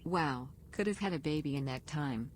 Wow, could have had a baby in that time.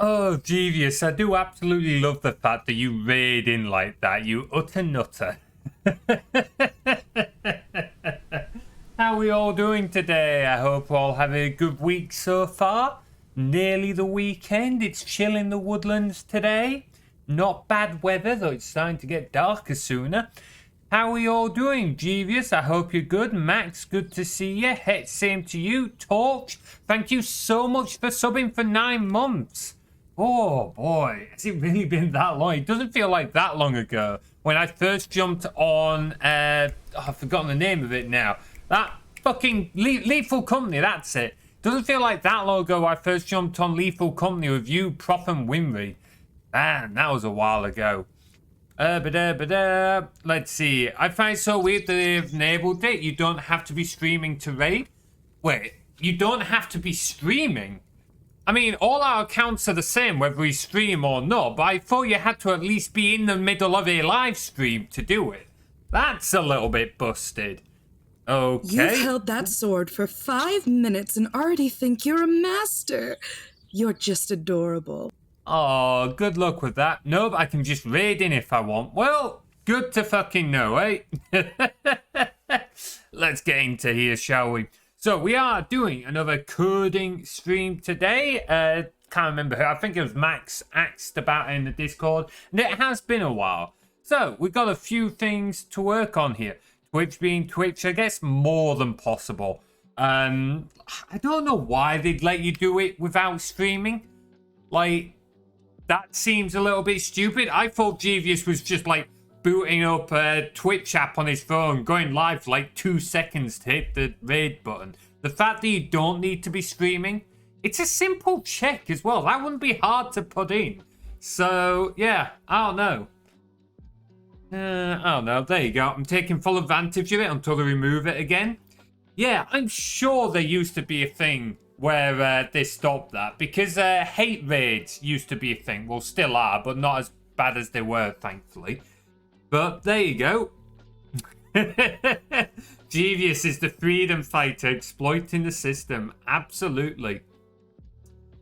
Oh, Devious, I do absolutely love the fact that you raid in like that, you utter nutter. How are we all doing today? I hope we're all having a good week so far. Nearly the weekend. It's chill in the woodlands today. Not bad weather, though it's starting to get darker sooner. How are you all doing, Jeevious? I hope you're good. Max, good to see you. Hey, same to you. Torch, thank you so much for subbing for 9 months. Oh boy, has it really been that long? It doesn't feel like that long ago when I first jumped on, I've forgotten the name of it now. That fucking Lethal Company, that's it. Doesn't feel like that long ago I first jumped on Lethal Company with you, Prof and Winry. Man, that was a while ago. Let's see. I find it so weird that they've enabled it. You don't have to be streaming to raid. Wait, you don't have to be streaming? I mean, all our accounts are the same whether we stream or not, but I thought you had to at least be in the middle of a live stream to do it. That's a little bit busted. Okay. You've held that sword for 5 minutes and already think you're a master. You're just adorable. Oh, good luck with that. Nope, I can just raid in if I want. Well, good to fucking know, eh? Let's get into here, shall we? So we are doing another coding stream today. Can't remember who. I think it was Max asked about it in the Discord. And it has been a while. So we've got a few things to work on here. Twitch being Twitch, I guess more than possible. I don't know why they'd let you do it without streaming. Like, that seems a little bit stupid. I thought Jeevious was just like booting up a Twitch app on his phone, going live for like 2 seconds to hit the raid button. The fact that you don't need to be streaming, it's a simple check as well. That wouldn't be hard to put in. So, yeah, I don't know. I don't know. There you go. I'm taking full advantage of it until they remove it again. Yeah, I'm sure there used to be a thing where they stopped that. Because hate raids used to be a thing. Well, still are, but not as bad as they were, thankfully. But there you go. Jeevious is the freedom fighter exploiting the system. Absolutely.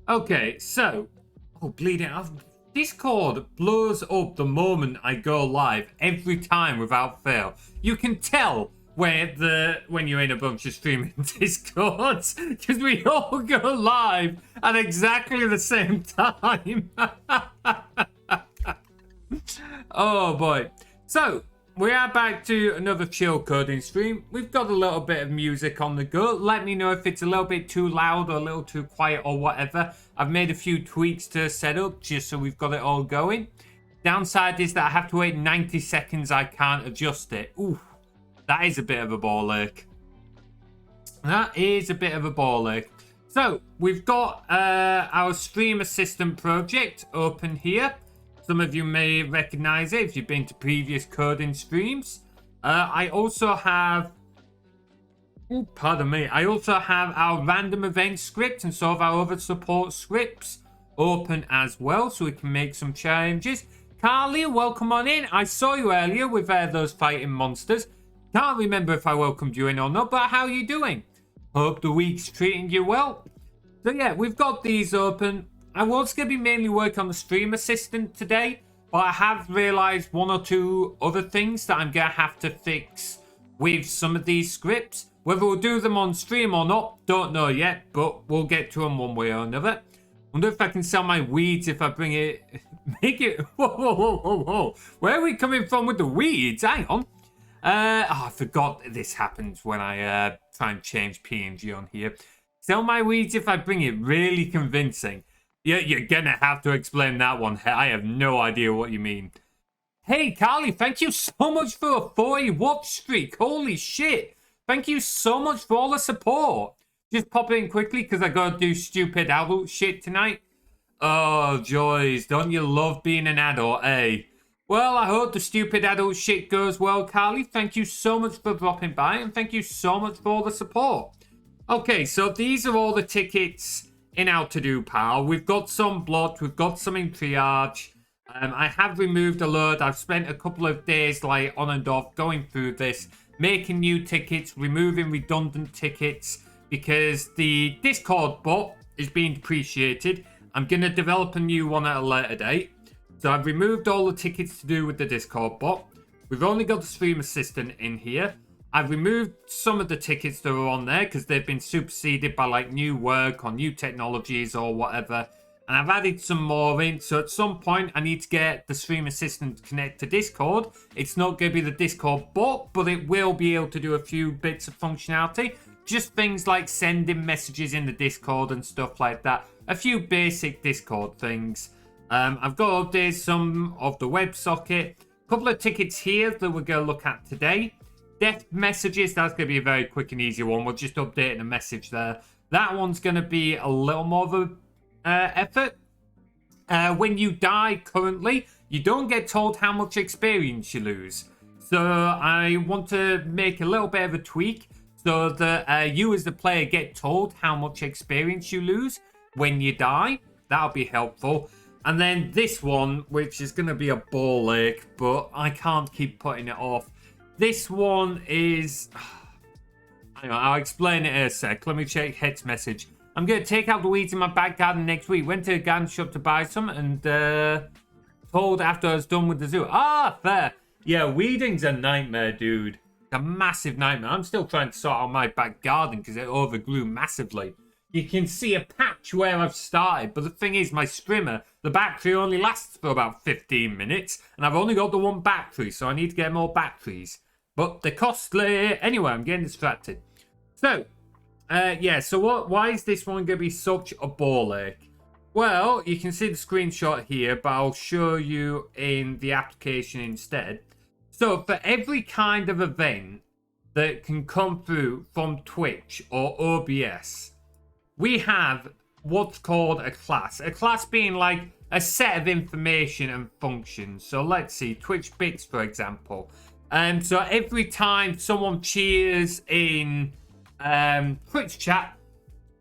Okay, so... Oh, bleeding. Discord blows up the moment I go live every time without fail. You can tell when you're in a bunch of streaming Discords because we all go live at exactly the same time. Oh boy. So we are back to another chill coding stream. We've got a little bit of music on the go. Let me know if it's a little bit too loud or a little too quiet or whatever. I've made a few tweaks to setup just so we've got it all going. Downside is that I have to wait 90 seconds. I can't adjust it. Ooh, that is a bit of a ball ache. That is a bit of a ball ache. So we've got our Stream Assistant project open here. Some of you may recognize it if you've been to previous coding streams. I also have... Oh, pardon me. I also have our random event script and some of our other support scripts open as well, so we can make some changes. Carly, welcome on in. I saw you earlier with those fighting monsters. Can't remember if I welcomed you in or not, but how are you doing? Hope the week's treating you well. So yeah, we've got these open. I was going to be mainly working on the Stream Assistant today, but I have realized 1 or 2 other things that I'm going to have to fix with some of these scripts. Whether we'll do them on stream or not, don't know yet, but we'll get to them one way or another. Wonder if I can sell my weeds if I bring it... Make it... Whoa. Where are we coming from with the weeds? Hang on. I forgot this happens when I try and change PNG on here. Sell my weeds if I bring it. Really convincing. Yeah, you're gonna have to explain that one. I have no idea what you mean. Hey, Carly, thank you so much for a 40 watch streak. Holy shit. Thank you so much for all the support. Just pop in quickly because I gotta do stupid adult shit tonight. Oh, joys. Don't you love being an adult, eh? Well, I hope the stupid adult shit goes well, Carly. Thank you so much for dropping by and thank you so much for all the support. Okay, so these are all the tickets in our to-do pile. We've got some blocked. We've got some in triage. I have removed a load. I've spent a couple of days like on and off going through this, making new tickets, removing redundant tickets because the Discord bot is being depreciated I'm going to develop a new one at a later date. So I've removed all the tickets to do with the Discord bot. We've only got the stream assistant in here. I've removed some of the tickets that are on there because they've been superseded by like new work or new technologies or whatever. And I've added some more in. So at some point I need to get the stream assistant to connect to Discord. It's not going to be the Discord bot, but it will be able to do a few bits of functionality. Just things like sending messages in the Discord and stuff like that. A few basic Discord things. I've got to update some of the WebSocket. A couple of tickets here that we're going to look at today. Death messages, that's going to be a very quick and easy one. We're just updating a message there. That one's going to be a little more of a effort. When you die currently, you don't get told how much experience you lose. So I want to make a little bit of a tweak so that you as the player get told how much experience you lose when you die. That'll be helpful. And then this one, which is going to be a ball ache, but I can't keep putting it off. This one is... Anyway, I'll explain it in a sec. Let me check Het's message. I'm going to take out the weeds in my back garden next week. Went to a garden shop to buy some and told after I was done with the zoo. Ah, fair. Yeah, weeding's a nightmare, dude. It's a massive nightmare. I'm still trying to sort out my back garden because it overgrew massively. You can see a patch where I've started, but the thing is, my strimmer, the battery only lasts for about 15 minutes, and I've only got the one battery, so I need to get more batteries. But they're costly. Anyway, I'm getting distracted. So, why is this one going to be such a ball ache? Well, you can see the screenshot here, but I'll show you in the application instead. So, for every kind of event that can come through from Twitch or OBS, we have what's called a class. A class being like a set of information and functions. So let's see, Twitch bits, for example. So every time someone cheers in Twitch chat,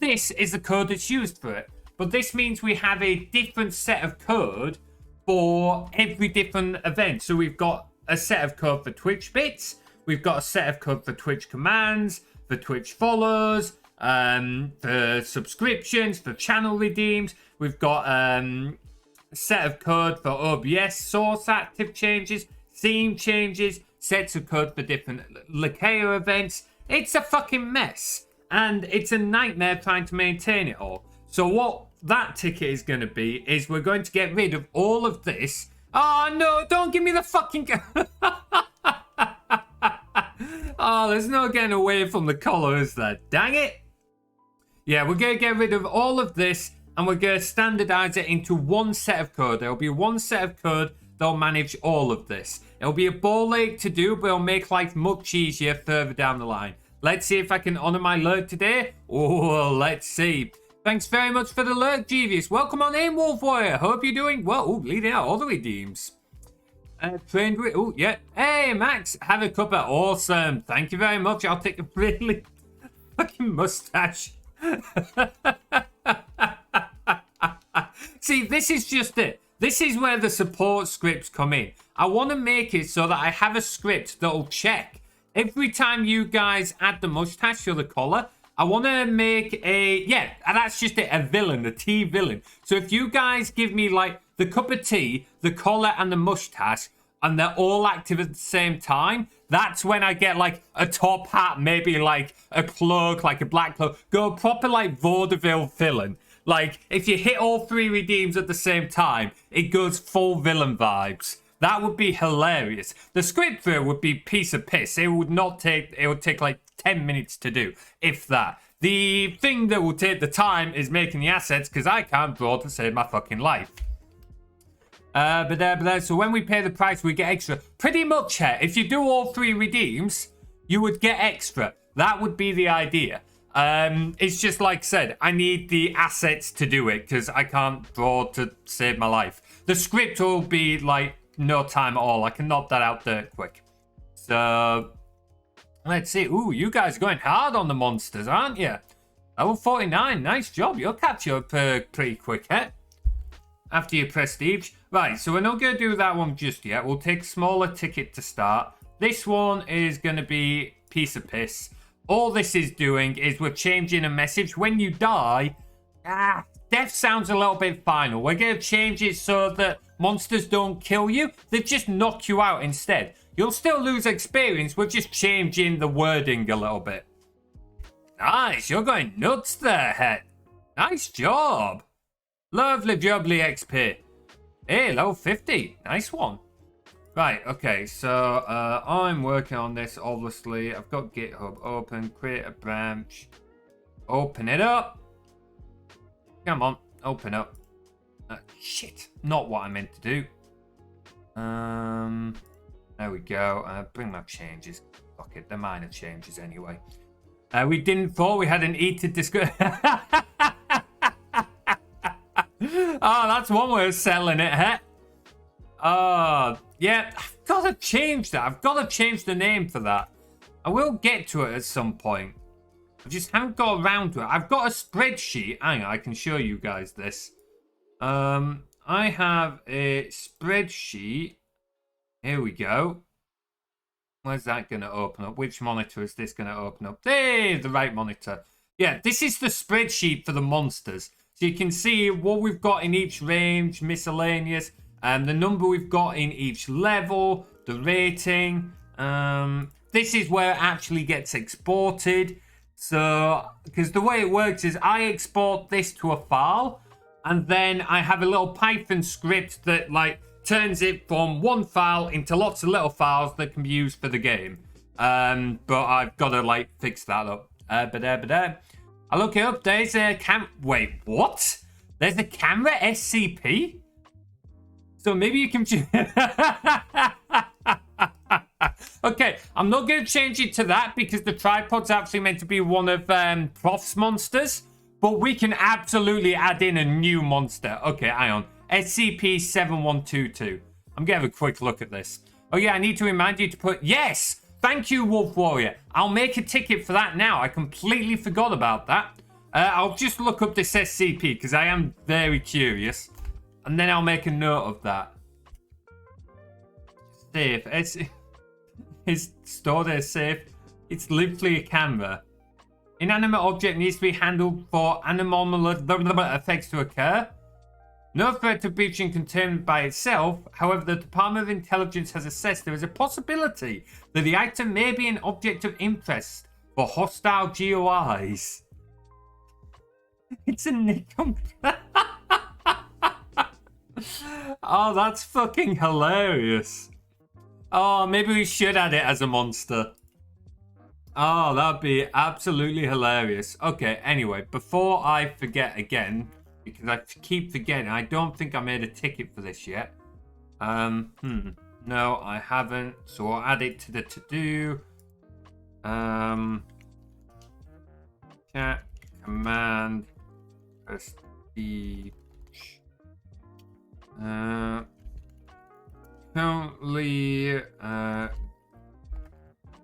this is the code that's used for it. But this means we have a different set of code for every different event. So we've got a set of code for Twitch bits. We've got a set of code for Twitch commands, for Twitch follows, for subscriptions, for channel redeems. We've got a set of code for OBS source active changes, scene changes, sets of code for different Lakea events. It's a fucking mess, and it's a nightmare trying to maintain it all. So what that ticket is going to be is we're going to get rid of all of this. Oh no, don't give me the fucking... Oh, there's no getting away from the collar, is there? Dang it. Yeah, we're going to get rid of all of this, and we're going to standardize it into one set of code. There'll be one set of code that'll manage all of this. It'll be a ball ache to do, but it'll make life much easier further down the line. Let's see if I can honor my lurk today. Oh, let's see. Thanks very much for the lurk, Jeevious. Welcome on in, Wolf Warrior. Hope you're doing well. Ooh, leading out all the redeems. Trained with... Oh, yeah. Hey, Max. Have a cuppa. Awesome. Thank you very much. I'll take a really fucking mustache. See, this is just it. This is where the support scripts come in. I want to make it so that I have a script that'll check every time you guys add the mustache or the collar. I want to make a, and that's just it, a villain, the T villain. So if you guys give me like the cup of tea, the collar and the mustache, and they're all active at the same time, that's when I get like a top hat, maybe like a cloak, like a black cloak. Go proper like vaudeville villain. Like if you hit all three redeems at the same time, it goes full villain vibes. That would be hilarious. The script for it would be piece of piss. It would take like 10 minutes to do, if that. The thing that will take the time is making the assets, because I can't draw to save my fucking life. So when we pay the price, we get extra. Pretty much, if you do all three redeems, you would get extra. That would be the idea. It's just like I said, I need the assets to do it, because I can't draw to save my life. The script will be like no time at all. I can knock that out there quick. So let's see. Ooh, you guys are going hard on the monsters, aren't you? Level 49. Nice job. You'll catch up pretty quick, after your prestige. Right, so we're not going to do that one just yet. We'll take a smaller ticket to start. This one is going to be piece of piss. All this is doing is we're changing a message. When you die, death sounds a little bit final. We're going to change it so that monsters don't kill you. They just knock you out instead. You'll still lose experience. We're just changing the wording a little bit. Nice. You're going nuts there, Het. Nice job. Lovely jubbly XP. Hey, level 50. Nice one. Right, okay, so I'm working on this, obviously. I've got GitHub open, create a branch. Open it up. Come on, open up. Shit, not what I meant to do. There we go. Bring my changes. Fuck it, they're minor changes anyway. We didn't thought we had an eater discuss. Oh, that's one way of selling it, huh? Oh, yeah, I've got to change that. I've got to change the name for that. I will get to it at some point. I just haven't got around to it. I've got a spreadsheet. Hang on, I can show you guys this. I have a spreadsheet. Here we go. Where's that going to open up? Which monitor is this going to open up? Hey, the right monitor. Yeah, this is the spreadsheet for the monsters. So you can see what we've got in each range, miscellaneous, the number we've got in each level, the rating. This is where it actually gets exported. So, because the way it works is I export this to a file, and then I have a little Python script that like turns it from one file into lots of little files that can be used for the game. But I've got to like fix that up. I look it up. There's a wait, what? There's a camera SCP? So maybe you can... Okay, I'm not going to change it to that because the tripod's actually meant to be one of Prof's monsters. But we can absolutely add in a new monster. Okay, hang on. SCP-7122. I'm going to have a quick look at this. Oh yeah, I need to remind you to put... Yes! Thank you, Wolf Warrior. I'll make a ticket for that now. I completely forgot about that. I'll just look up this SCP because I am very curious. And then I'll make a note of that. Safe. It's stored as safe. It's literally a camera. Inanimate object needs to be handled for anomalous effects to occur. No threat of breaching containment by itself. However, the Department of Intelligence has assessed there is a possibility that the item may be an object of interest for hostile GOIs. It's a Nikon. Oh, that's fucking hilarious. Oh, maybe we should add it as a monster. Oh, that'd be absolutely hilarious. Okay, anyway, before I forget again, because I keep forgetting, I don't think I made a ticket for this yet. No, I haven't. So I'll add it to the to-do. Chat, command, prestige. Currently,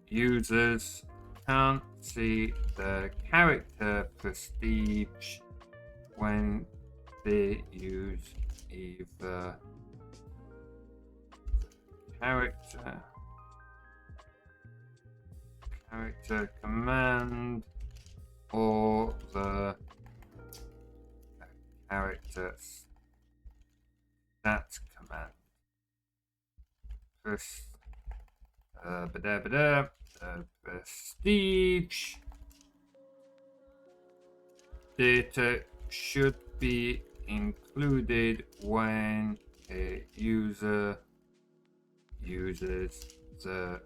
users can't see the character prestige when they use either character command or the character stats command. Prestige data should be included when a user uses the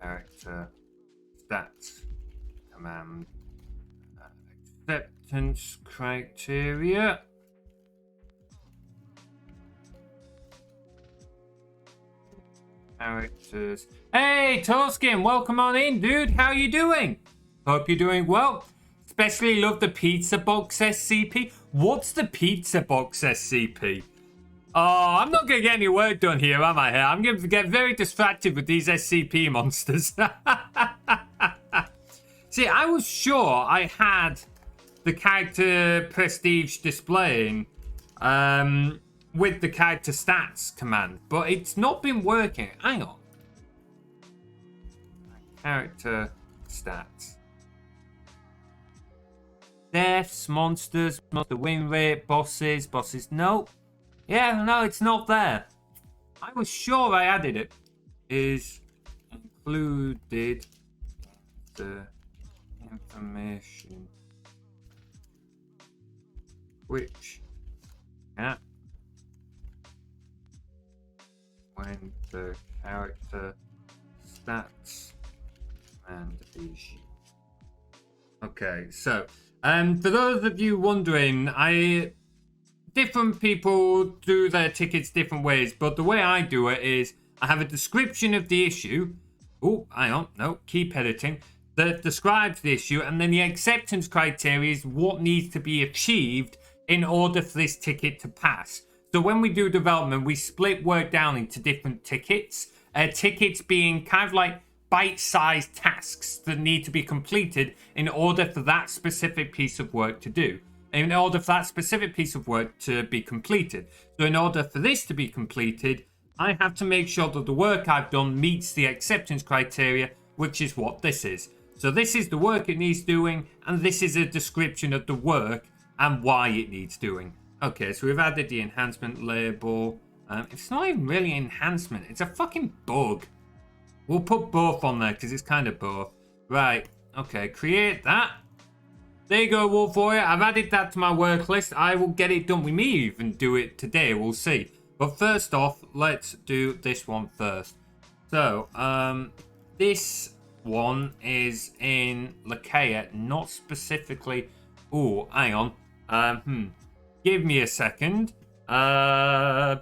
character stats command. Acceptance criteria. Characters. Hey, Toskin, welcome on in, dude. How you doing? Hope you're doing well. Especially love the pizza box SCP. What's the pizza box SCP? Oh, I'm not going to get any work done here, am I? I'm going to get very distracted with these SCP monsters. See, I was sure I had the character prestige displaying with the character stats command, but it's not been working. Hang on. Character stats. deaths, monsters, monster win rate, bosses, no. Yeah, no, it's not there. I was sure I added it. Is included the information which at when the character stats and issue. Okay, so for those of you wondering, different people do their tickets different ways, but the way I do it is I have a description of the issue. Oh, hang on, no, keep editing. That describes the issue, and then the acceptance criteria is what needs to be achieved in order for this ticket to pass. So when we do development, we split work down into different tickets. Tickets being kind of like bite-sized tasks that need to be completed in order for that specific piece of work to do. In order for that specific piece of work to be completed. So in order for this to be completed, I have to make sure that the work I've done meets the acceptance criteria, which is what this is. So this is the work it needs doing, and this is a description of the work and why it needs doing. Okay, so we've added the enhancement label. It's not even really enhancement, it's a fucking bug. We'll put both on there because it's kind of both. Right, okay, create that. There you go, Wolf Warrior. I've added that to my work list. I will get it done. We may even do it today, we'll see. But first off, let's do this one first. So, this one is in Lakea, not specifically... Oh, hang on. Give me a second. I've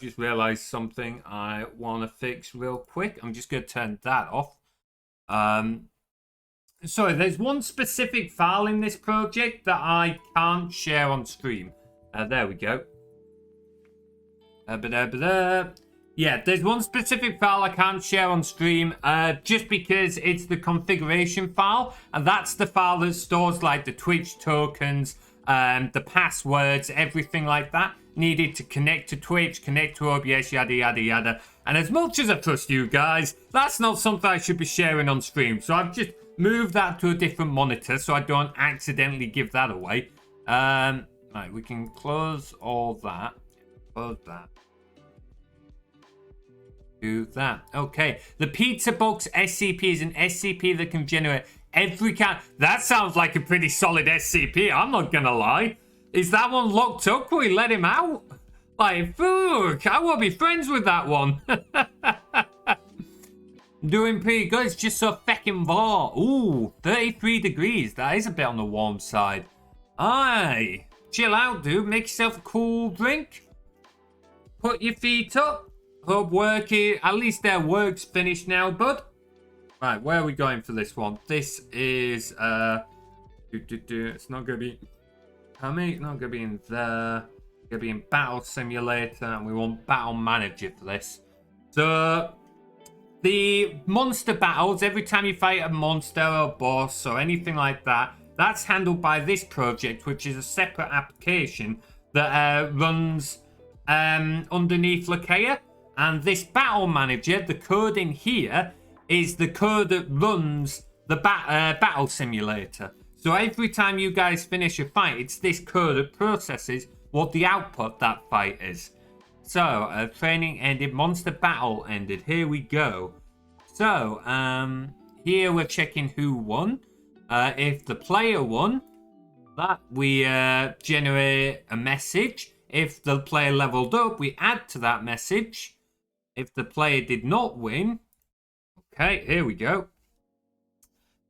just realized something I want to fix real quick. I'm just going to turn that off. Sorry, there's one specific file in this project that I can't share on stream. There we go. Yeah, there's one specific file I can't share on stream just because it's the configuration file, and that's the file that stores like the Twitch tokens, the passwords, everything like that needed to connect to Twitch, connect to OBS, yada yada yada. And as much as I trust you guys, that's not something I should be sharing on stream. So I've just moved that to a different monitor so I don't accidentally give that away. Right, we can close all that. Close that. Do that. Okay. The Pizza Box SCP is an SCP that can generate every kind. That sounds like a pretty solid SCP. I'm not gonna lie. Is that one locked up? Can we let him out? Like, fuck, I want to be friends with that one. Doing pretty good. It's just so fucking warm. Ooh, 33 degrees. That is a bit on the warm side. Aye. Chill out, dude. Make yourself a cool drink. Put your feet up. Hope work is, at least their work's finished now, bud. Right, where are we going for this one? This is, it's not going to be, it's not going to be in there. It's going to be in Battle Simulator, and we want Battle Manager for this. So, the monster battles, every time you fight a monster or boss or anything like that, that's handled by this project, which is a separate application that runs underneath Lakea. And this battle manager, the code in here, is the code that runs the battle simulator. So every time you guys finish a fight, it's this code that processes what the output that fight is. So, training ended, monster battle ended. Here we go. So, here we're checking who won. If the player won, that we generate a message. If the player leveled up, we add to that message. If the player did not win, okay, here we go.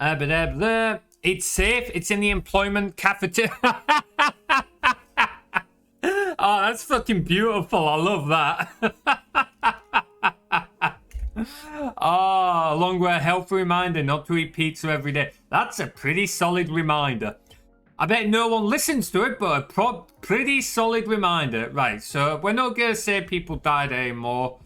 It's safe. It's in the employment cafeteria. Oh, that's fucking beautiful. I love that. Oh, along with a healthy reminder not to eat pizza every day. That's a pretty solid reminder. I bet no one listens to it, but a pretty solid reminder. Right, so we're not going to say people died anymore.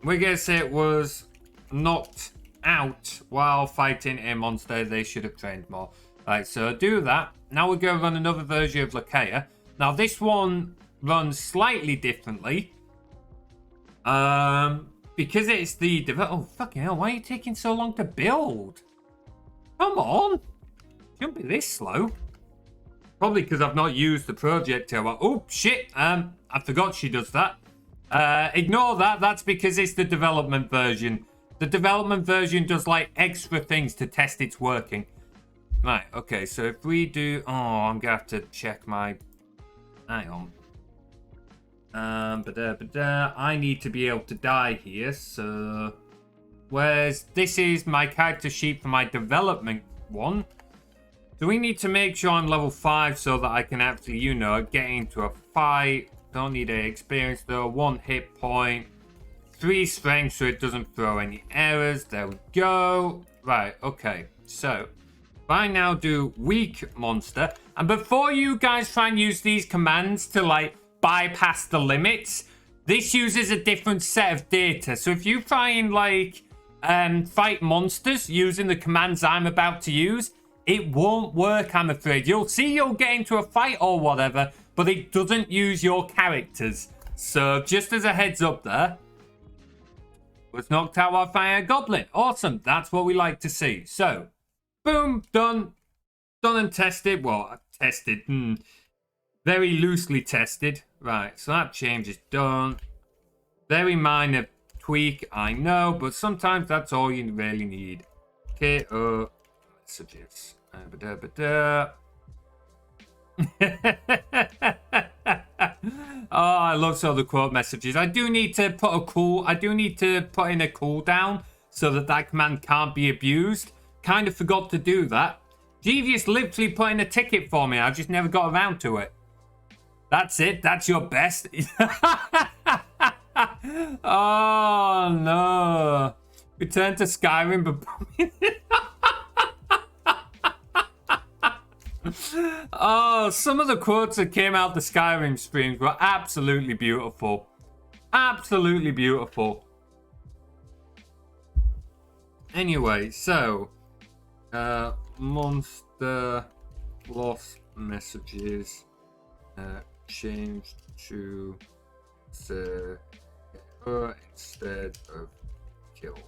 We're going to say it was knocked out while fighting a monster. They should have trained more. Right, so do that. Now we're going to run another version of Lakea. Now, this one runs slightly differently. Because it's the... Oh, fucking hell. Why are you taking so long to build? Come on. Shouldn't be this slow. Probably because I've not used the projectile. Oh, shit. I forgot she does that. Ignore that. That's because it's the development version. The development version does, like, extra things to test it's working. Right, okay. So if we do... Oh, I'm going to have to check my... Hang on. I need to be able to die here, so... Whereas this is my character sheet for my development one. So we need to make sure I'm level 5 so that I can actually, you know, get into a fight. Don't need any experience though. 1 hit point. 3 strength so it doesn't throw any errors. There we go. Right, okay. So, if I now do weak monster. And before you guys try and use these commands to, like, bypass the limits, this uses a different set of data. So if you try and, like, fight monsters using the commands I'm about to use, it won't work, I'm afraid. You'll see you'll get into a fight or whatever, but it doesn't use your characters. So just as a heads up there, was knocked out by fire goblin. Awesome, that's what we like to see. So, boom, done. Done and tested. Well, tested. Very loosely tested. Right, so that change is done. Very minor tweak, I know, but sometimes that's all you really need. Okay, messages. Oh, I love some of the quote messages. I do need to put in a cooldown so that that command can't be abused. Kind of forgot to do that. Devious literally put in a ticket for me. I just never got around to it. That's it. That's your best. Oh no. Return to Skyrim, but oh, some of the quotes that came out the Skyrim streams were absolutely beautiful. Absolutely beautiful. Anyway, so monster lost messages changed to instead of killed.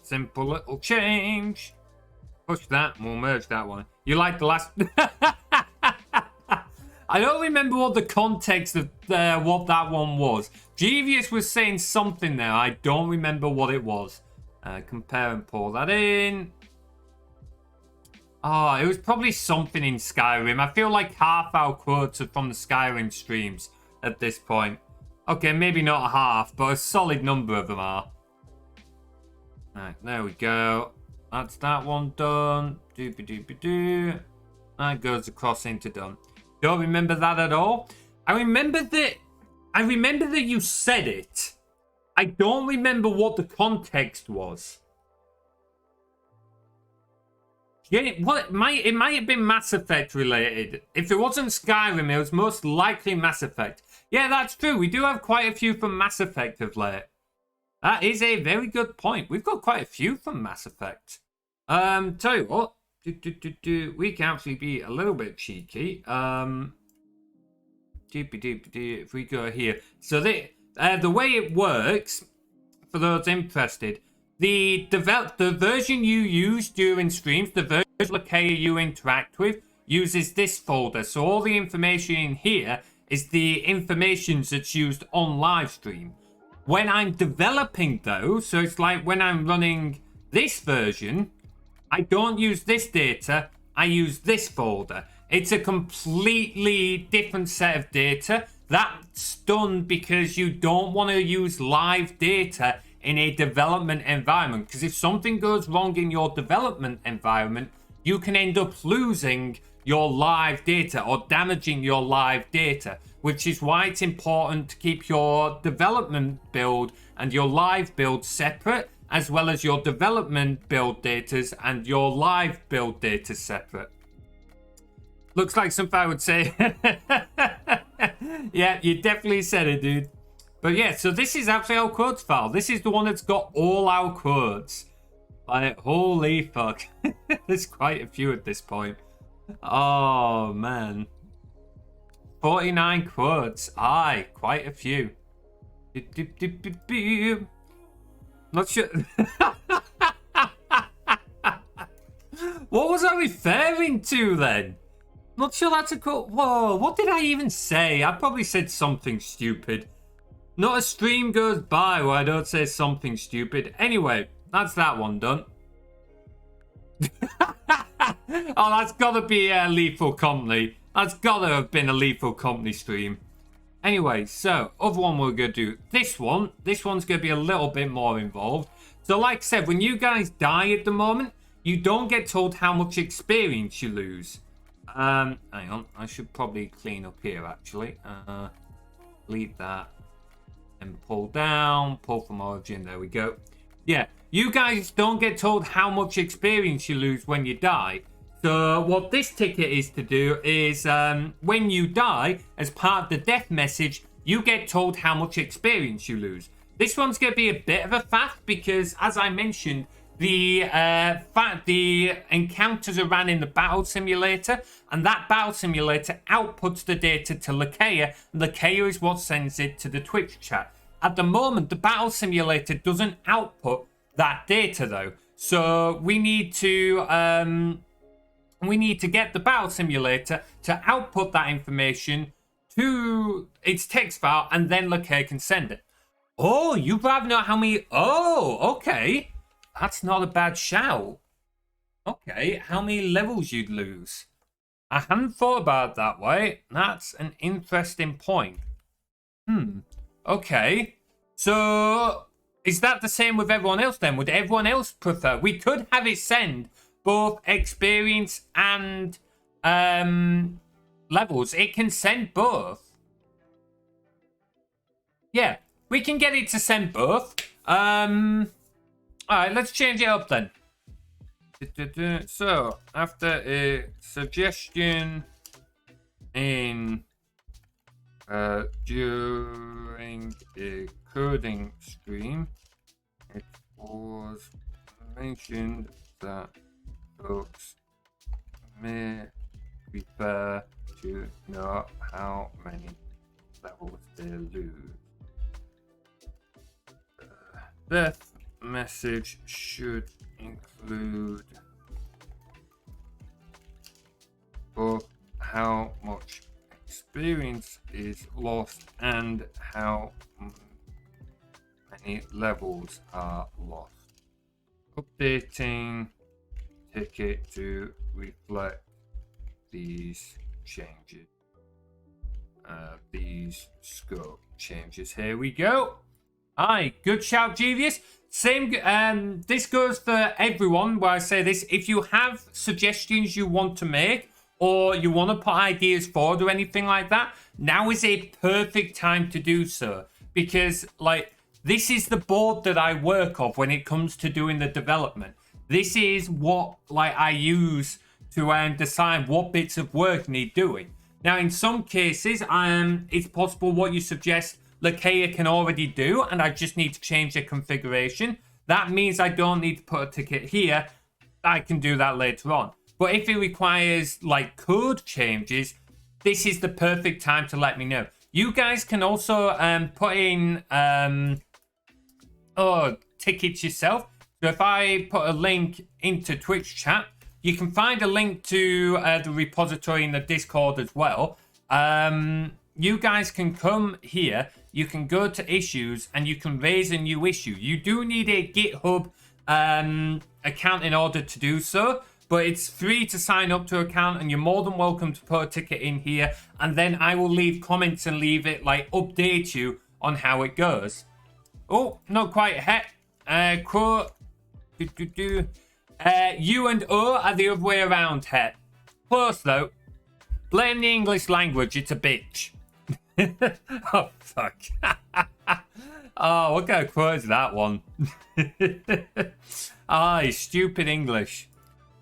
Simple little change. Push that and we'll merge that one. You like the last... I don't remember what the context of what that one was. Jeevious was saying something there. I don't remember what it was. Compare and pull that in. Oh, it was probably something in Skyrim. I feel like half our quotes are from the Skyrim streams at this point. Okay, maybe not a half, but a solid number of them are. Right, there we go. That's that one done. Doopy-doopy-doo. That goes across into done. Don't remember that at all. I remember that you said it. I don't remember what the context was. Yeah, it might have been Mass Effect related. If it wasn't Skyrim, it was most likely Mass Effect. Yeah, that's true. We do have quite a few from Mass Effect of late. That is a very good point. We've got quite a few from Mass Effect. Tell you what. We can actually be a little bit cheeky. If we go here. So the way it works, for those interested, the version you use during streams, the version of Lakea you interact with, uses this folder. So all the information in here is the information that's used on live stream. When I'm developing though, so it's like when I'm running this version, I don't use this data, I use this folder. It's a completely different set of data. That's done because you don't want to use live data in a development environment. Because if something goes wrong in your development environment, you can end up losing your live data or damaging your live data. Which is why it's important to keep your development build and your live build separate, as well as your development build data and your live build data separate. Looks like something I would say. Yeah, you definitely said it, dude. But yeah, so this is actually our quotes file. This is the one that's got all our quotes. Like, holy fuck. There's quite a few at this point. Oh, man. 49 quotes. Aye, quite a few. Not sure. What was I referring to then? Not sure that's a cool... Whoa, what did I even say? I probably said something stupid. Not a stream goes by where I don't say something stupid. Anyway, that's that one done. Oh, that's gotta be a Lethal Company. That's gotta have been a Lethal Company stream. Anyway, so, other one we're gonna do. This one's gonna be a little bit more involved. So, like I said, when you guys die at the moment, you don't get told how much experience you lose. Hang on, I should probably clean up here, actually. Delete that. And pull down, pull from origin, there we go. Yeah, you guys don't get told how much experience you lose when you die. So what this ticket is to do is when you die, as part of the death message, you get told how much experience you lose. This one's going to be a bit of a faff because, as I mentioned, the encounters are ran in the battle simulator, and that battle simulator outputs the data to Lakea, and Lakea is what sends it to the Twitch chat. At the moment, the battle simulator doesn't output that data though, so we need to get the battle simulator to output that information to its text file, and then Lakea can send it. Oh, you'd rather know how many... Oh, okay. That's not a bad shout. Okay, how many levels you'd lose? I hadn't thought about it that way. That's an interesting point. Okay. So, is that the same with everyone else then? Would everyone else prefer? We could have it send both experience and levels. It can send both. Yeah, we can get it to send both. Alright, let's change it up then. So, after a suggestion in during a coding stream, it was mentioned that folks may prefer to know how many levels they lose. Death message should include both how much experience is lost and how many levels are lost. Updating ticket to reflect these changes. These scope changes. Here we go. Aye, good shout, Jeevius. Same, this goes for everyone where I say this. If you have suggestions you want to make, or you want to put ideas forward or anything like that, now is a perfect time to do so. Because, like, this is the board that I work off when it comes to doing the development. This is what, like, I use to decide what bits of work need doing. Now, in some cases, it's possible what you suggest Lakea can already do, and I just need to change the configuration. That means I don't need to put a ticket here. I can do that later on. But if it requires, like, code changes, this is the perfect time to let me know. You guys can also put in tickets yourself. So if I put a link into Twitch chat, you can find a link to the repository in the Discord as well. You guys can come here, you can go to issues, and you can raise a new issue. You do need a GitHub account in order to do so, but it's free to sign up to an account, and you're more than welcome to put a ticket in here, and then I will leave comments and leave it, like, update you on how it goes. Oh, not quite het. Quote. U and O are the other way around, het. Close, though. Blame the English language, it's a bitch. Oh, fuck. Oh, what kind of quote is that one? Stupid English.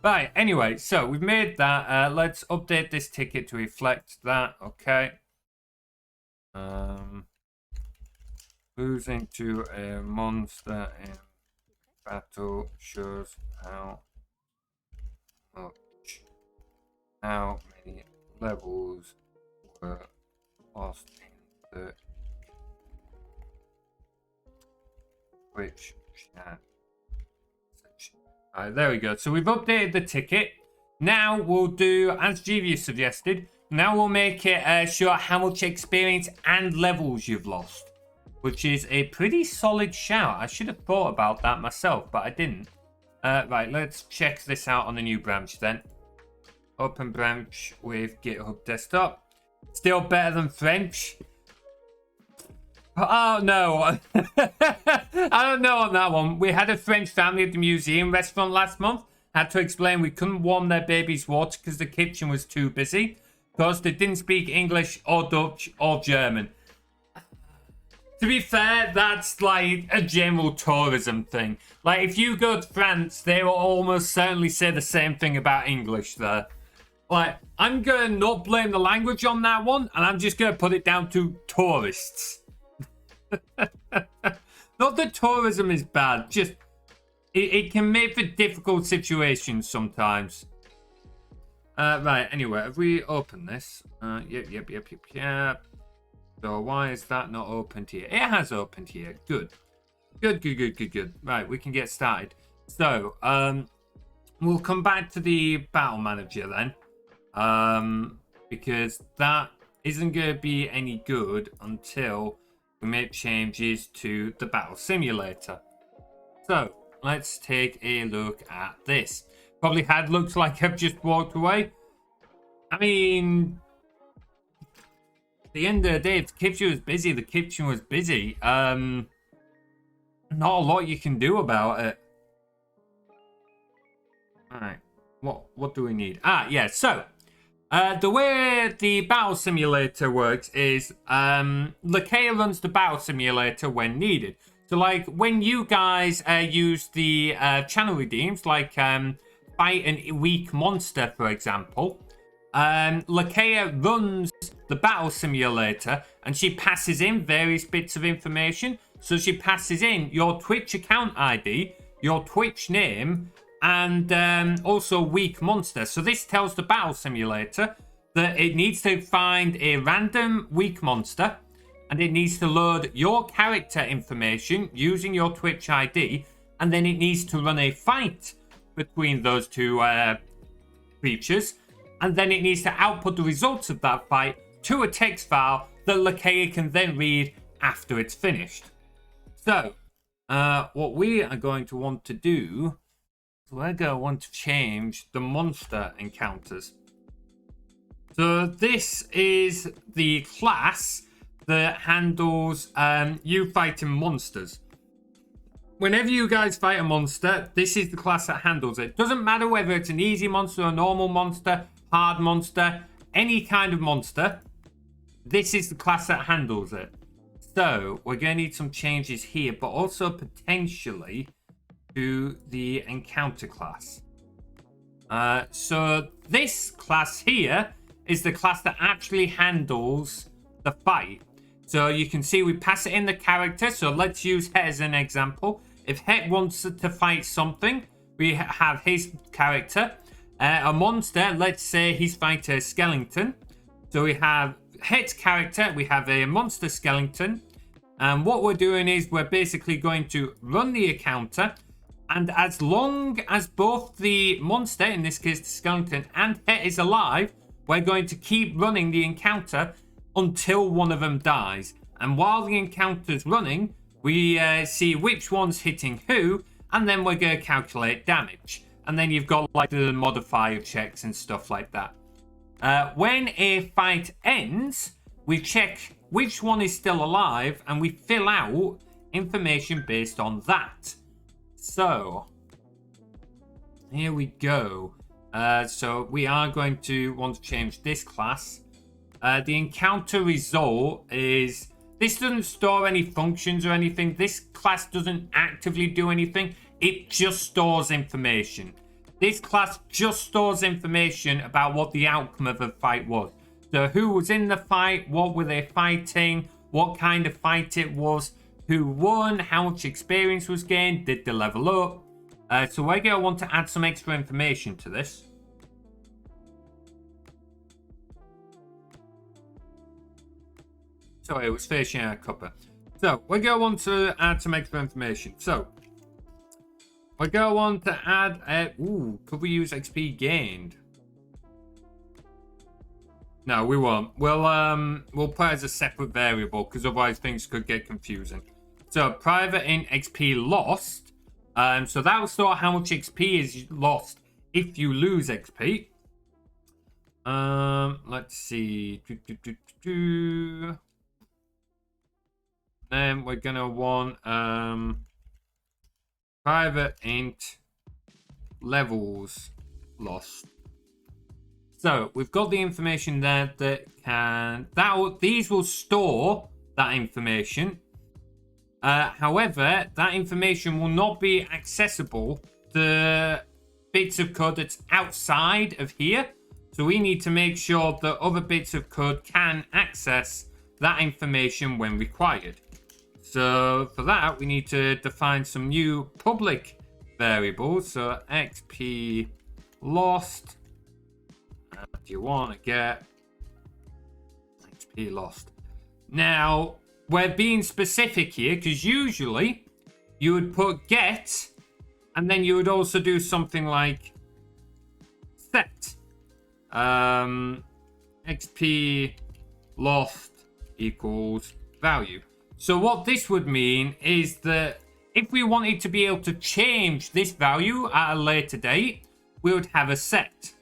Right, anyway, so we've made that. Let's update this ticket to reflect that. Okay. Losing to a monster in battle shows how many levels were lost in the Twitch chat. Alright, there we go. So we've updated the ticket. Now we'll do, as Gevia suggested, now we'll make it show how much experience and levels you've lost. Which is a pretty solid shout. I should have thought about that myself, but I didn't. Right, let's check this out on the new branch then. Open branch with GitHub desktop. Still better than French. Oh no. I don't know on that one. We had a French family at the museum restaurant last month. Had to explain we couldn't warm their baby's water because the kitchen was too busy. Because they didn't speak English or Dutch or German. To be fair, that's like a general tourism thing. Like, if you go to France, they will almost certainly say the same thing about English there. Like, I'm going to not blame the language on that one, and I'm just going to put it down to tourists. Not that tourism is bad, just it can make for difficult situations sometimes. Right, anyway, have we opened this? Yep. So why is that not opened here? It has opened here. Good. Good. Right, we can get started. So, we'll come back to the battle manager then. Because that isn't going to be any good until we make changes to the battle simulator. So, let's take a look at this. Probably looks like I've just walked away. I mean, at the end of the day, if the kitchen was busy, the kitchen was busy. Not a lot you can do about it. Alright, what do we need? Yeah, so the way the battle simulator works is Lakea runs the battle simulator when needed. So like when you guys use the channel redeems, like fight a weak monster, for example, Lakea runs the battle simulator and she passes in various bits of information. So she passes in your Twitch account ID, your Twitch name, and also weak monster. So this tells the battle simulator that it needs to find a random weak monster and it needs to load your character information using your Twitch ID, and then it needs to run a fight between those two creatures. And then it needs to output the results of that fight to a text file that Lakea can then read after it's finished. So, what we are going to want to do is we're going to want to change the monster encounters. So this is the class that handles you fighting monsters. Whenever you guys fight a monster, this is the class that handles it. Doesn't matter whether it's an easy monster, a normal monster, hard monster, any kind of monster. This is the class that handles it. So we're going to need some changes here, but also potentially to the encounter class. So this class here is the class that actually handles the fight. So you can see we pass it in the character. So let's use Het as an example. If Het wants to fight something, we have his character. A monster, let's say he's fighting a skeleton. So we have Het's character, we have a monster skeleton. And what we're doing is we're basically going to run the encounter. And as long as both the monster, in this case the skeleton, and Het is alive, we're going to keep running the encounter until one of them dies. And while the encounter's running, we see which one's hitting who, and then we're going to calculate damage. And then you've got like the modifier checks and stuff like that. When a fight ends, we check which one is still alive and we fill out information based on that. So, here we go. So we are going to want to change this class. The encounter result is, this doesn't store any functions or anything. This class doesn't actively do anything. It just stores information. This class just stores information about what the outcome of the fight was. So who was in the fight, what were they fighting, what kind of fight it was, who won, how much experience was gained, did they level up. So we're going to want to add some extra information to this. Sorry, it was facing our copper. So we're going to want to add some extra information. So we're going to want to add, could we use XP gained? No, we won't. We'll put it as a separate variable because otherwise things could get confusing. So private int XP lost. So that will store how much XP is lost if you lose XP. Let's see. Then we're gonna want private int levels lost. So we've got the information there these will store that information. However, that information will not be accessible to bits of code that's outside of here. So we need to make sure that other bits of code can access that information when required. So for that, we need to define some new public variables. So XP lost. Do you want to get XP lost? Now, we're being specific here because usually you would put get and then you would also do something like set XP lost equals value. So what this would mean is that if we wanted to be able to change this value at a later date, we would have a set.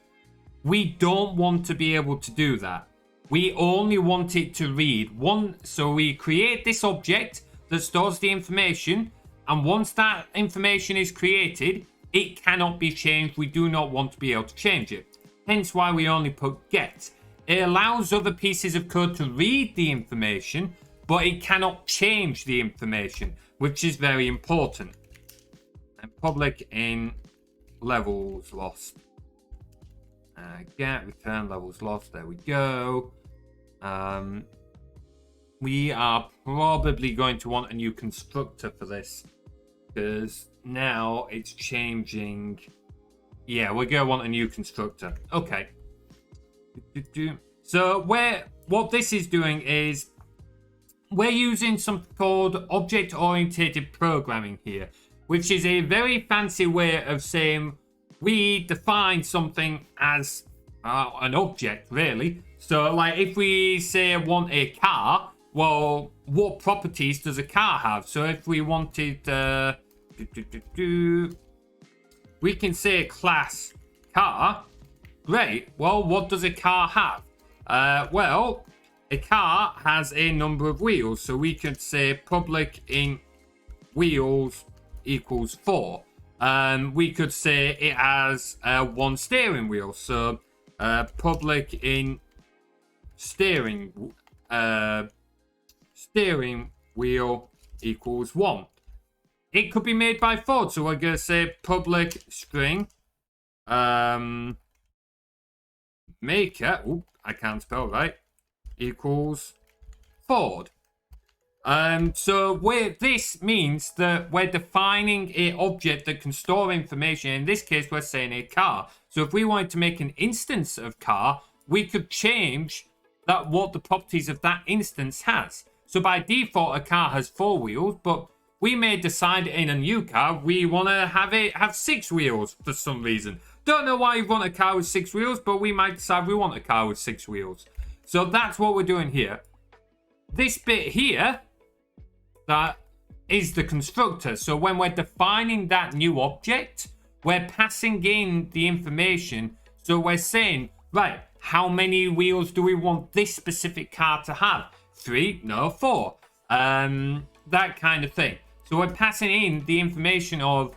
We don't want to be able to do that. We only want it to read one. So we create this object that stores the information. And once that information is created, it cannot be changed. We do not want to be able to change it. Hence why we only put get. It allows other pieces of code to read the information, but it cannot change the information, which is very important. And public in levels lost. Get return levels lost. There we go. We are probably going to want a new constructor for this because now it's changing. Yeah, we're going to want a new constructor. Okay. So what this is doing is we're using something called object-oriented programming here, which is a very fancy way of saying we define something as an object, really. So, like, if we say want a car, well, what properties does a car have? So, if we wanted, we can say class car. Great. Well, what does a car have? Well, a car has a number of wheels. So, we could say public in wheels equals 4. We could say it has one steering wheel. So public in steering wheel equals 1. It could be made by Ford. So we're going to say public string maker. Oop, I can't spell right. Equals Ford. So this means that we're defining an object that can store information. In this case, we're saying a car. So if we wanted to make an instance of car, we could change what the properties of that instance has. So by default, a car has 4 wheels, but we may decide in a new car we want to have 6 wheels for some reason. Don't know why you want a car with 6 wheels, but we might decide we want a car with 6 wheels. So that's what we're doing here. This bit here, that is the constructor. So when we're defining that new object, we're passing in the information. So we're saying, right, how many wheels do we want this specific car to have? 3? No, 4. That kind of thing. So we're passing in the information of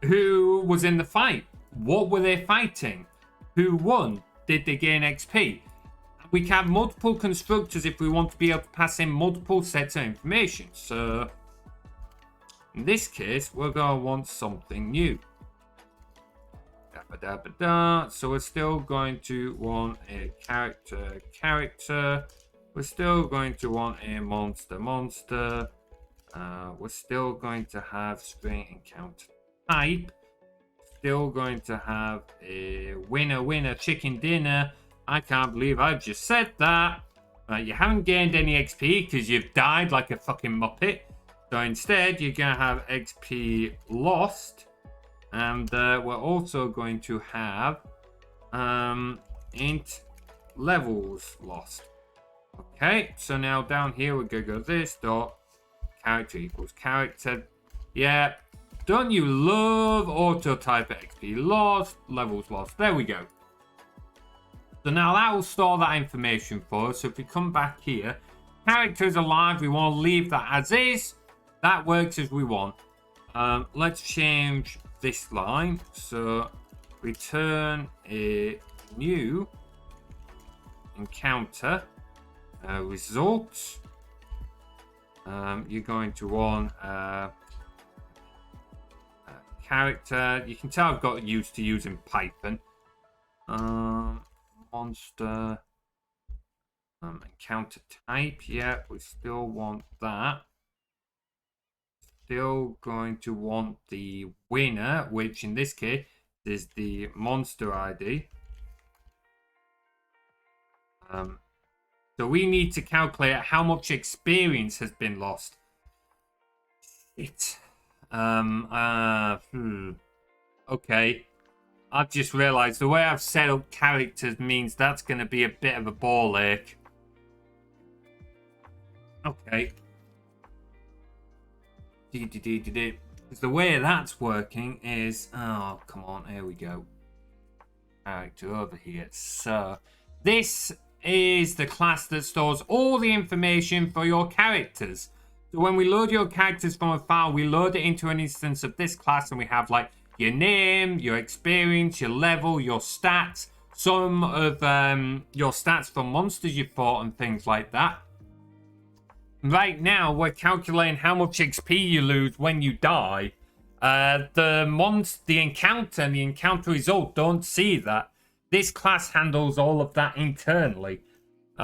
who was in the fight. What were they fighting? Who won? Did they gain XP? We can have multiple constructors if we want to be able to pass in multiple sets of information. So in this case, we're going to want something new. So we're still going to want a character. We're still going to want a monster. We're still going to have string encounter type. Still going to have a winner chicken dinner. I can't believe I've just said that. You haven't gained any XP because you've died like a fucking muppet. So instead, you're going to have XP lost. And we're also going to have int levels lost. Okay, so now down here we're gonna go this dot character equals character. Yeah, don't you love auto type XP lost, levels lost? There we go. So now that will store that information for us. So if we come back here, characters alive, we want to leave that as is. That works as we want. Let's change this line. So return a new encounter results. You're going to want character. You can tell I've got used to using Python. Monster encounter type. Yeah, we still want that. Still going to want the winner, which in this case is the monster ID. So we need to calculate how much experience has been lost. Okay. I've just realised the way I've set up characters means that's going to be a bit of a ball ache. Okay. Because the way that's working is... Oh, come on. Here we go. Character over here. So, this is the class that stores all the information for your characters. So when we load your characters from a file, we load it into an instance of this class, and we have like your name, your experience, your level, your stats, some of your stats for monsters you fought and things like that. Right now, we're calculating how much XP you lose when you die. The encounter and the encounter result don't see that. This class handles all of that internally. So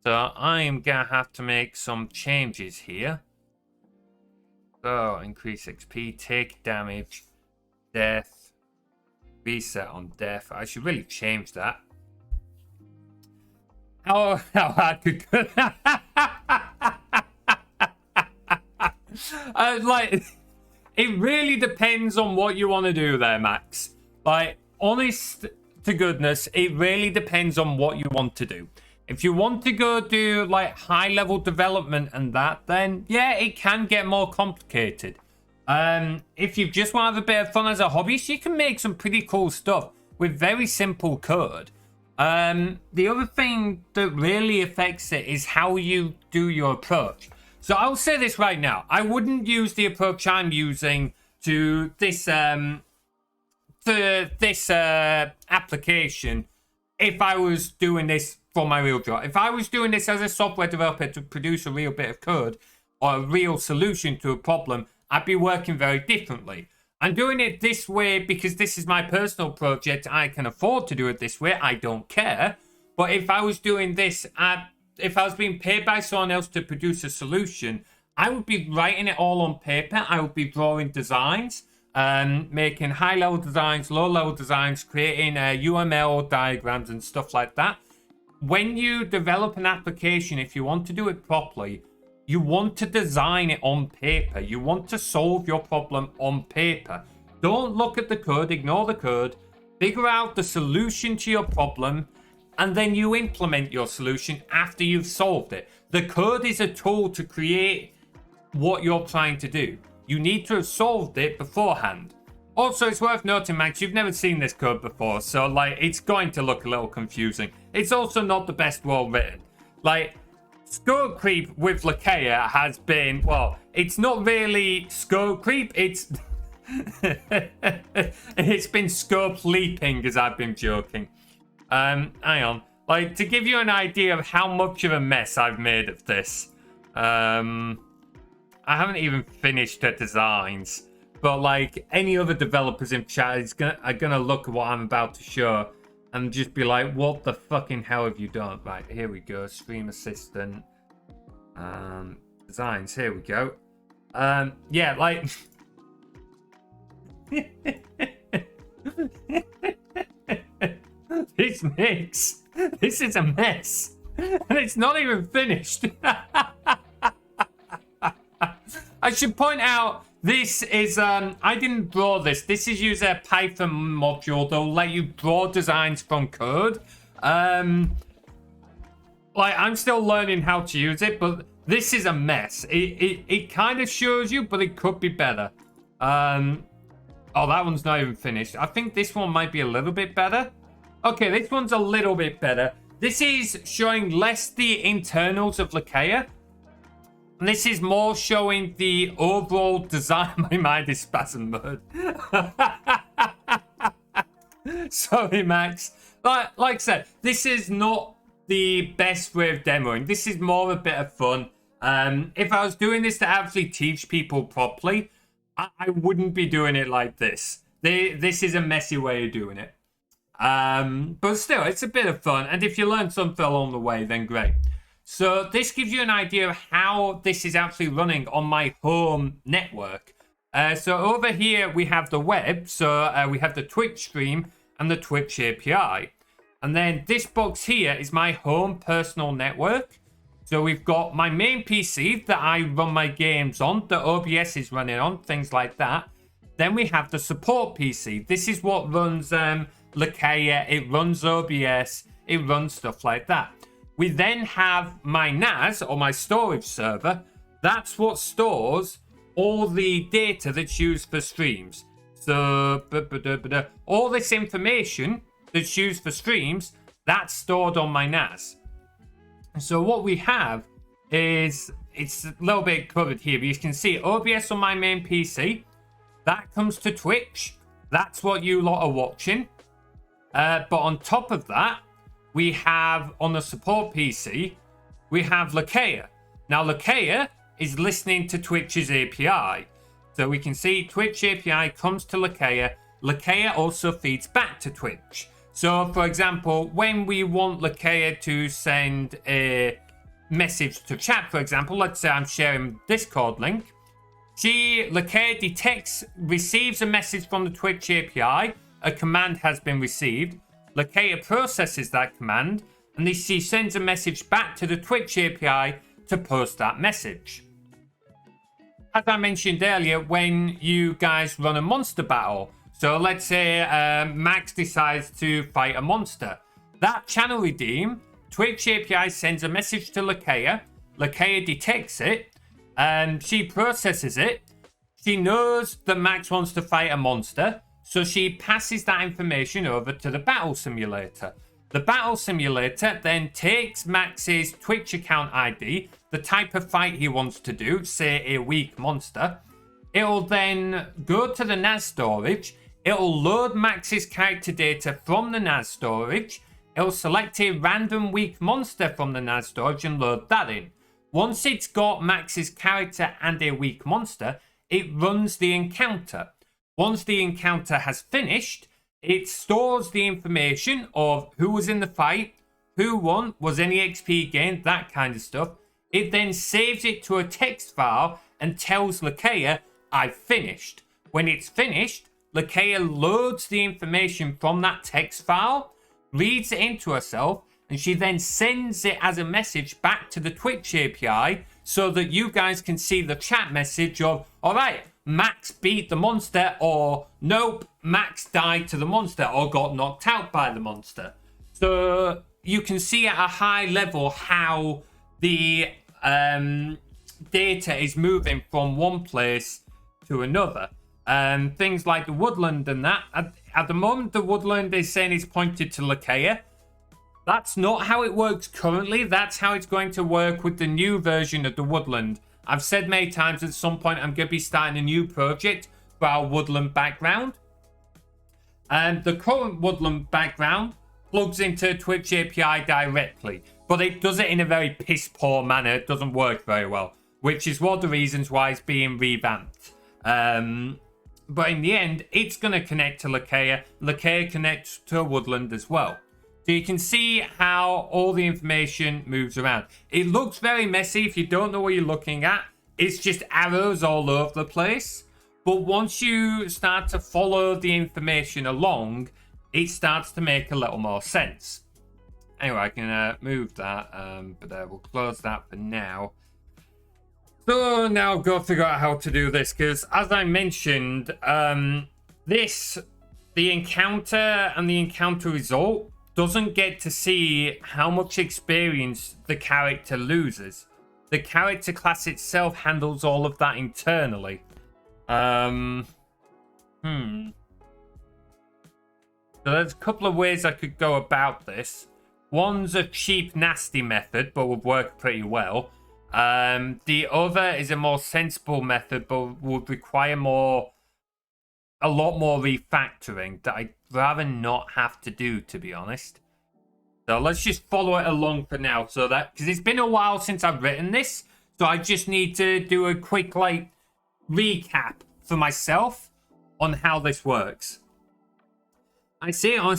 I am going to have to make some changes here. So, increase XP, take damage, death, reset on death. I should really change that. How hard could... like, it really depends on what you want to do there, Max. Like, honest to goodness, it really depends on what you want to do. If you want to go do like high level development and that, then yeah, it can get more complicated. If you just want to have a bit of fun as a hobbyist, you can make some pretty cool stuff with very simple code. The other thing that really affects it is how you do your approach. So I'll say this right now. I wouldn't use the approach I'm using to this application if I was doing this for my real job. If I was doing this as a software developer to produce a real bit of code or a real solution to a problem, I'd be working very differently. I'm doing it this way because this is my personal project. I can afford to do it this way. I don't care. But if I was doing this, if I was being paid by someone else to produce a solution, I would be writing it all on paper. I would be drawing designs, making high-level designs, low-level designs, creating UML diagrams and stuff like that. When you develop an application, if you want to do it properly, you want to design it on paper. You want to solve your problem on paper. Don't look at the code, ignore the code, figure out the solution to your problem, and then you implement your solution after you've solved it. The code is a tool to create what you're trying to do. You need to have solved it beforehand. Also, it's worth noting, Max, you've never seen this code before, so like it's going to look a little confusing. It's also not the best well written. Like, scope creep with Lakea has been, well, it's not really scope creep, it's it's been scope leaping, as I've been joking. Hang on. Like, to give you an idea of how much of a mess I've made of this, I haven't even finished the designs. But like any other developers in chat are gonna look at what I'm about to show and just be like, what the fucking hell have you done? Right, here we go. Stream assistant. Designs, here we go. Yeah, like this is a mess. And it's not even finished. I should point out this is, I didn't draw this. This is use a Python module that'll let you draw designs from code. Like, I'm still learning how to use it, but this is a mess. It kind of shows you, but it could be better. Oh, that one's not even finished. I think this one might be a little bit better. Okay, this one's a little bit better. This is showing less the internals of Lakea. And this is more showing the overall design. My mind is spasm mode. Sorry, Max. Like I said, this is not the best way of demoing. This is more a bit of fun. If I was doing this to actually teach people properly, I wouldn't be doing it like this. This is a messy way of doing it. But still, it's a bit of fun. And if you learn something along the way, then great. So this gives you an idea of how this is actually running on my home network. So over here, we have the web. So we have the Twitch stream and the Twitch API. And then this box here is my home personal network. So we've got my main PC that I run my games on, that OBS is running on, things like that. Then we have the support PC. This is what runs Lakea, it runs OBS, it runs stuff like that. We then have my NAS, or my storage server. That's what stores all the data that's used for streams. So, all this information that's used for streams, that's stored on my NAS. So what we have is, it's a little bit covered here, but you can see OBS on my main PC. That comes to Twitch. That's what you lot are watching. But on top of that, we have on the support PC, we have Lakea. Now Lakea is listening to Twitch's API. So we can see Twitch API comes to Lakea. Lakea also feeds back to Twitch. So, for example, when we want Lakea to send a message to chat, for example, let's say I'm sharing Discord link. Lakea receives a message from the Twitch API. A command has been received. Lakea processes that command, and she sends a message back to the Twitch API to post that message. As I mentioned earlier, when you guys run a monster battle, so let's say Max decides to fight a monster. That channel redeem, Twitch API sends a message to Lakea. Lakea detects it, and she processes it. She knows that Max wants to fight a monster, so she passes that information over to the battle simulator. The battle simulator then takes Max's Twitch account ID, the type of fight he wants to do, say a weak monster. It'll then go to the NAS storage. It'll load Max's character data from the NAS storage. It'll select a random weak monster from the NAS storage and load that in. Once it's got Max's character and a weak monster, it runs the encounter. Once the encounter has finished, it stores the information of who was in the fight, who won, was any XP gained, that kind of stuff. It then saves it to a text file and tells Lakea, I've finished. When it's finished, Lakea loads the information from that text file, reads it into herself, and she then sends it as a message back to the Twitch API so that you guys can see the chat message of, all right, Max beat the monster, or nope, Max died to the monster or got knocked out by the monster. So you can see at a high level how the data is moving from one place to another. Things like the Woodland and that. At the moment, the Woodland is saying it's pointed to Lakea. That's not how it works currently. That's how it's going to work with the new version of the Woodland. I've said many times at some point I'm going to be starting a new project for our Woodland background. And the current Woodland background plugs into Twitch API directly. But it does it in a very piss-poor manner. It doesn't work very well. Which is one of the reasons why it's being revamped. But in the end, it's going to connect to Lakea. Lakea connects to Woodland as well. So you can see how all the information moves around. It looks very messy if you don't know what you're looking at. It's just arrows all over the place. But once you start to follow the information along, it starts to make a little more sense. Anyway, I can move that, but we'll close that for now. So now I've got to figure out how to do this, because as I mentioned, the encounter and the encounter result doesn't get to see how much experience the character loses. The character class itself handles all of that internally. So there's a couple of ways I could go about this. One's a cheap, nasty method, but would work pretty well. The other is a more sensible method, but would require a lot more refactoring that I'd rather not have to do, to be honest. So let's just follow it along for now, so that, because it's been a while since I've written this, so I just need to do a quick recap for myself on how this works. I see it on.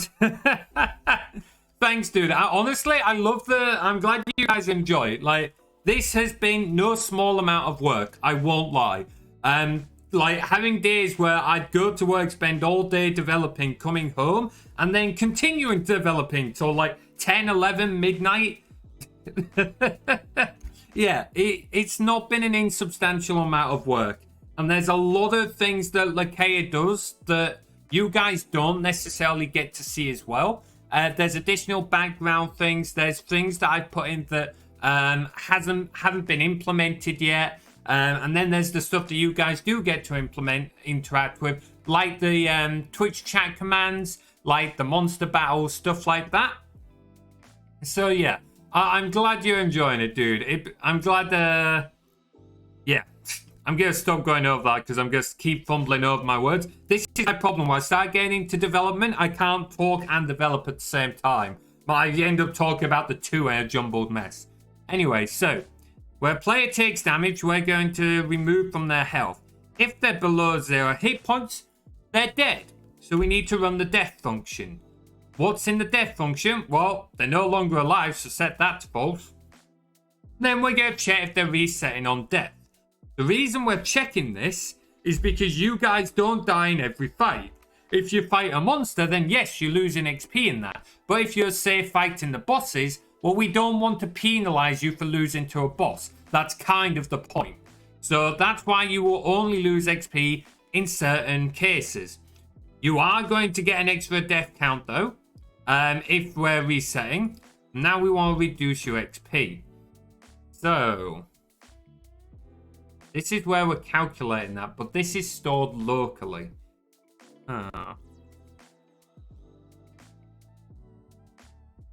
Thanks, dude. Honestly, I love I'm glad you guys enjoy it. This has been no small amount of work. I won't lie. Having days where I'd go to work, spend all day developing, coming home, and then continuing developing till 10, 11, midnight. Yeah, it's not been an insubstantial amount of work. And there's a lot of things that Lakea does that you guys don't necessarily get to see as well. There's additional background things. There's things that I put in that haven't been implemented yet. And then there's the stuff that you guys do get to interact with, like the Twitch chat commands, like the monster battles, stuff like that. So yeah, I'm glad you're enjoying it, dude. I'm glad. Yeah, I'm gonna stop going over that because I'm gonna keep fumbling over my words. This is my problem. When I start getting into development, I can't talk and develop at the same time. But I end up talking about the two in a jumbled mess. Anyway, so where a player takes damage, we're going to remove from their health. If they're below 0 hit points, they're dead. So we need to run the death function. What's in the death function? Well, they're no longer alive, so set that to false. Then we're going to check if they're resetting on death. The reason we're checking this is because you guys don't die in every fight. If you fight a monster, then yes, you're losing XP in that. But if you're, say, fighting the bosses, well, we don't want to penalize you for losing to a boss. That's kind of the point. So that's why you will only lose XP in certain cases. You are going to get an extra death count, though, if we're resetting. Now we want to reduce your XP. So this is where we're calculating that, but this is stored locally.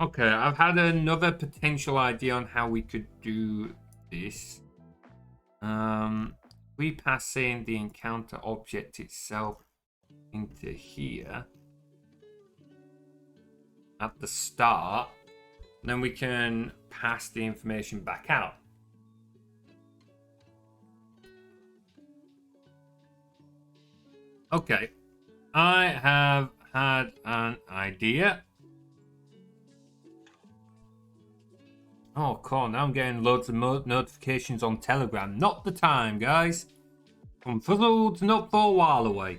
Okay, I've had another potential idea on how we could do this. Repassing the encounter object itself into here at the start, then we can pass the information back out. Okay, I have had an idea. Oh, cool. Now I'm getting loads of notifications on Telegram. Not the time, guys. I'm fuzzled, not for a while away.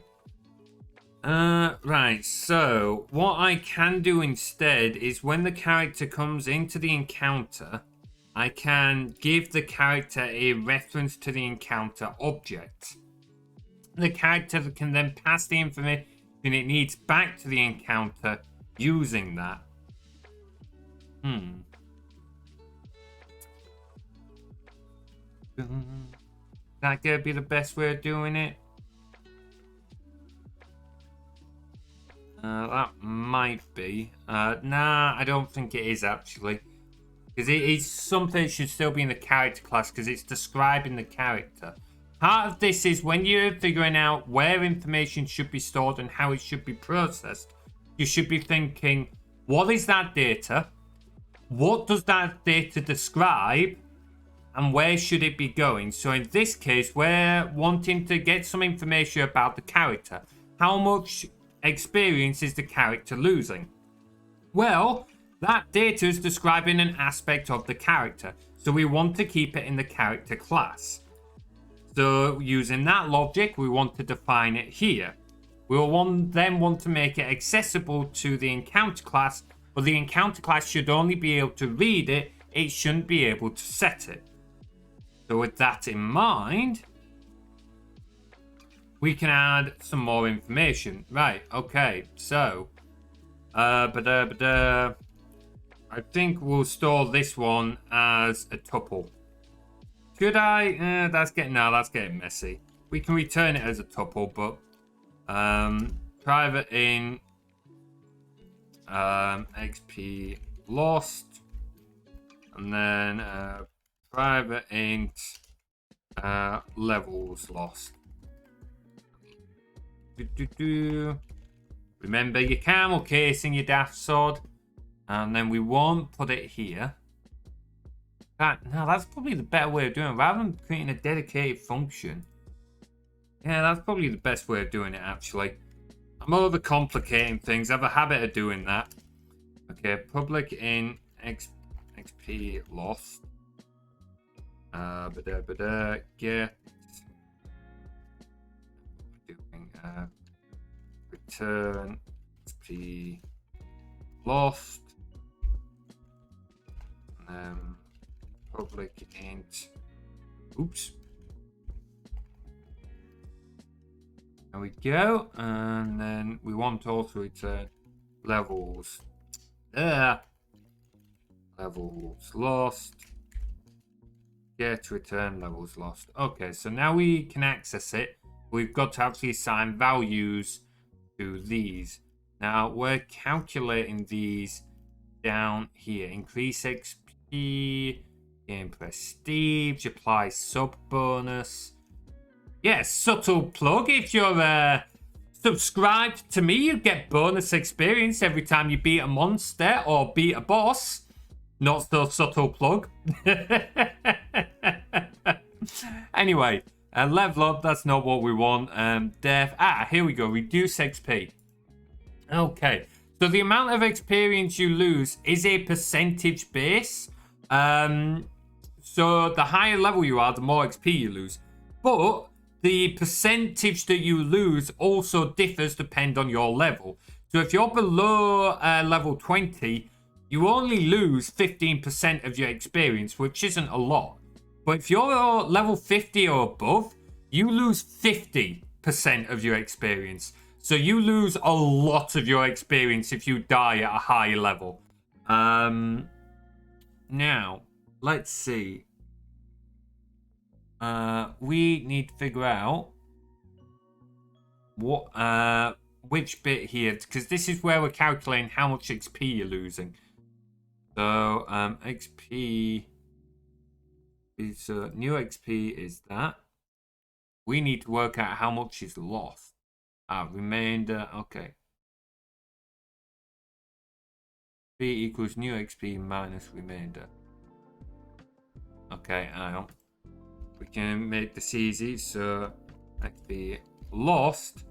Right, so what I can do instead is when the character comes into the encounter, I can give the character a reference to the encounter object. The character can then pass the information it needs back to the encounter using that. That gonna be the best way of doing it? That might be. Nah, I don't think it is actually. Because it is something that should still be in the character class because it's describing the character. Part of this is when you're figuring out where information should be stored and how it should be processed, you should be thinking, what is that data? What does that data describe? And where should it be going? So in this case, we're wanting to get some information about the character. How much experience is the character losing? Well, that data is describing an aspect of the character. So we want to keep it in the character class. So using that logic, we want to define it here. We'll then want to make it accessible to the encounter class, but the encounter class should only be able to read it. It shouldn't be able to set it. So with that in mind, we can add some more information. Right, okay, so I think we'll store this one as a tuple. Should I? That's getting messy. We can return it as a tuple, but private int XP lost, and then private int levels lost. Remember your camel casing, your daft sod, and then we won't put it here. No, that's probably the better way of doing it, rather than creating a dedicated function. Yeah, that's probably the best way of doing it, actually. I'm overcomplicating things. I have a habit of doing that. Okay, public in XP lost. Get. Doing return XP lost. Public int. Oops. There we go. And then we want to also return levels. Levels lost. Get return levels lost. Okay, so now we can access it. We've got to actually assign values to these. Now we're calculating these down here. Increase XP. Gain prestige, apply sub bonus. Yes, subtle plug. If you're subscribed to me, you get bonus experience every time you beat a monster or beat a boss. Not so subtle plug. Anyway, level up, that's not what we want. Here we go, reduce XP. Okay, so the amount of experience you lose is a percentage base. So the higher level you are, the more XP you lose. But the percentage that you lose also differs depending on your level. So if you're below level 20, you only lose 15% of your experience, which isn't a lot. But if you're level 50 or above, you lose 50% of your experience. So you lose a lot of your experience if you die at a higher level. Now, let's see. We need to figure out what which bit here, because this is where we're calculating how much XP you're losing. So XP is new XP is that. We need to work out how much is lost. Remainder. Okay. B equals new XP minus remainder. Okay, we can make this easy. So XP lost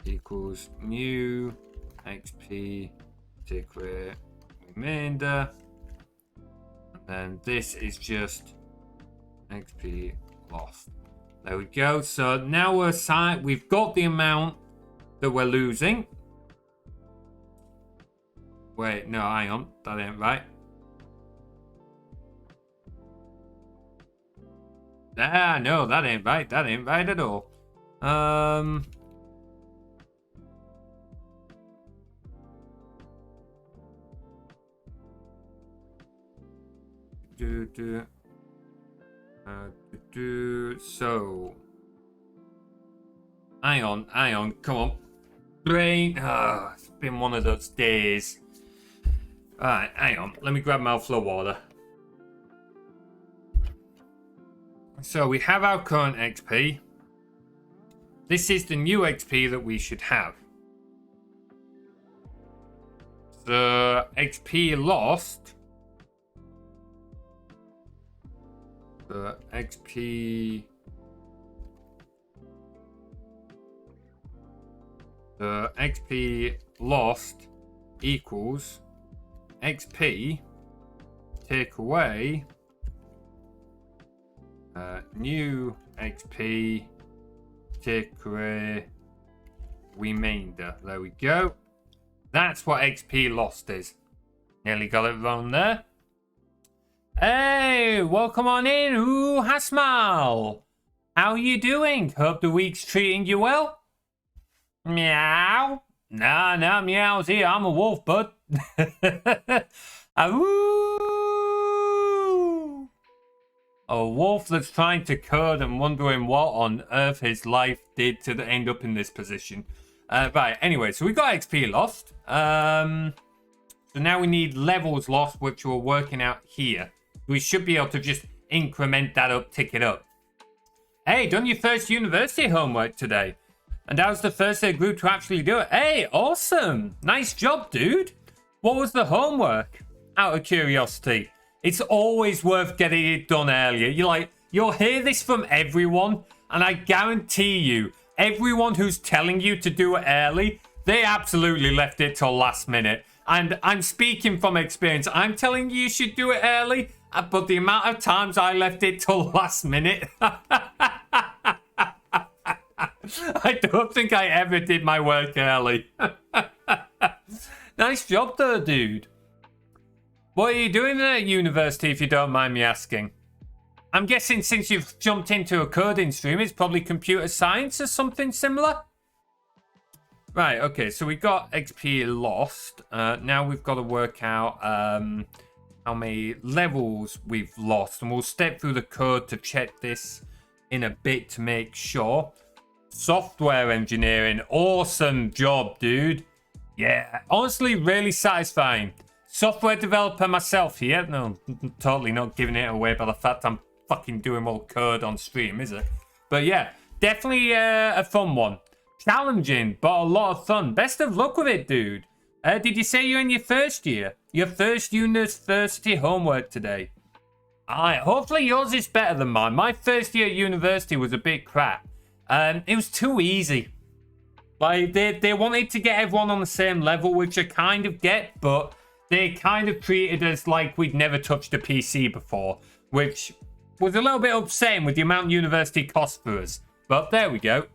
equals new XP take away remainder. And then this is just XP lost. There we go. So now we've got the amount that we're losing. Wait, no, hang on. That ain't right. No, that ain't right. That ain't right at all. So, hang on, come on. Brain, it's been one of those days. Alright, hang on, let me grab my mouthful of water. So we have our current XP. This is the new XP that we should have. So XP lost. The XP. The XP lost equals XP take away new XP take away remainder. There we go. That's what XP lost is. Nearly got it wrong there. Hey, welcome on in. Ooh, Hasmal. How you doing? Hope the week's treating you well. Meow. Nah, meows here. I'm a wolf, bud. Awoo. A wolf that's trying to code and wondering what on earth his life did to end up in this position. Right, anyway, so we got XP lost. So now we need levels lost, which we're working out here. We should be able to just increment that up, tick it up. Hey, done your first university homework today. And that was the first day group to actually do it. Hey, awesome. Nice job, dude. What was the homework? Out of curiosity. It's always worth getting it done earlier. You'll hear this from everyone. And I guarantee you, everyone who's telling you to do it early, they absolutely left it till last minute. And I'm speaking from experience. I'm telling you should do it early. But the amount of times I left it till last minute. I don't think I ever did my work early. Nice job though, dude. What are you doing at university, if you don't mind me asking? I'm guessing since you've jumped into a coding stream, it's probably computer science or something similar? Right, okay, so we got XP lost. Now we've got to work out how many levels we've lost. And we'll step through the code to check this in a bit to make sure. Software engineering. Awesome job, dude. Yeah, honestly, really satisfying. Software developer myself here. No, totally not giving it away by the fact I'm fucking doing all code on stream, is it? But yeah, definitely a fun one. Challenging, but a lot of fun. Best of luck with it, dude. Did you say you're in your first year? Your first university homework today? Alright, hopefully yours is better than mine. My first year at university was a bit crap. It was too easy. Like, they wanted to get everyone on the same level, which I kind of get, but they kind of treated us like we'd never touched a PC before, which was a little bit upsetting with the amount university cost for us. But there we go.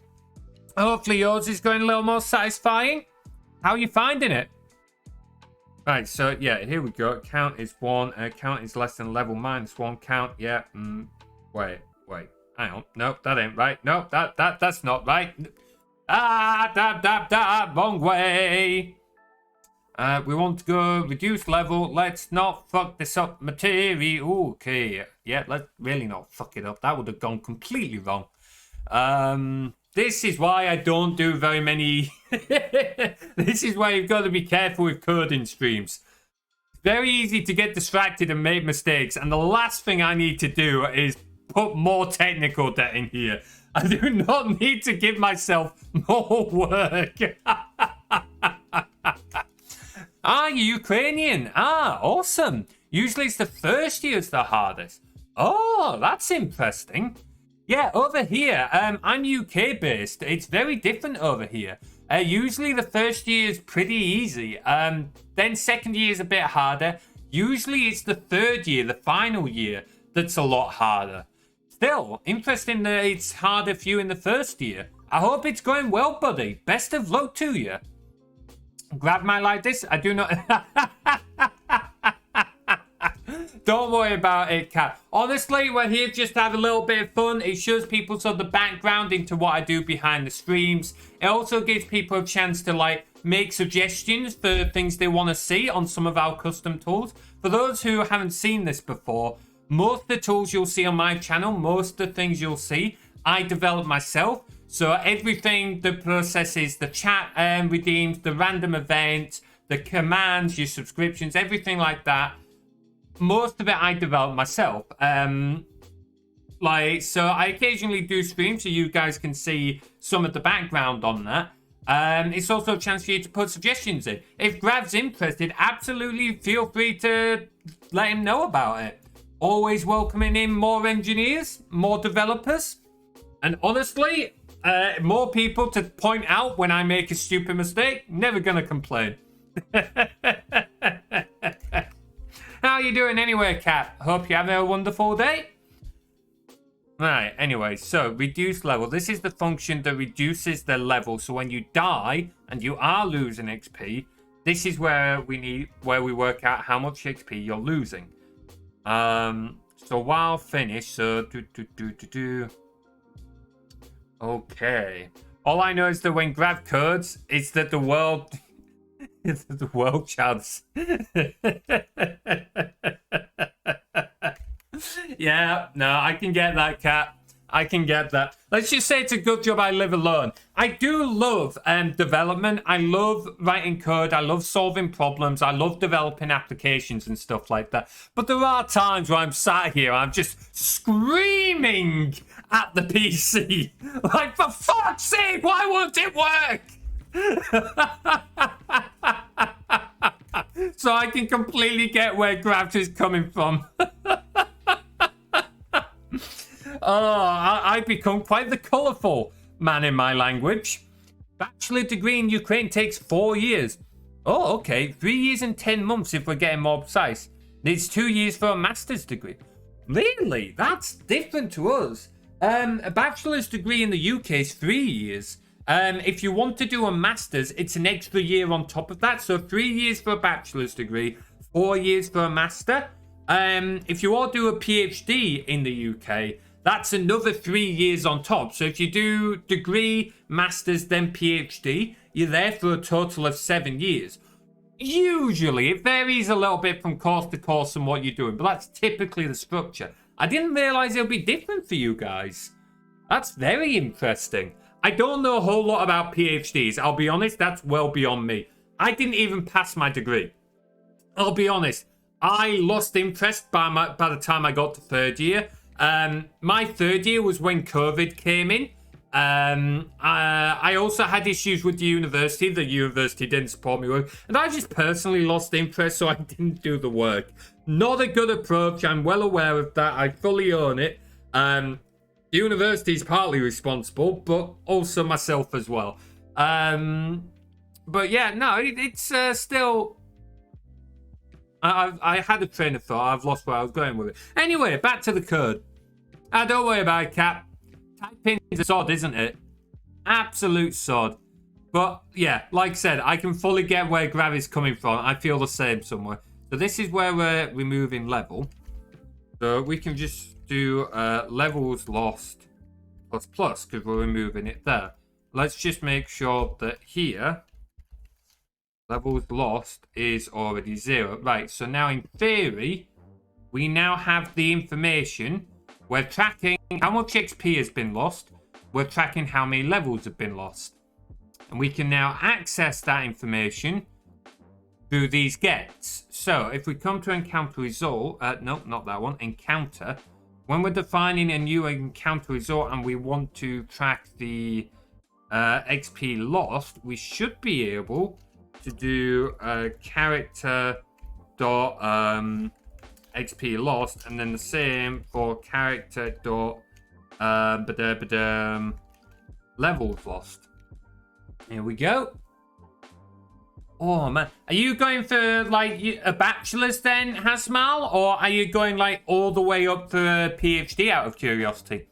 Hopefully yours is going a little more satisfying. How are you finding it? Right, so yeah, here we go. Count is 1. Count is less than level -1. Count, yeah. Wait. Hang on. Nope, that ain't right. Nope, that's not right. Wrong way. We want to go reduce level. Let's not fuck this up. Materies. Okay. Yeah, let's really not fuck it up. That would have gone completely wrong. This is why I don't do very many. This is why you've got to be careful with coding streams. It's very easy to get distracted and make mistakes. And the last thing I need to do is put more technical debt in here. I do not need to give myself more work. You're Ukrainian. Awesome. Usually it's the first year's the hardest. Oh, that's interesting. Yeah, over here, I'm UK based. It's very different over here. Usually the first year is pretty easy. Then second year is a bit harder. Usually it's the third year, the final year, that's a lot harder. Still, interesting that it's harder for you in the first year. I hope it's going well, buddy. Best of luck to you. Grab my like this. I do not... Don't worry about it, Cat. Honestly, we're here just to have a little bit of fun. It shows people sort of the background into what I do behind the streams. It also gives people a chance to, like, make suggestions for things they want to see on some of our custom tools. For those who haven't seen this before, most of the tools you'll see on my channel, most of the things you'll see, I develop myself. So everything that processes the chat redeems, the random events, the commands, your subscriptions, everything like that, most of it I develop myself. So I occasionally do streams so you guys can see some of the background on that. It's also a chance for you to put suggestions in. If Grav's interested, absolutely feel free to let him know about it. Always welcoming in more engineers, more developers, and honestly, more people to point out when I make a stupid mistake. Never gonna complain. How you doing anyway, Cat? Hope you're having a wonderful day. Right, anyway, so reduce level. This is the function that reduces the level. So when you die and you are losing XP, this is where we work out how much XP you're losing. So while finished, so okay. All I know is that when Grav codes, it's that the world the world chance. Yeah, no, I can get that, cat. I can get that. Let's just say it's a good job I live alone. I do love development. I love writing code. I love solving problems. I love developing applications and stuff like that. But there are times where I'm sat here, I'm just screaming at the PC. Like, for fuck's sake, why won't it work? So I can completely get where Grav is coming from. I've become quite the colourful man in my language. Bachelor degree in Ukraine takes 4 years. Oh, okay. 3 years and 10 months if we're getting more precise. It's 2 years for a master's degree. Really? That's different to us. A bachelor's degree in the UK is 3 years. If you want to do a master's, it's an extra year on top of that. So 3 years for a bachelor's degree, 4 years for a master. If you all do a PhD in the UK, that's another 3 years on top. So if you do degree, master's, then PhD, you're there for a total of 7 years. Usually, it varies a little bit from course to course and what you're doing, but that's typically the structure. I didn't realize it'll be different for you guys. That's very interesting. I don't know a whole lot about PhDs. I'll be honest, that's well beyond me. I didn't even pass my degree. I'll be honest. I lost interest by the time I got to third year. My third year was when COVID came in. I also had issues with the university. The university didn't support me with, and I just personally lost interest, so I didn't do the work. Not a good approach. I'm well aware of that. I fully own it. The university is partly responsible, but also myself as well. But yeah, no, it's still. I had a train of thought. I've lost where I was going with it. Anyway, back to the code. Don't worry about it, Cap. Typing is a sod, isn't it? Absolute sod. But yeah, like I said, I can fully get where Grav is coming from. I feel the same somewhere. So this is where we're removing level. So we can just do levels lost plus because we're removing it there. Let's just make sure that here levels lost is already 0. Right, so now in theory, we now have the information. We're tracking how much XP has been lost. We're tracking how many levels have been lost. And we can now access that information through these gets. So if we come to encounter result, no, not that one, encounter. When we're defining a new encounter result and we want to track the XP lost, we should be able to do character dot XP lost, and then the same for character dot levels lost. Here we go. Oh man, are you going for like a bachelor's then, Hasmal, or are you going like all the way up for a PhD out of curiosity?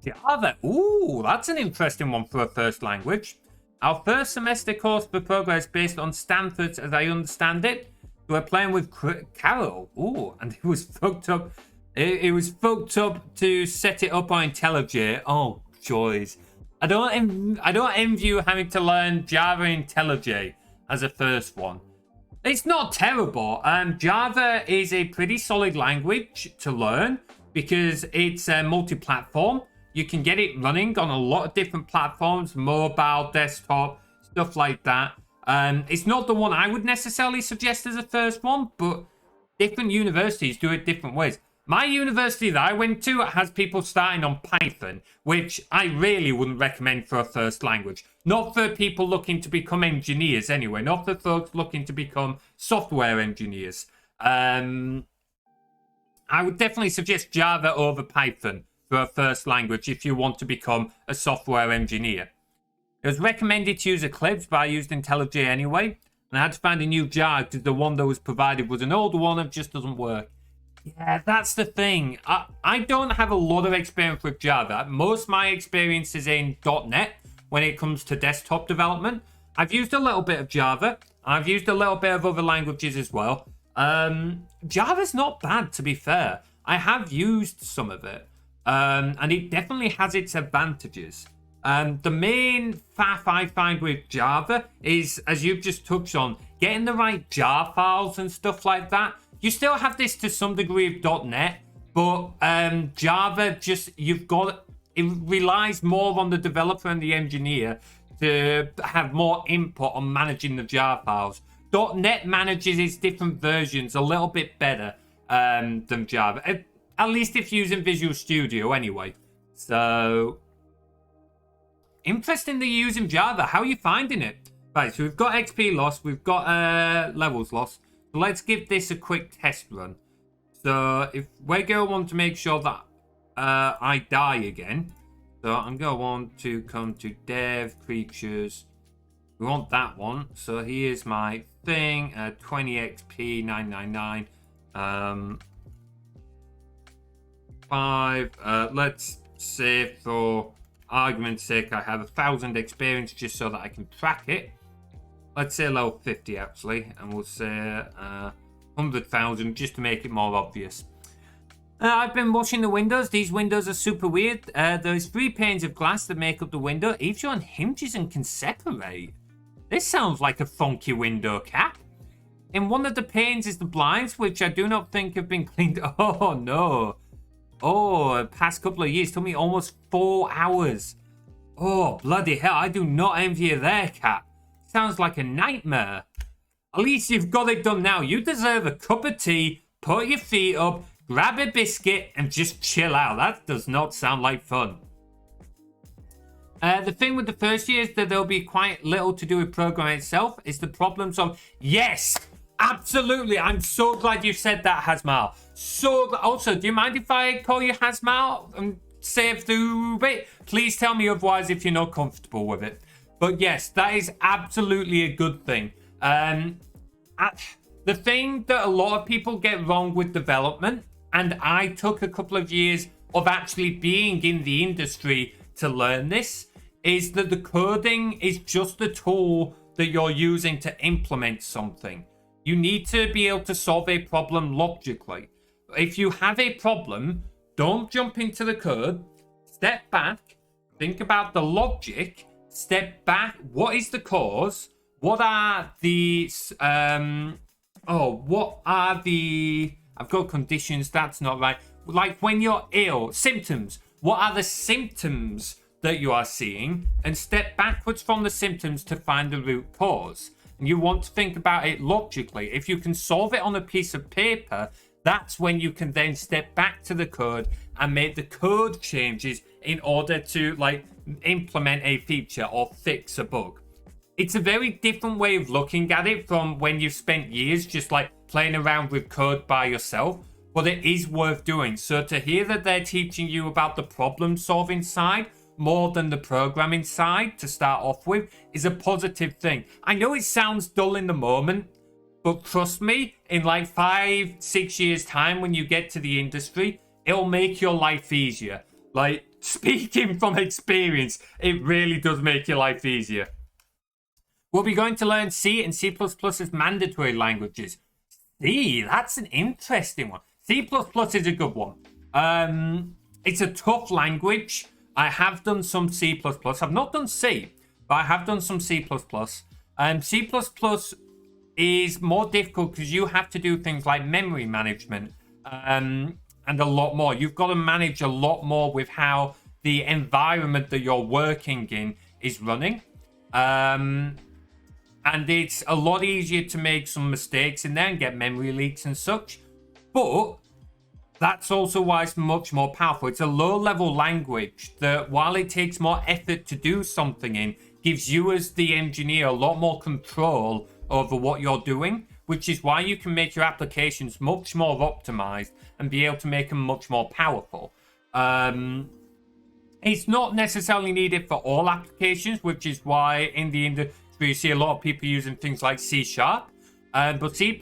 The other, ooh, that's an interesting one for a first language. Our first semester course for progress based on Stanford's, as I understand it. We're playing with Carol. Ooh, and it was fucked up. It was fucked up to set it up on IntelliJ. Oh, joys. I don't envy you having to learn Java IntelliJ as a first one. It's not terrible. Java is a pretty solid language to learn because it's multi-platform. You can get it running on a lot of different platforms, mobile, desktop, stuff like that. It's not the one I would necessarily suggest as a first one, but different universities do it different ways. My university that I went to has people starting on Python, which I really wouldn't recommend for a first language. Not for people looking to become engineers anyway, not for folks looking to become software engineers. I would definitely suggest Java over Python for a first language if you want to become a software engineer. It was recommended to use Eclipse, but I used IntelliJ anyway. And I had to find a new jar because the one that was provided was an older one and just doesn't work. Yeah, that's the thing. I don't have a lot of experience with Java. Most of my experience is in .NET when it comes to desktop development. I've used a little bit of Java. I've used a little bit of other languages as well. Java's not bad, to be fair. I have used some of it, and it definitely has its advantages. The main faff I find with Java is, as you've just touched on, getting the right jar files and stuff like that. You still have this to some degree of .NET, but Java it relies more on the developer and the engineer to have more input on managing the jar files. .NET manages its different versions a little bit better than Java, at least if using Visual Studio anyway. So, interesting that you're using Java. How are you finding it? Right, so we've got XP loss, we've got levels loss. So let's give this a quick test run. So if we're going to want to make sure that I die again, so I'm going to want to come to dev creatures. We want that one. So here's my thing, 20 XP, 999. 5. Let's say for argument's sake, I have 1,000 experience just so that I can track it. Let's say level 50 actually, and we'll say 100,000 just to make it more obvious. I've been washing the windows. These windows are super weird. There's 3 panes of glass that make up the window. Each one hinges and can separate. This sounds like a funky window cap. In one of the panes is the blinds, which I do not think have been cleaned. Oh no. Oh, the past couple of years took me almost 4 hours. Oh, bloody hell. I do not envy you there, cat. Sounds like a nightmare. At least you've got it done now. You deserve a cup of tea, put your feet up, grab a biscuit, and just chill out. That does not sound like fun. The thing with the first year is that there'll be quite little to do with programming itself. It's the problems of... Yes! Absolutely! I'm so glad you said that, Hazmal. So... Also, do you mind if I call you Hazmal and save through it? Please tell me otherwise if you're not comfortable with it. But yes, that is absolutely a good thing. The thing that a lot of people get wrong with development, and I took a couple of years of actually being in the industry to learn this, is that the coding is just the tool that you're using to implement something. You need to be able to solve a problem logically. If you have a problem, don't jump into the code, step back, think about the logic, step back, what is the cause, what are the, I've got conditions, that's not right. Like when you're ill, symptoms. What are the symptoms that you are seeing? And step backwards from the symptoms to find the root cause. And you want to think about it logically. If you can solve it on a piece of paper, that's when you can then step back to the code and make the code changes in order to like implement a feature or fix a bug. It's a very different way of looking at it from when you've spent years just like playing around with code by yourself, but it is worth doing. So to hear that they're teaching you about the problem solving side more than the programming side to start off with is a positive thing. I know it sounds dull in the moment, but trust me, in like 5-6 years time when you get to the industry, it'll make your life easier. Like, speaking from experience, it really does make your life easier. We'll be going to learn C and C++ as mandatory languages. C, that's an interesting one. C++ is a good one. It's a tough language. I have done some C++. I've not done C, but I have done some C++. C++ is more difficult because you have to do things like memory management and a lot more. You've got to manage a lot more with how the environment that you're working in is running. And it's a lot easier to make some mistakes in there and get memory leaks and such. But that's also why it's much more powerful. It's a low-level language that, while it takes more effort to do something in, gives you as the engineer a lot more control over what you're doing, which is why you can make your applications much more optimized and be able to make them much more powerful. It's not necessarily needed for all applications, which is why in the industry you see a lot of people using things like C#. But C++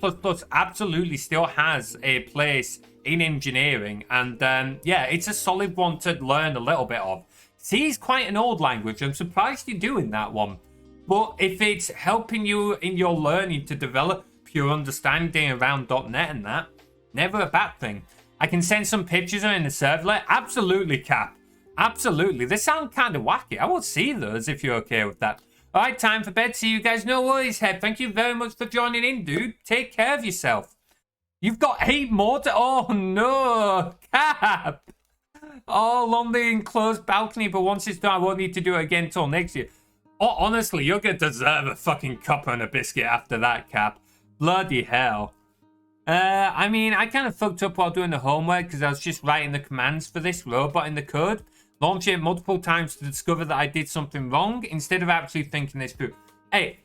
absolutely still has a place in engineering. And yeah, it's a solid one to learn a little bit of. C is quite an old language. I'm surprised you're doing that one. But if it's helping you in your learning to develop pure understanding around .NET and that. Never a bad thing. I can send some pictures in the servlet. Absolutely, Cap. Absolutely. They sound kind of wacky. I will see those if you're okay with that. All right, time for bed. See you guys. No worries, Head. Thank you very much for joining in, dude. Take care of yourself. You've got 8 more to... Oh, no. Cap. All on the enclosed balcony, but once it's done, I won't need to do it again until next year. Oh, honestly, you're going to deserve a fucking cuppa and a biscuit after that, Cap. Bloody hell. I mean, I kind of fucked up while doing the homework because I was just writing the commands for this robot in the code. Launch it multiple times to discover that I did something wrong instead of actually thinking this through. Hey,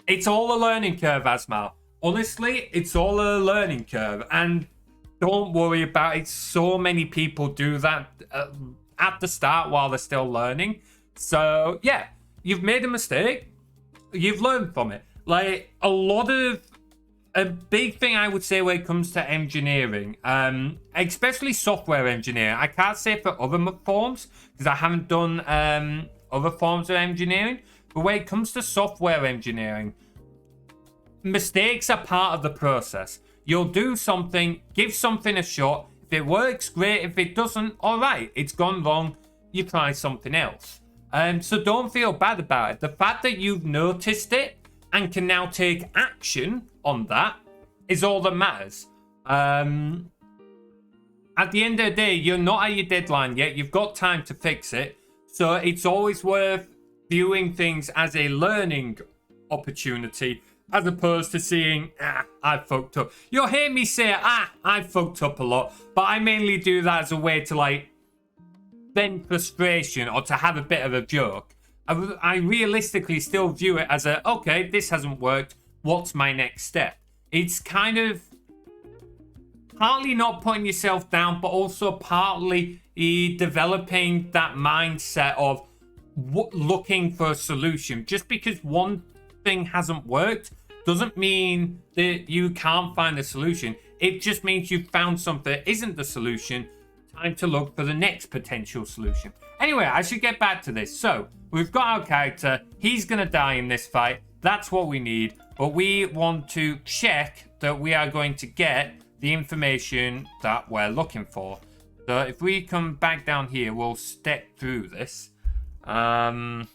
it's all a learning curve, Asmal. Honestly, it's all a learning curve. And don't worry about it. So many people do that at the start while they're still learning. So, yeah, you've made a mistake. You've learned from it. Like, a big thing I would say when it comes to engineering, especially software engineering. I can't say for other forms because I haven't done other forms of engineering. But when it comes to software engineering, mistakes are part of the process. You'll do something, give something a shot. If it works, great. If it doesn't, all right, it's gone wrong. You try something else. So don't feel bad about it. The fact that you've noticed it and can now take action on that is all that matters. At the end of the day, you're not at your deadline yet. You've got time to fix it. So it's always worth viewing things as a learning opportunity as opposed to seeing, I fucked up. You'll hear me say, I fucked up a lot. But I mainly do that as a way to, like, vent frustration or to have a bit of a joke. I realistically still view it as a, okay, this hasn't worked. What's my next step? It's kind of partly not putting yourself down, but also partly developing that mindset of looking for a solution. Just because one thing hasn't worked doesn't mean that you can't find a solution. It just means you've found something that isn't the solution. Time to look for the next potential solution. Anyway, I should get back to this. So, we've got our character. He's going to die in this fight. That's what we need. But we want to check that we are going to get the information that we're looking for. So, if we come back down here, we'll step through this. Where am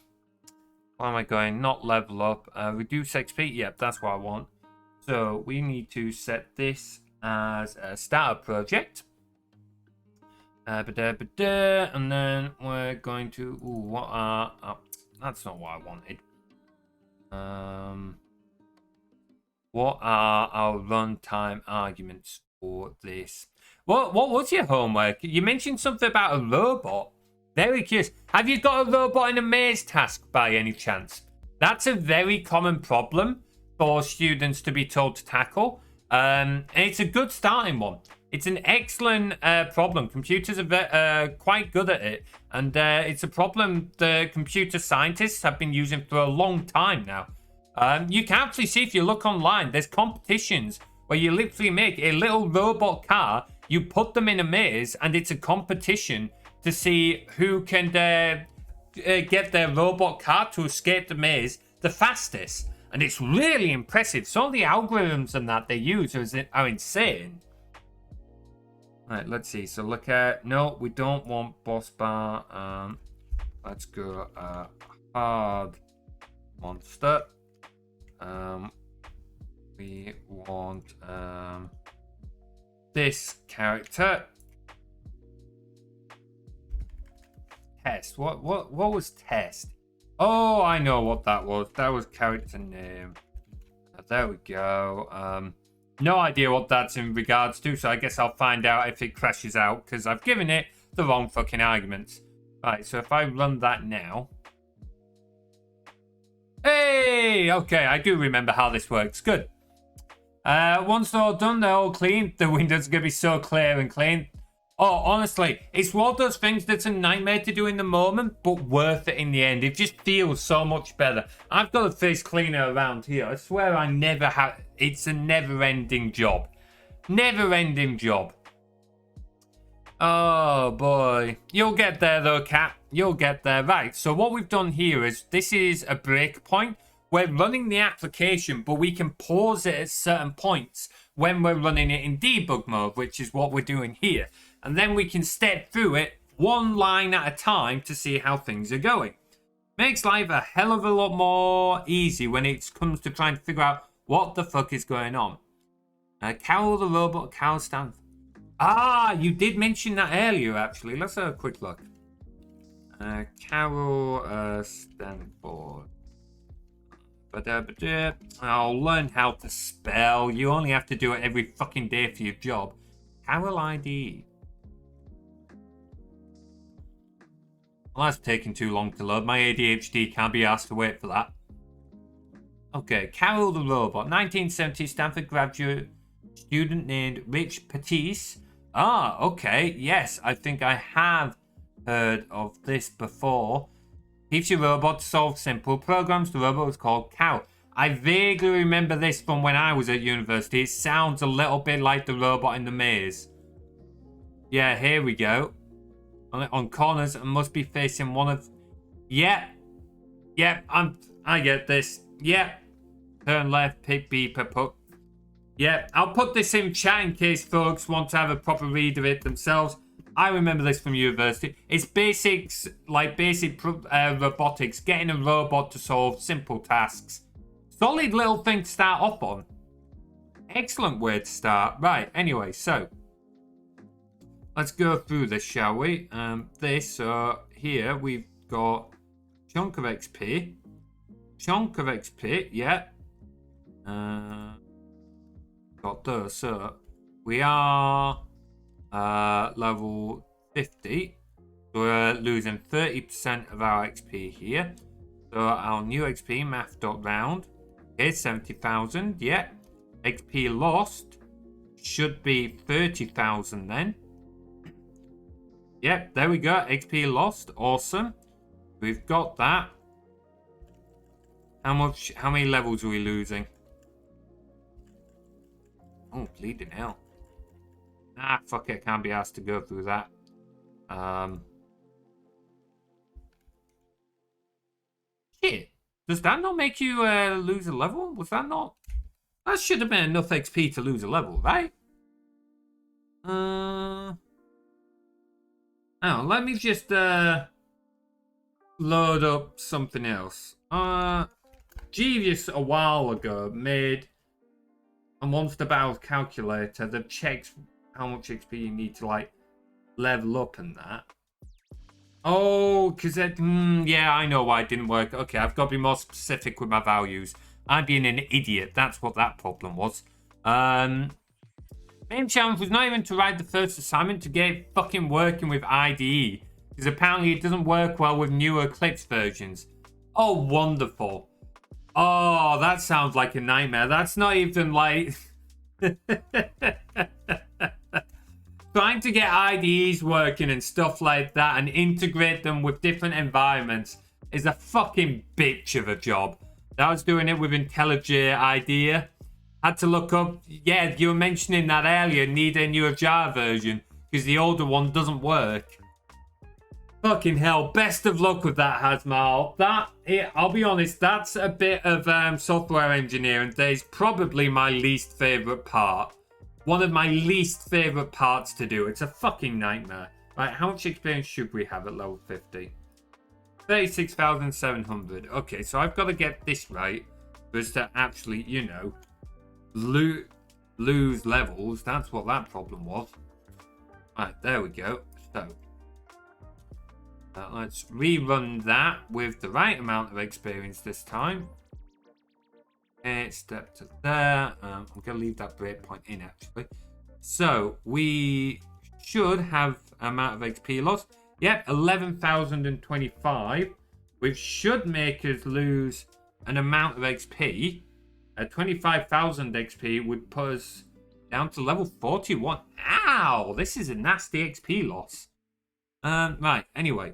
I going? Not level up. Reduce XP. Yep, that's what I want. So, we need to set this as a starter project. And then we're going to... Ooh, what are... Oh, that's not what I wanted. What are our runtime arguments for this? What was your homework? You mentioned something about a robot. Very curious. Have you got a robot in a maze task by any chance? That's a very common problem for students to be told to tackle. And it's a good starting one. It's an excellent problem. Computers are quite good at it. And it's a problem the computer scientists have been using for a long time now. You can actually see if you look online, there's competitions where you literally make a little robot car, you put them in a maze, and it's a competition to see who can get their robot car to escape the maze the fastest. And it's really impressive. Some of the algorithms and that they use are insane. Right, let's see. So look at... No, we don't want boss bar. Let's go hard monster. We want this character. Test. What was test? Oh, I know what that was. That was character name. There we go. No idea what that's in regards to, so I guess I'll find out if it crashes out, because I've given it the wrong fucking arguments. Right, so if I run that now... Hey! Okay, I do remember how this works. Good. Once they're all done, they're all clean. The windows are going to be so clear and clean. Oh, honestly, it's one of those things that's a nightmare to do in the moment, but worth it in the end. It just feels so much better. I've got a face cleaner around here. I swear I never have... It's a never-ending job. Never-ending job. Oh, boy. You'll get there, though, Cat. You'll get there. Right, so what we've done here is... This is a break point we're running the application, but we can pause it at certain points when we're running it in debug mode, which is what we're doing here. And then we can step through it one line at a time to see how things are going. Makes life a hell of a lot more easy when it comes to trying to figure out what the fuck is going on. Carol the robot, Carol stands. Ah, you did mention that earlier, actually. Let's have a quick look. Carol Stanford. I'll learn how to spell. You only have to do it every fucking day for your job. Carol ID. Well, that's taking too long to load. My ADHD can't be asked to wait for that. Okay, Carol the robot. 1970 Stanford graduate student named Rich Patisse. Ah, okay. Yes, I think I have heard of this before. Teach your robot to solve simple programs. The robot was called Cow. I vaguely remember this from when I was at university. It sounds a little bit like the robot in the maze. Yeah, here we go. On corners and must be facing one of... Yeah. I get this. Yeah. Turn left, pick beeper, put... Yeah, I'll put this in chat in case folks want to have a proper read of it themselves. I remember this from university. It's basics, like basic robotics, getting a robot to solve simple tasks. Solid little thing to start off on. Excellent way to start. Right, anyway, so let's go through this, shall we? Here we've got chunk of XP. Chunk of XP, yeah. Got those, so we are level 50. So we're losing 30% of our XP here. So our new XP, math.round, is 70,000, yeah. XP lost should be 30,000 then. Yep, there we go. XP lost. Awesome. We've got that. How many levels are we losing? Oh, bleeding hell. Ah, fuck it. Can't be asked to go through that. Shit. Does that not make you lose a level? Was that not? That should have been enough XP to lose a level, right? Oh, let me just load up something else. Jeevious a while ago made a monster battle calculator that checks how much XP you need to like level up and that. Oh, because yeah, I know why it didn't work. Okay, I've got to be more specific with my values. I'm being an idiot. That's what that problem was. Main challenge was not even to write the first assignment, to get it fucking working with IDE. Because apparently it doesn't work well with newer Eclipse versions. Oh, wonderful. Oh, that sounds like a nightmare. That's not even like... Trying to get IDEs working and stuff like that and integrate them with different environments is a fucking bitch of a job. I was doing it with IntelliJ IDEA. Had to look up, yeah, you were mentioning that earlier, need a newer Java version because the older one doesn't work. Fucking hell, best of luck with that, Hazmal. I'll be honest, that's a bit of software engineering that is probably my least favourite part. One of my least favourite parts to do. It's a fucking nightmare. Right, how much experience should we have at level 50? 36,700. Okay, so I've got to get this right for us to actually, you know, lose levels. That's what that problem was. Right, there we go. So let's rerun that with the right amount of experience this time. Okay, step to there. I'm going to leave that breakpoint in actually. So we should have amount of XP lost. Yep, 11,025, which should make us lose an amount of XP. 25,000 XP would put us down to level 41. Ow! This is a nasty XP loss. Right, anyway.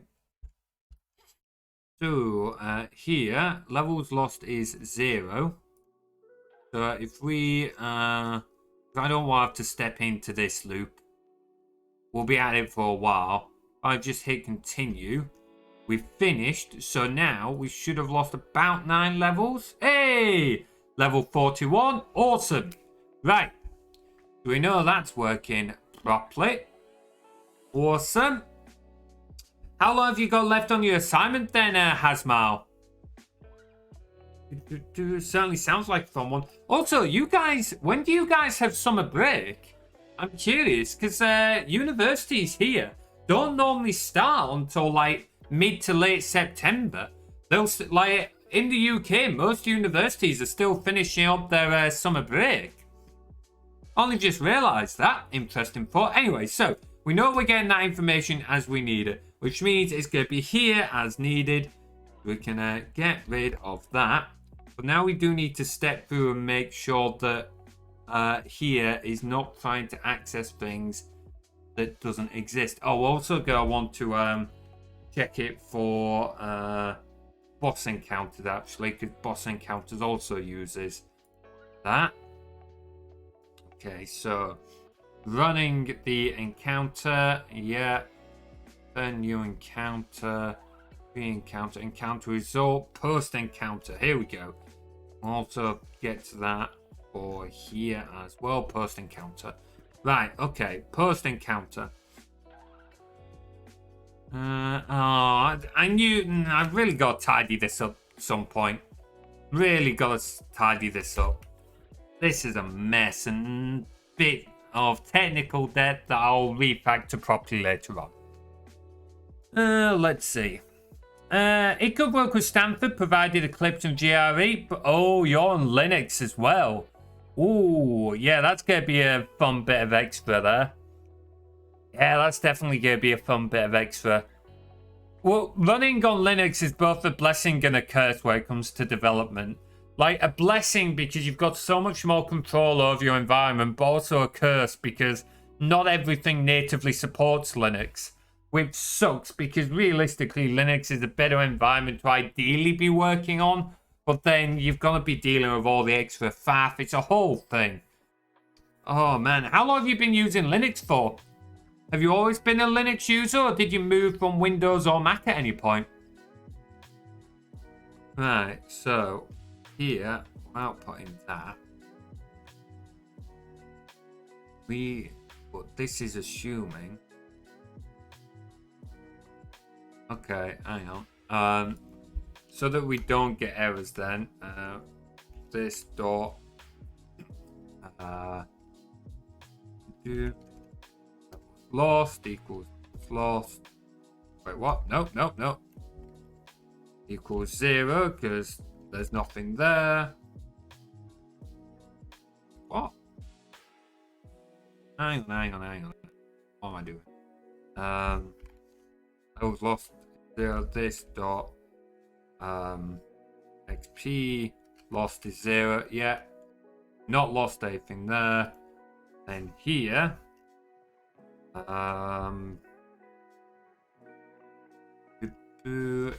So, here, levels lost is 0. So, if we... I don't want to have to step into this loop. We'll be at it for a while. I just hit continue. we finished. So now we should have lost about 9 levels. Hey! Level 41. Awesome. Right. Do we know that's working properly? Awesome. How long have you got left on your assignment then, Hasmal? Certainly sounds like a fun one. Also, you guys, when do you guys have summer break? I'm curious, because universities here don't normally start until like mid to late September. They'll like in the UK, most universities are still finishing up their summer break. Only just realised that. Interesting thought. Anyway, so we know we're getting that information as we need it, which means it's going to be here as needed. We can get rid of that. But now we do need to step through and make sure that here is not trying to access things that doesn't exist. Oh, also I want to check it for boss encounters actually, because boss encounters also uses that. Okay, so running the encounter, yeah. Then new encounter, pre-encounter, encounter result, post encounter. Here we go. We'll also get to that for here as well. Post encounter. Right, okay. Post encounter. I knew I've really got to tidy this up at some point. Really got to tidy this up. This is a mess and bit of technical debt that I'll refactor properly later on. Let's see. It could work with Stanford, provided Eclipse and GRE. But, oh, you're on Linux as well. Ooh, yeah, that's going to be a fun bit of extra there. Yeah, that's definitely going to be a fun bit of extra. Well, running on Linux is both a blessing and a curse when it comes to development. Like, a blessing because you've got so much more control over your environment, but also a curse because not everything natively supports Linux. Which sucks because realistically Linux is a better environment to ideally be working on, but then you've got to be dealing with all the extra faff. It's a whole thing. Oh man, how long have you been using Linux for? Have you always been a Linux user, or did you move from Windows or Mac at any point? Right, so here, without putting that, but this is assuming. Okay, hang on. So that we don't get errors then, this dot lost equals lost. Wait, what? No. Equals 0 because there's nothing there. What? Hang on. What am I doing? I was lost there. This dot XP lost is 0. Yeah, not lost anything there. Then here,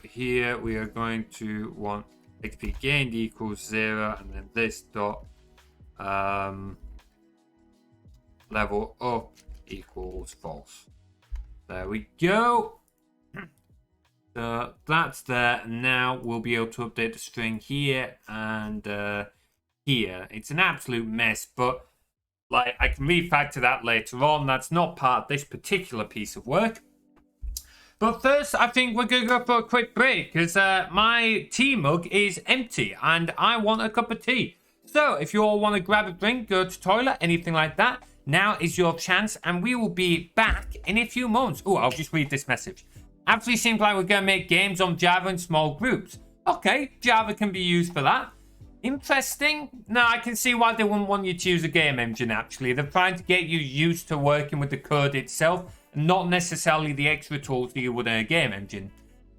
here we are going to want XP gained equals 0, and then this dot level up equals false. There we go. So that's there. Now we'll be able to update the string here and here. It's an absolute mess, but like I can refactor that later on. That's not part of this particular piece of work. But first, I think we're going to go for a quick break because my tea mug is empty and I want a cup of tea. So if you all want to grab a drink, go to toilet, anything like that, now is your chance and we will be back in a few moments. Oh, I'll just read this message. Actually seems like we're going to make games on Java in small groups. Okay, Java can be used for that. Interesting. Now, I can see why they wouldn't want you to use a game engine, actually. They're trying to get you used to working with the code itself, not necessarily the extra tools that you would in a game engine.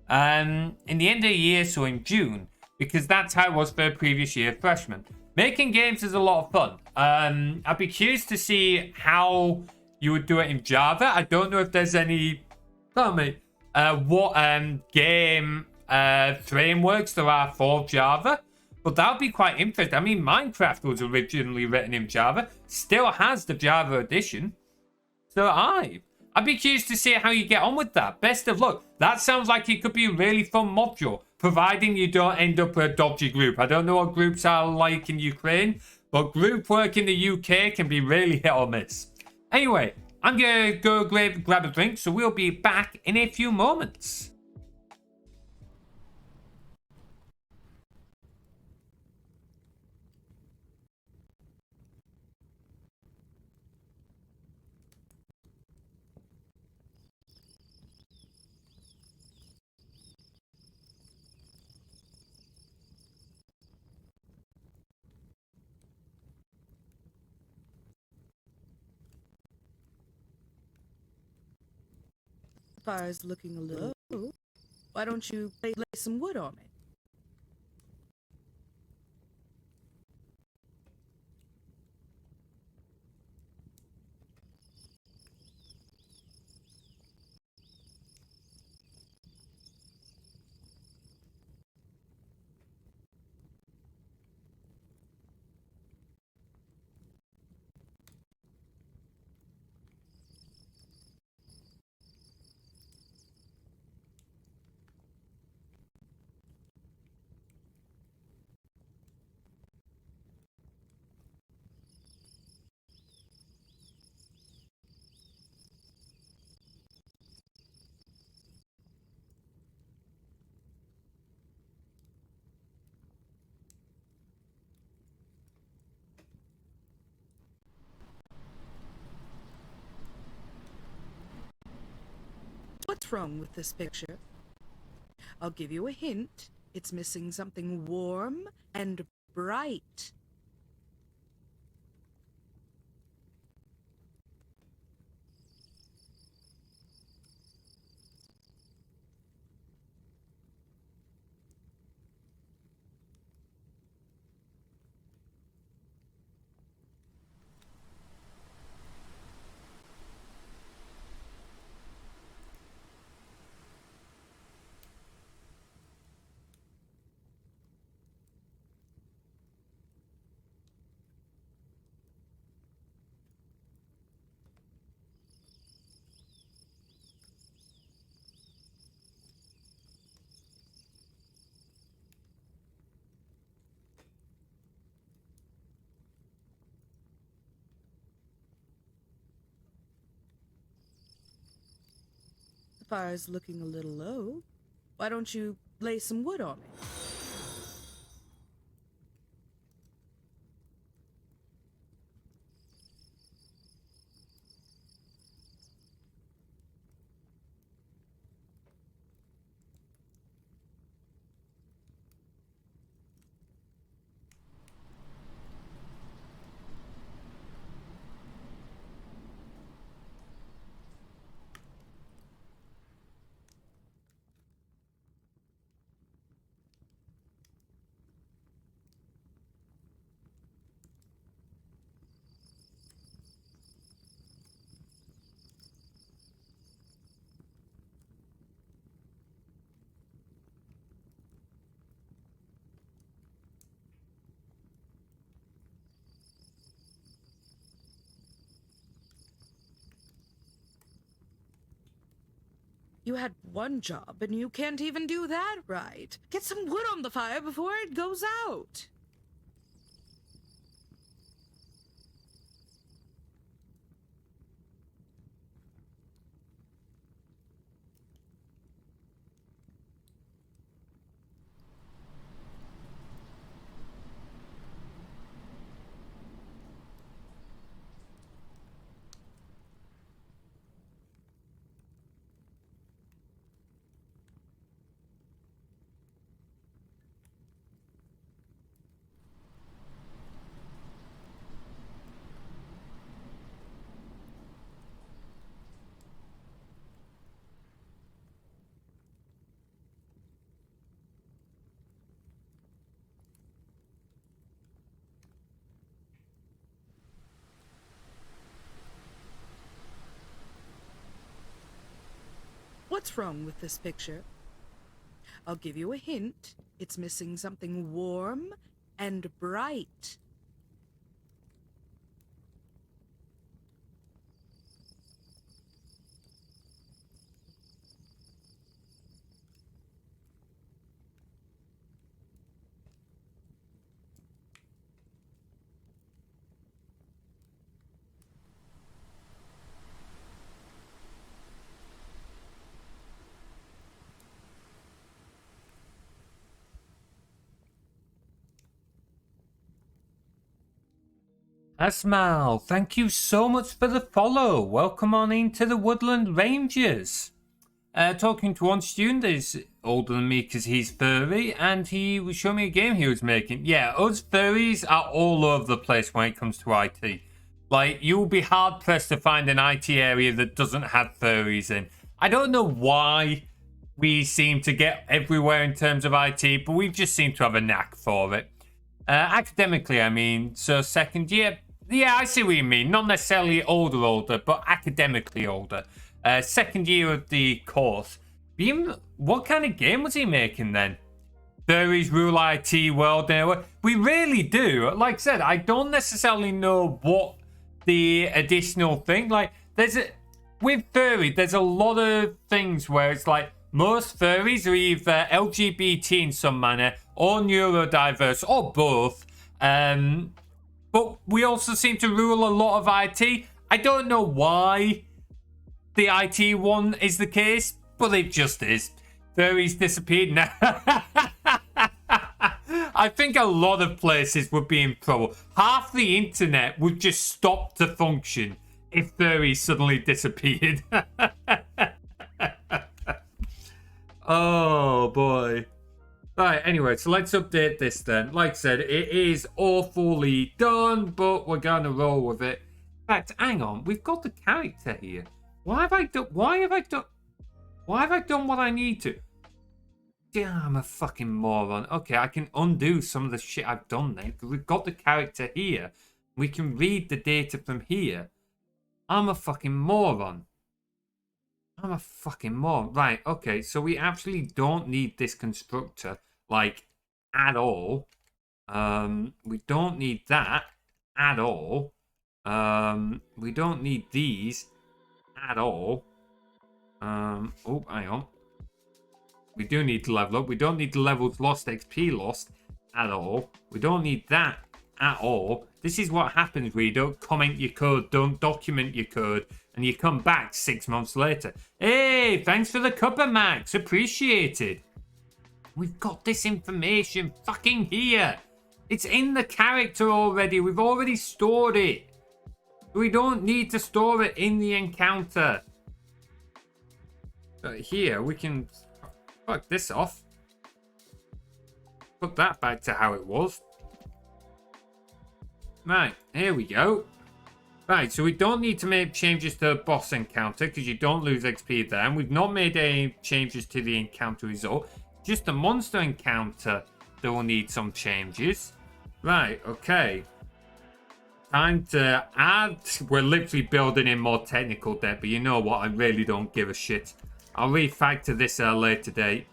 In the end of the year, so in June, because that's how it was for a previous year freshman. Making games is a lot of fun. I'd be curious to see how you would do it in Java. I don't know if there's any... Tell me. What game frameworks there are for Java, but that would be quite interesting. I mean, Minecraft was originally written in Java, still has the Java edition. So I I'd be curious to see how you get on with that. Best of luck. That sounds like it could be a really fun module, providing you don't end up a dodgy group. I don't know what groups are like in Ukraine, but group work in the UK can be really hit or miss. Anyway, I'm going to go grab a drink, so we'll be back in a few moments. Fire's looking a little low. Why don't you lay some wood on it? What's wrong with this picture? I'll give you a hint. It's missing something warm and bright. The fire's looking a little low. Why don't you lay some wood on it? You had one job and you can't even do that right. Get some wood on the fire before it goes out. What's wrong with this picture? I'll give you a hint. It's missing something warm and bright. Asmal, thank you so much for the follow. Welcome on into the Woodland Rangers. Talking to one student that is older than me because he's furry, and he was showing me a game he was making. Yeah, us furries are all over the place when it comes to IT. Like, you'll be hard pressed to find an IT area that doesn't have furries in. I don't know why we seem to get everywhere in terms of IT, but we just seem to have a knack for it. Academically, I mean, so second year, yeah, I see what you mean. Not necessarily older, but academically older. Second year of the course. What kind of game was he making then? Furries rule IT world now. We really do. Like I said, I don't necessarily know what the additional thing. Like, with furry, there's a lot of things where it's like most furries are either LGBT in some manner or neurodiverse or both. But we also seem to rule a lot of IT. I don't know why the IT one is the case, but it just is. Furries disappeared now. I think a lot of places would be in trouble. Half the internet would just stop to function if furries suddenly disappeared. Oh boy. Right, anyway, so let's update this then. Like I said, it is awfully done, but we're gonna roll with it. In fact, hang on, we've got the character here. Why have I done what I need to? Yeah, I'm a fucking moron. Okay, I can undo some of the shit I've done then, because we've got the character here. We can read the data from here. I'm a fucking moron. Right, okay, so we actually don't need this constructor, like, at all. We don't need that at all. We don't need these at all. Oh, hang on. We do need to level up. We don't need the levels lost, XP lost at all. We don't need that at all. This is what happens when you don't comment your code, don't document your code, and you come back 6 months later. Hey, thanks for the cuppa, Max. Appreciated. We've got this information fucking here. It's in the character already. We've already stored it. We don't need to store it in the encounter. But here, we can fuck this off. Put that back to how it was. Right, here we go. Right, so we don't need to make changes to the boss encounter because you don't lose XP there. And we've not made any changes to the encounter result. Just the monster encounter that will need some changes. Right, okay. Time to add. We're literally building in more technical debt, but you know what? I really don't give a shit. I'll refactor this at a later date.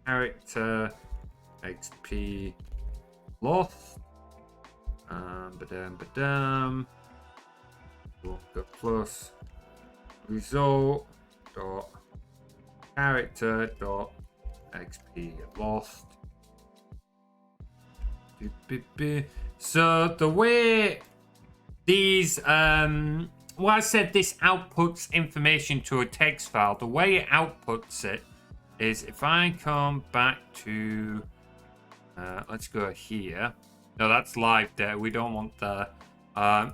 Character XP lost. Plus result dot character dot XP lost. So the way these well, I said this outputs information to a text file. The way it outputs it is if I come back to let's go here. No, that's live data. We don't want the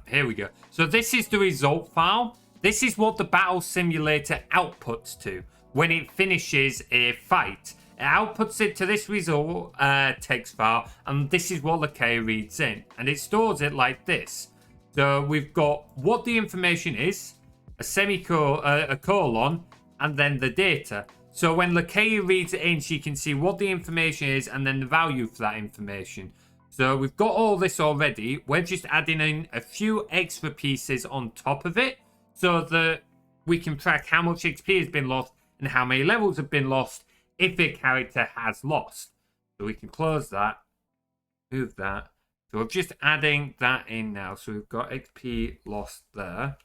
here we go. So this is the result file. This is what the battle simulator outputs to when it finishes a fight. It outputs it to this result text file, and this is what Lakea reads in, and it stores it like this. So we've got what the information is, a colon, and then the data. So when Lakea reads it in, she can see what the information is and then the value for that information. So we've got all this already. We're just adding in a few extra pieces on top of it so that we can track how much XP has been lost and how many levels have been lost if a character has lost. So we can close that, move that. So we're just adding that in now. So we've got XP lost there.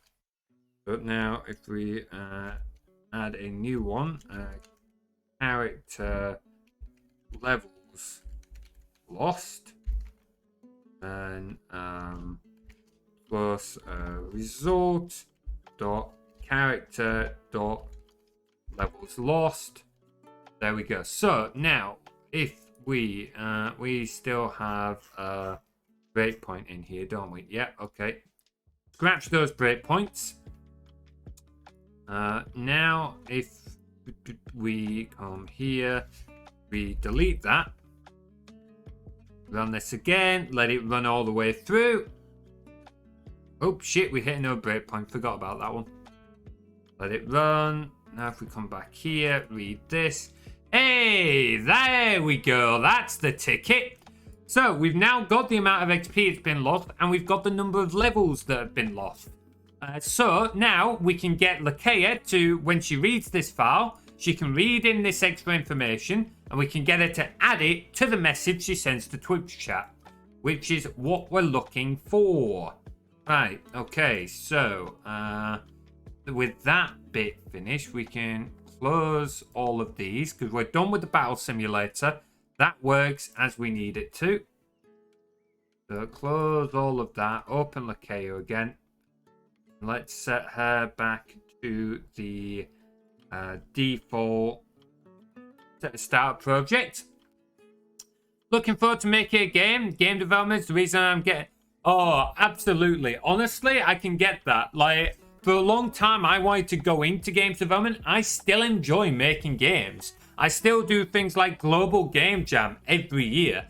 But now if we add a new one, character levels lost, and plus result dot character dot levels lost. There we go. So now if we still have a breakpoint in here, don't we? Yeah, okay. Scratch those breakpoints. Now, if we come here, we delete that. Run this again. Let it run all the way through. Oh, shit, we hit another breakpoint. Forgot about that one. Let it run. Now, if we come back here, read this. Hey, there we go. That's the ticket. So, we've now got the amount of XP that's been lost, and we've got the number of levels that have been lost. So now we can get Lakea to, when she reads this file, she can read in this extra information, and we can get her to add it to the message she sends to Twitch chat, which is what we're looking for. Right, okay, so with that bit finished, we can close all of these because we're done with the battle simulator. That works as we need it to. So close all of that, open Lakea again. Let's set her back to the default start project. Looking forward to making a game. Game development's the reason I'm getting... Oh, absolutely. Honestly, I can get that. Like, for a long time, I wanted to go into games development. I still enjoy making games. I still do things like Global Game Jam every year.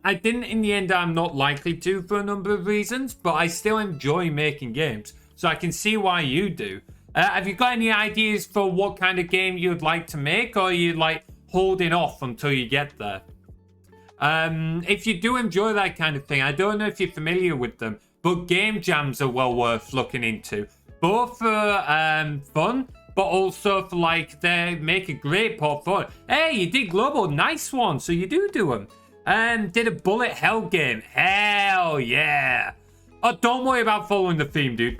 I didn't in the end. I'm not likely to for a number of reasons, but I still enjoy making games. So I can see why you do. Have you got any ideas for what kind of game you'd like to make, or are you like holding off until you get there? If you do enjoy that kind of thing, I don't know if you're familiar with them, but game jams are well worth looking into. Both for fun, but also for like they make a great portfolio. Hey, you did global, nice one. So you do them. Did a bullet hell game. Hell yeah. Oh, don't worry about following the theme, dude.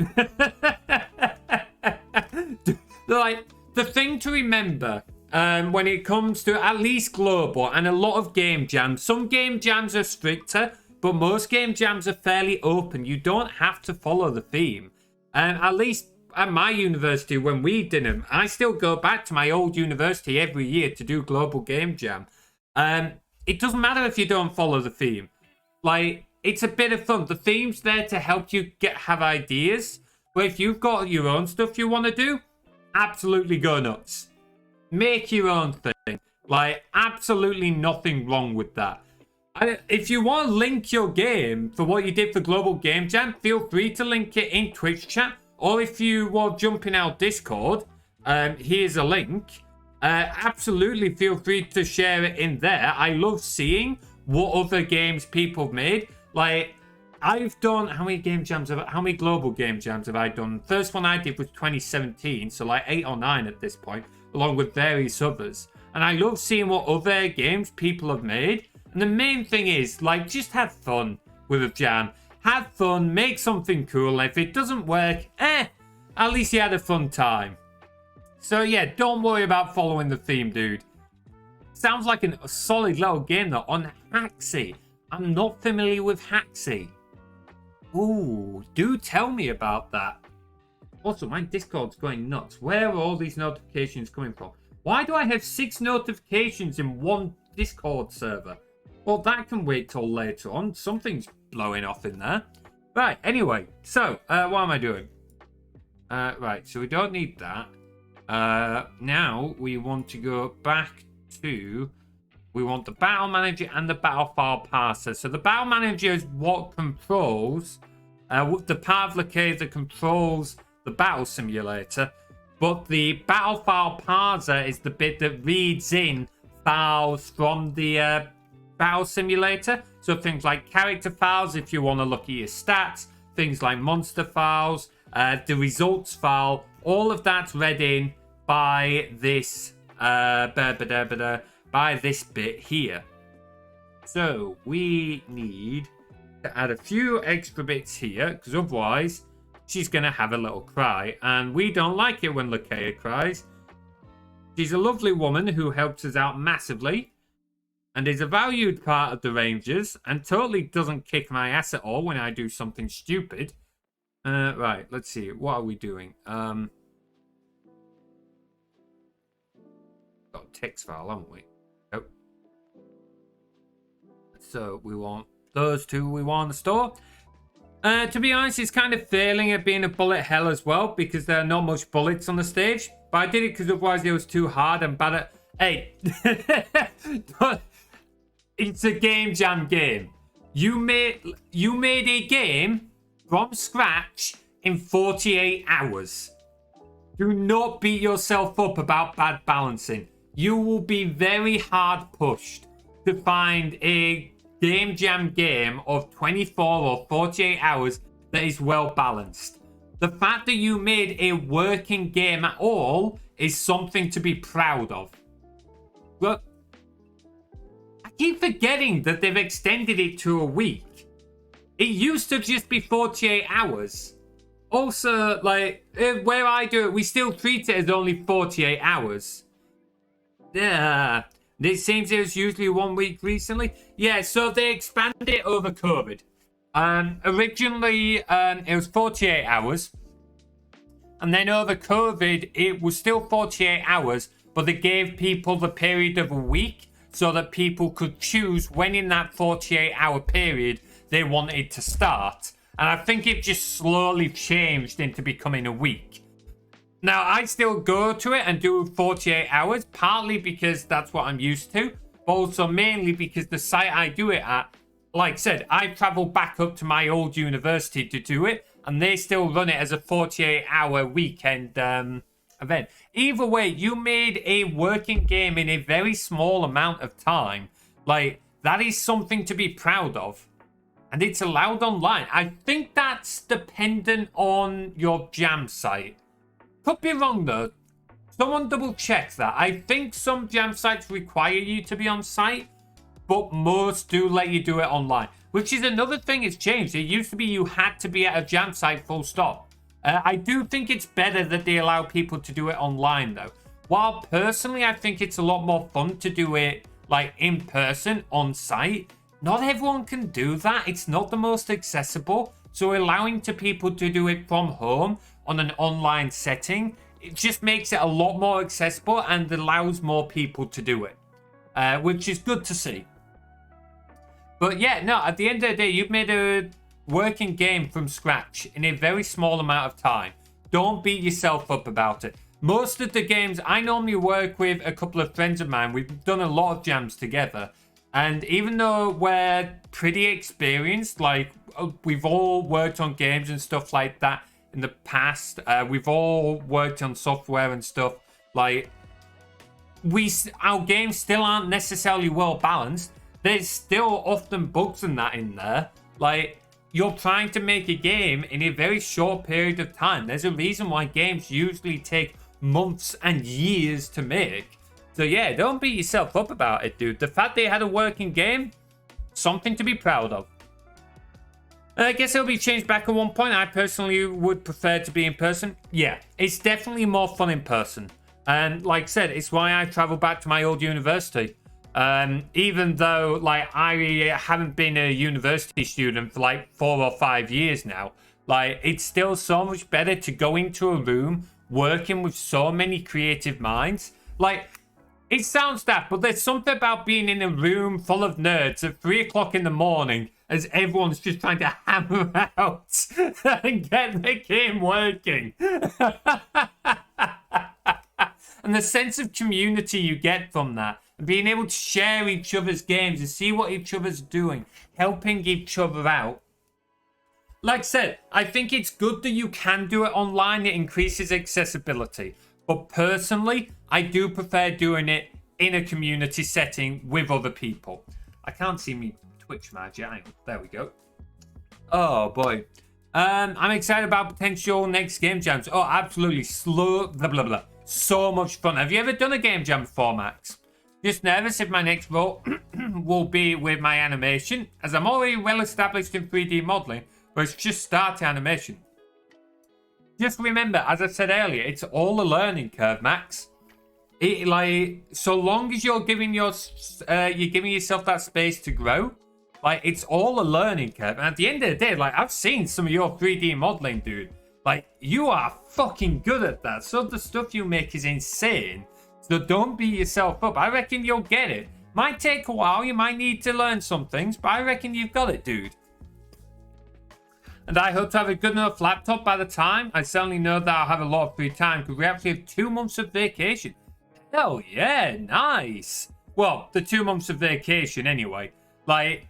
Like, the thing to remember when it comes to at least global and a lot of game jams, some game jams are stricter, but most game jams are fairly open. You don't have to follow the theme. At least at my university, when we did them, I still go back to my old university every year to do global game jam. It doesn't matter if you don't follow the theme. Like, it's a bit of fun. The theme's there to help you have ideas. But if you've got your own stuff you want to do, absolutely go nuts. Make your own thing. Like, absolutely nothing wrong with that. If you want to link your game for what you did for Global Game Jam, feel free to link it in Twitch chat. Or if you want to jump in our Discord, here's a link. Absolutely feel free to share it in there. I love seeing what other games people have made. Like, I've done... How many global game jams have I done? First one I did was 2017, so like 8 or 9 at this point, along with various others. And I love seeing what other games people have made. And the main thing is, like, just have fun with a jam. Have fun, make something cool. If it doesn't work, at least you had a fun time. So yeah, don't worry about following the theme, dude. Sounds like a solid little game though, on Haxi. I'm not familiar with Haxi. Ooh, do tell me about that. Also, my Discord's going nuts. Where are all these notifications coming from? Why do I have 6 notifications in one Discord server? Well, that can wait till later on. Something's blowing off in there. Right, anyway. So, what am I doing? Right, so we don't need that. Now we want to go back to... We want the battle manager and the battle file parser. So the battle manager is what controls... the part of Lakea that controls the battle simulator. But the battle file parser is the bit that reads in files from the battle simulator. So things like character files, if you want to look at your stats. Things like monster files. The results file. All of that's read in by this by this bit here. So we need to add a few extra bits here, because otherwise she's gonna have a little cry, and we don't like it when Lakea cries. She's a lovely woman who helps us out massively and is a valued part of the Rangers and totally doesn't kick my ass at all when I do something stupid. Right, let's see. What are we doing? Got a text file, haven't we? Oh. So we want those two we want in the store. To be honest, it's kind of failing at being a bullet hell as well because there are not much bullets on the stage. But I did it because otherwise it was too hard and bad at... Hey, it's a game jam game. You made a game from scratch in 48 hours. Do not beat yourself up about bad balancing. You will be very hard pushed to find a game jam game of 24 or 48 hours that is well balanced. The fact that you made a working game at all is something to be proud of. Look, I keep forgetting that they've extended it to a week. It used to just be 48 hours. Also, like, where I do it, we still treat it as only 48 hours. Yeah. It seems it was usually 1 week recently. Yeah, so they expanded it over COVID. Originally, it was 48 hours. And then over COVID, it was still 48 hours, but they gave people the period of a week so that people could choose when in that 48-hour period they wanted to start. And I think it just slowly changed into becoming a week. Now, I still go to it and do 48 hours, partly because that's what I'm used to, but also mainly because the site I do it at, like I said, I travel back up to my old university to do it, and they still run it as a 48-hour weekend event. Either way, you made a working game in a very small amount of time. Like, that is something to be proud of. And it's allowed online. I think that's dependent on your jam site. Could be wrong though. Someone double check that. I think some jam sites require you to be on site, but most do let you do it online. Which is another thing it's changed. It used to be you had to be at a jam site full stop. I do think it's better that they allow people to do it online though. While personally I think it's a lot more fun to do it like in person on site. Not everyone can do that. It's not the most accessible. So allowing people to do it from home on an online setting, it just makes it a lot more accessible and allows more people to do it, which is good to see. But yeah, no, at the end of the day, you've made a working game from scratch in a very small amount of time. Don't beat yourself up about it. Most of the games, I normally work with a couple of friends of mine. We've done a lot of jams together. And even though we're pretty experienced, like we've all worked on games and stuff like that in the past, we've all worked on software and stuff, like our games still aren't necessarily well balanced. There's still often bugs and that in there. Like, you're trying to make a game in a very short period of time. There's a reason why games usually take months and years to make. So yeah, don't beat yourself up about it, dude. The fact they had a working game, something to be proud of. I guess it'll be changed back at one point. I personally would prefer to be in person. Yeah, it's definitely more fun in person. And like I said, it's why I travel back to my old university. Even though like I haven't been a university student for like 4 or 5 years now, like it's still so much better to go into a room working with so many creative minds. Like, it sounds daft, but there's something about being in a room full of nerds at 3 o'clock in the morning as everyone's just trying to hammer out and get the game working. And the sense of community you get from that, and being able to share each other's games and see what each other's doing, helping each other out. Like I said, I think it's good that you can do it online. It increases accessibility. But personally, I do prefer doing it in a community setting with other people. I can't see me Twitch magic. There we go. Oh boy. I'm excited about potential next game jams. Oh, absolutely. Blah, blah, blah. So much fun. Have you ever done a game jam before, Max? Just nervous if my next role will be with my animation, as I'm already well established in 3D modeling, but it's just start animation. Just remember, as I said earlier, it's all a learning curve, Max. So long as you're giving yourself that space to grow, like, it's all a learning curve. And at the end of the day, like, I've seen some of your 3D modeling, dude. Like, you are fucking good at that. So the stuff you make is insane. So don't beat yourself up. I reckon you'll get it. Might take a while. You might need to learn some things, but I reckon you've got it, dude. And I hope to have a good enough laptop by the time. I certainly know that I'll have a lot of free time because we actually have 2 months of vacation. Hell yeah, nice. Well, the 2 months of vacation anyway. Like,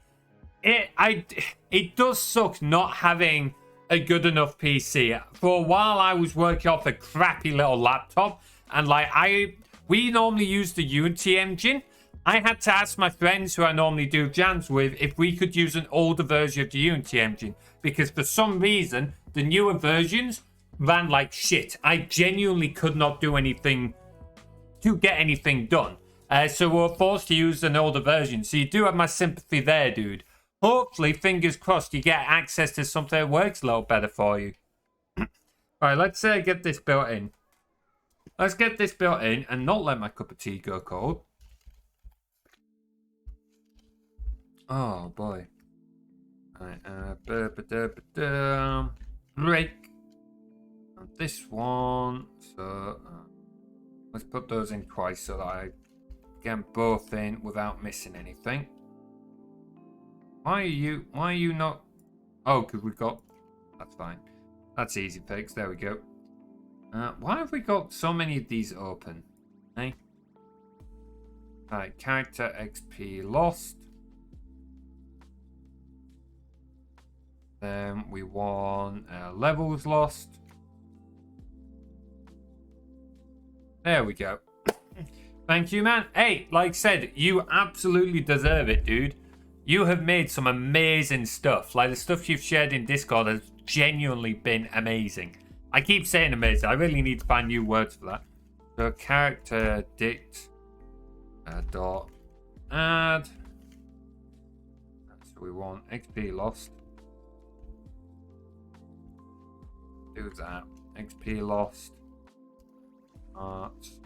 it does suck not having a good enough PC. For a while, I was working off a crappy little laptop, and like we normally use the Unity engine. I had to ask my friends who I normally do jams with if we could use an older version of the Unity engine, because for some reason the newer versions ran like shit. I genuinely could not do anything to get anything done. So we're forced to use an older version. So you do have my sympathy there, dude. Hopefully, fingers crossed, you get access to something that works a little better for you. Alright, let's get this built in. Let's get this built in and not let my cup of tea go cold. Oh, boy. Alright, break. And this one. So, let's put those in twice so that I get them both in without missing anything. Why are you not? Oh, because we've got. That's fine. That's easy fix. There we go. Why have we got so many of these open? Eh? Alright, character XP lost. Then we want levels lost. There we go. Thank you, man. Hey, like I said, you absolutely deserve it, dude. You have made some amazing stuff. Like, the stuff you've shared in Discord has genuinely been amazing. I keep saying amazing. I really need to find new words for that. So, character dict dot add. So we want XP lost. Do that. XP lost. Arts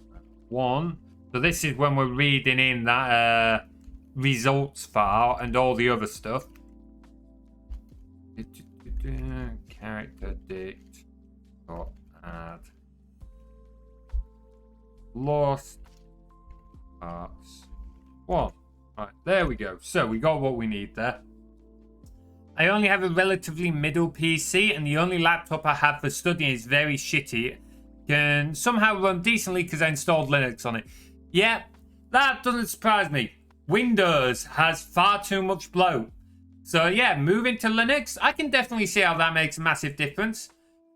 1. So this is when we're reading in that results file and all the other stuff. Character dict dot add lost parts 1. Right, there we go. So we got what we need there. I only have a relatively middle PC, and the only laptop I have for studying is very shitty. Can somehow run decently because I installed Linux on it. Yeah, that doesn't surprise me. Windows has far too much bloat. So yeah, moving to Linux, I can definitely see how that makes a massive difference.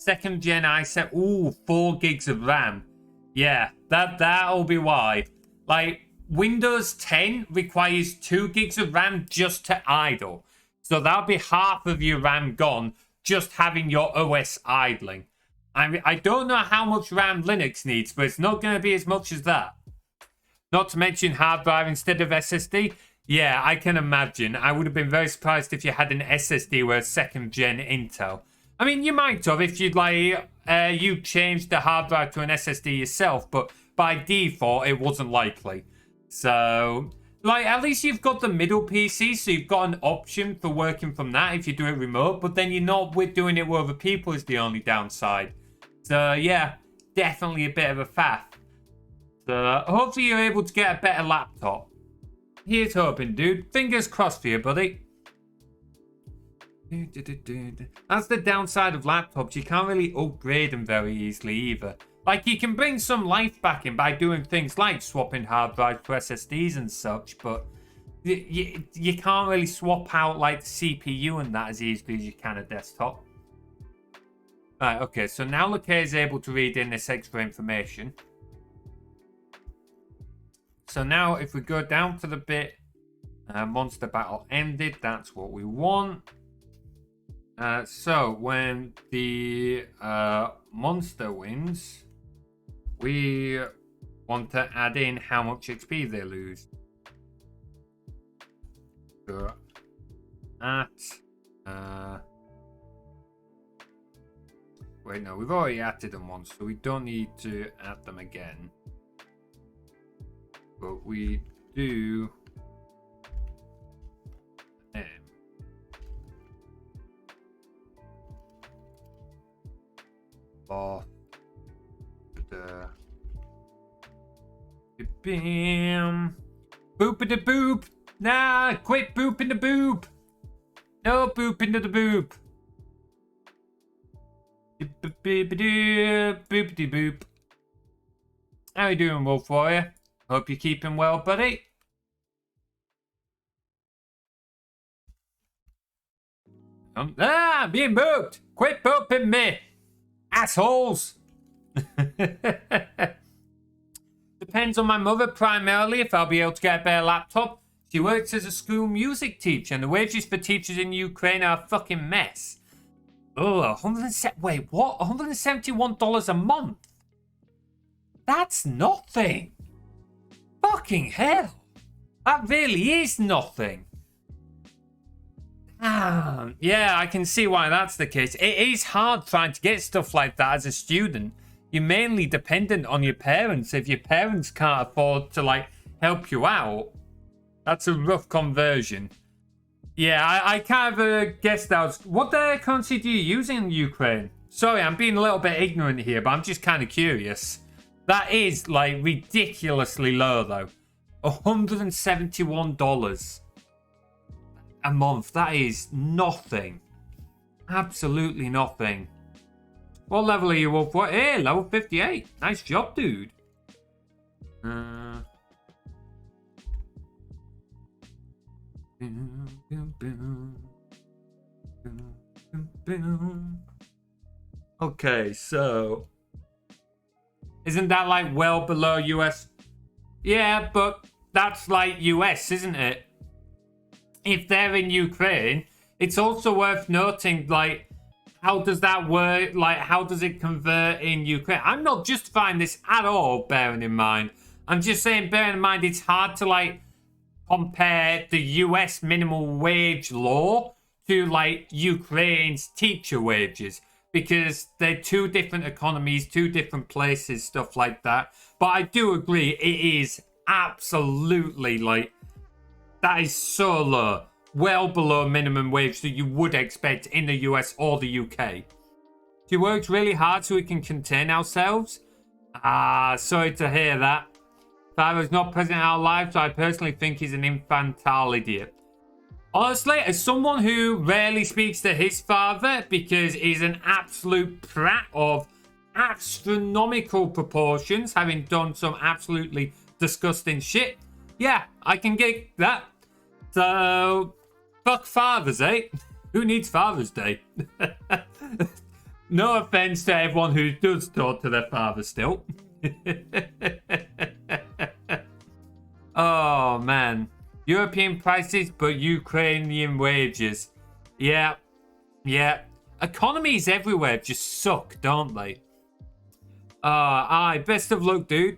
2nd gen i7, ooh, 4 gigs of RAM. Yeah, that'll be why. Like, Windows 10 requires 2 gigs of RAM just to idle. So that'll be half of your RAM gone just having your OS idling. I don't know how much RAM Linux needs, but it's not going to be as much as that. Not to mention hard drive instead of SSD. Yeah, I can imagine. I would have been very surprised if you had an SSD with a 2nd gen Intel. I mean, you might have if you'd like you changed the hard drive to an SSD yourself, but by default it wasn't likely. So, like, at least you've got the middle PC, so you've got an option for working from that if you do it remote, but then you're not with doing it with other people is the only downside. So yeah, definitely a bit of a faff. So hopefully you're able to get a better laptop. Here's hoping, dude. Fingers crossed for you, buddy. That's the downside of laptops. You can't really upgrade them very easily either. Like, you can bring some life back in by doing things like swapping hard drives for SSDs and such, but you can't really swap out like the CPU and that as easily as you can a desktop. Right, okay, so now Lakea is able to read in this extra information. So now if we go down to the bit monster battle ended, that's what we want. So when the monster wins, we want to add in how much XP they lose. So at wait, no, we've already added them once, so we don't need to add them again. But we do for the bam. Boopity boop. Nah, quit booping the boop. No booping to the boop. Boopity boop. How you doing, Wolf Warrior? Hope you're keeping well, buddy. Being booped. Quit booping me, assholes. Depends on my mother primarily if I'll be able to get a better laptop. She works as a school music teacher, and the wages for teachers in Ukraine are a fucking mess. Oh, wait, what? $171 a month? That's nothing. Fucking hell. That really is nothing. Yeah, I can see why that's the case. It is hard trying to get stuff like that as a student. You're mainly dependent on your parents. If your parents can't afford to, like, help you out, that's a rough conversion. Yeah, I kind of guessed that. What currency do you use in Ukraine? Sorry, I'm being a little bit ignorant here, but I'm just kind of curious. That is, like, ridiculously low, though. $171 a month. That is nothing. Absolutely nothing. What level are you, Wolf? What? Hey, level 58. Nice job, dude. Okay, so isn't that like well below US? Yeah, but that's like US, isn't it? If they're in Ukraine, it's also worth noting, like, how does that work? Like, how does it convert in Ukraine? I'm not justifying this at all, bearing in mind. I'm just saying, bearing in mind, it's hard to, like, compare the US minimum wage law to, like, Ukraine's teacher wages, because they're two different economies, two different places, stuff like that. But I do agree, it is absolutely, like, that is so low, well below minimum wage that you would expect in the US or the UK. She works really hard so we can contain ourselves. Sorry to hear that. Father's not present in our lives, so I personally think he's an infantile idiot. Honestly, as someone who rarely speaks to his father because he's an absolute prat of astronomical proportions, having done some absolutely disgusting shit, yeah, I can get that. So, fuck fathers, eh? Who needs Father's Day? No offense to everyone who does talk to their father still. Oh, man. European prices, but Ukrainian wages. Yeah. Economies everywhere just suck, don't they? Best of luck, dude.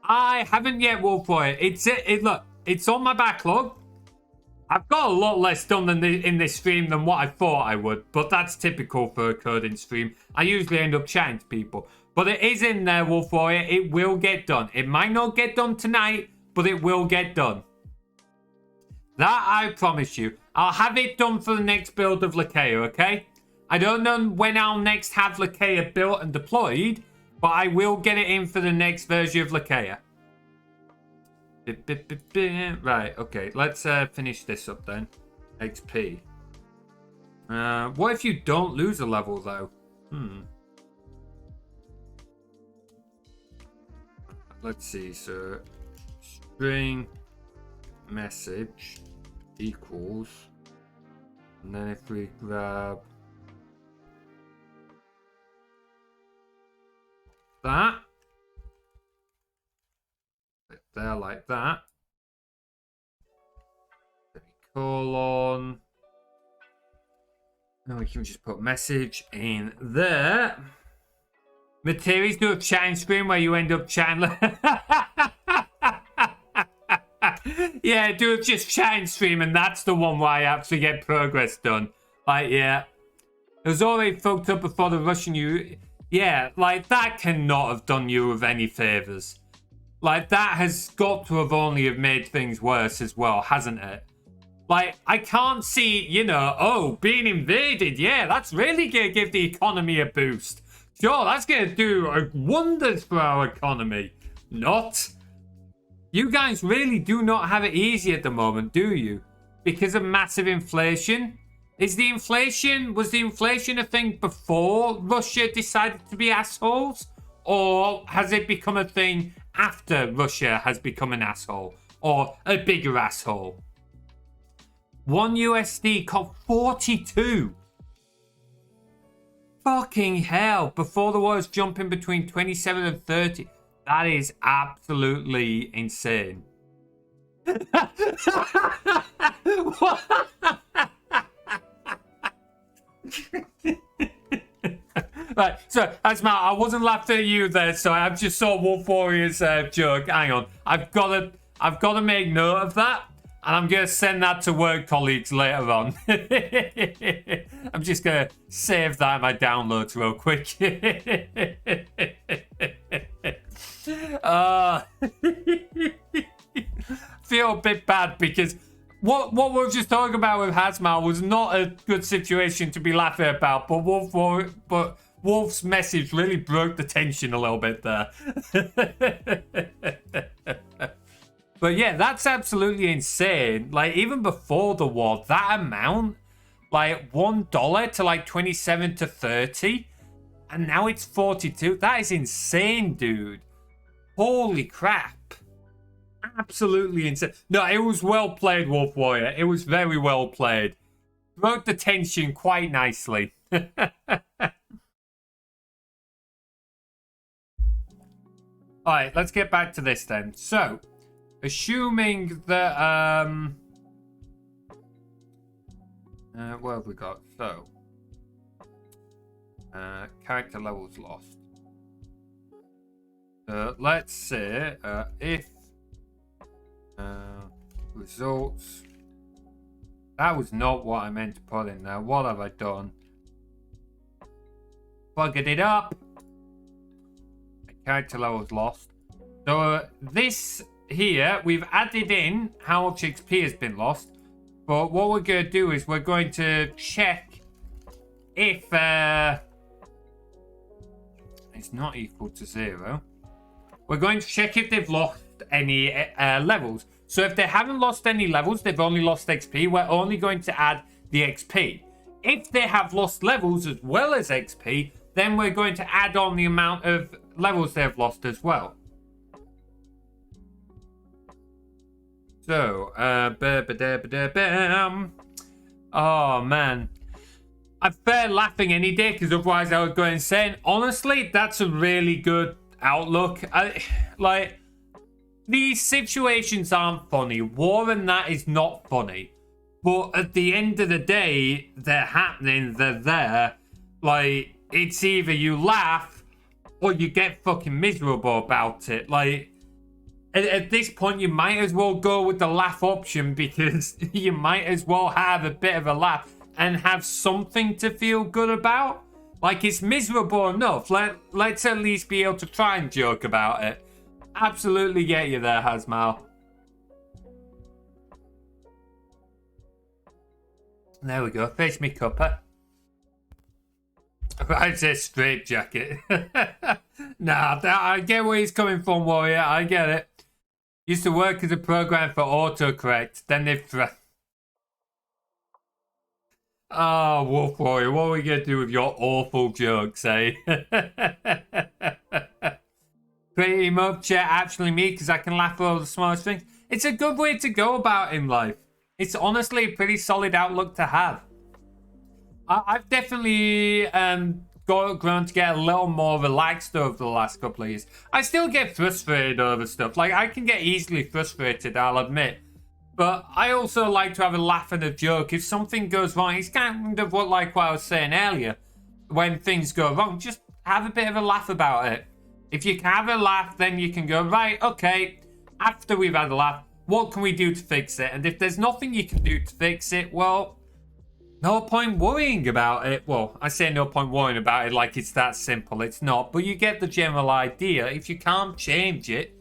I haven't yet worked for it. Look, it's on my backlog. I've got a lot less done in this stream than what I thought I would, but that's typical for a coding stream. I usually end up chatting to people. But it is in there, Wolf Warrior. It will get done. It might not get done tonight, but it will get done. That I promise you. I'll have it done for the next build of Lakea, okay? I don't know when I'll next have Lakea built and deployed, but I will get it in for the next version of Lakea. Right, okay. Let's finish this up then. XP. What if you don't lose a level, though? Let's see, so string message equals, and then if we grab that, there like that, semicolon, and we can just put message in there. Materies, do a chatting screen where you end up chatting. Yeah, do just chatting stream, and that's the one where I actually get progress done. Like, yeah. It was already fucked up before the Russian you. Yeah, like, that cannot have done you with any favors. Like, that has got to have only have made things worse as well, hasn't it? Like, I can't see, you know, being invaded. Yeah, that's really going to give the economy a boost. Sure, that's going to do wonders for our economy. Not. You guys really do not have it easy at the moment, do you? Because of massive inflation. Was the inflation a thing before Russia decided to be assholes? Or has it become a thing after Russia has become an asshole? Or a bigger asshole? 1 USD cost 42. Fucking hell. Before the war was jumping between 27 and 30. That is absolutely insane. Right, so Asma, I wasn't laughing at you there, so I just saw Wolf Warrior's joke. Hang on, I've got to make note of that, and I'm gonna send that to work colleagues later on. I'm just gonna save that in my downloads real quick. Feel a bit bad because what we were just talking about with Hazmal was not a good situation to be laughing about, but Wolf's message really broke the tension a little bit there. But yeah, that's absolutely insane. Like, even before the war, that amount, like $1 to like 27 to 30, and now it's 42. That is insane, dude. Holy crap. Absolutely insane. No, it was well played, Wolf Warrior. It was very well played. Broke the tension quite nicely. Alright, let's get back to this then. So, assuming that, what have we got? So, character levels lost. Let's say, if, results, that was not what I meant to put in there. What have I done? Bugged it up. Character levels lost. So this here, we've added in how much XP has been lost. But what we're going to do is we're going to check if it's not equal to 0. We're going to check if they've lost any levels. So if they haven't lost any levels, they've only lost XP, we're only going to add the XP. If they have lost levels as well as XP, then we're going to add on the amount of levels they've lost as well. So, oh man. I'm fair laughing any day because otherwise I would go insane. Honestly, that's a really good outlook. Like, these situations aren't funny. War and that is not funny. But at the end of the day, they're happening, they're there. Like, it's either you laugh or you get fucking miserable about it. Like, at this point, you might as well go with the laugh option because you might as well have a bit of a laugh and have something to feel good about. Like, it's miserable enough. Let's at least be able to try and joke about it. Absolutely get you there, Hazmal. There we go. Fetch me cuppa. I'd say straight jacket. Nah, I get where he's coming from, Warrior. I get it. Used to work as a program for autocorrect. Then they've oh, Wolf Warrior, what are we going to do with your awful jokes, eh? Pretty much actually me, because I can laugh at all the smallest things. It's a good way to go about in life. It's honestly a pretty solid outlook to have. I've definitely grown to get a little more relaxed over the last couple of years. I still get frustrated over stuff. Like, I can get easily frustrated, I'll admit. But I also like to have a laugh and a joke. If something goes wrong, it's kind of what I was saying earlier. When things go wrong, just have a bit of a laugh about it. If you can have a laugh, then you can go, right, okay, after we've had a laugh, what can we do to fix it? And if there's nothing you can do to fix it, well, no point worrying about it. Well, I say no point worrying about it like it's that simple. It's not, but you get the general idea. If you can't change it,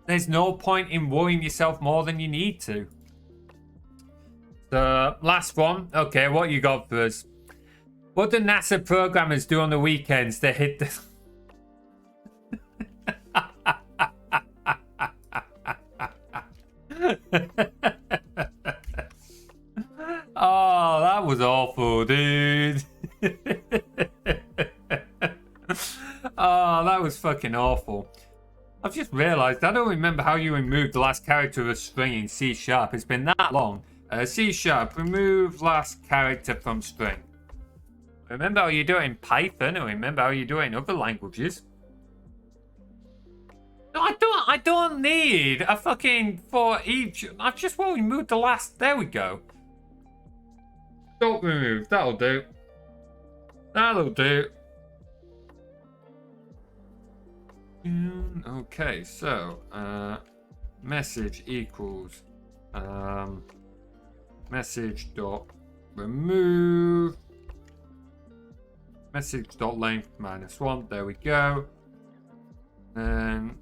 there's no point in worrying yourself more than you need to. The last one. Okay, what you got for us? What do NASA programmers do on the weekends to hit the... was fucking awful. I've just realised I don't remember how you removed the last character of string in C#. It's been that long. C#, remove last character from string. Remember how you do it in Python, or remember how you do it in other languages. No, I don't need a fucking for each. I just want to remove the last. There we go. Don't remove. That'll do. That'll do. Okay, so message equals message dot remove message dot length -1. There we go. And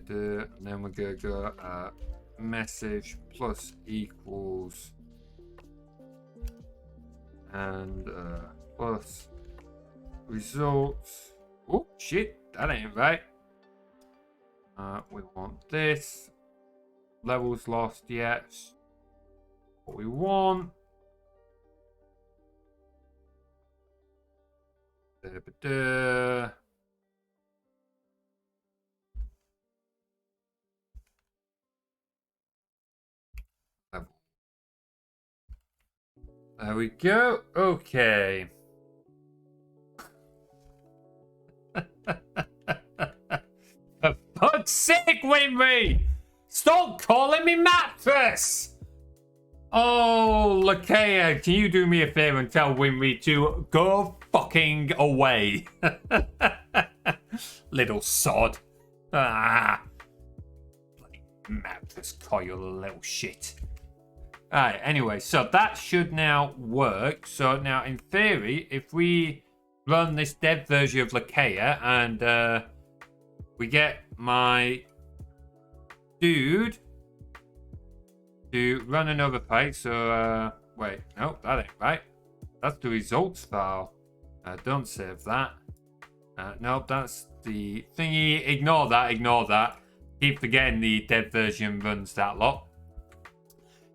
then we're gonna go message plus equals and plus results. Oh shit, that ain't right. We want this. Levels lost, yes. What we want. There we go. Okay. For fuck's sake, Winry! Stop calling me Mattress! Oh, Lakea, can you do me a favor and tell Winry to go fucking away? Little sod. Ah. Bloody Mattress coil, little shit. Alright, anyway, so that should now work. So now, in theory, if we run this dev version of Lakea and we get my dude to run another page. So, wait, no, that ain't right. That's the results file. Don't save that. No, that's the thingy. Ignore that, ignore that. Keep forgetting the dev version runs that lot.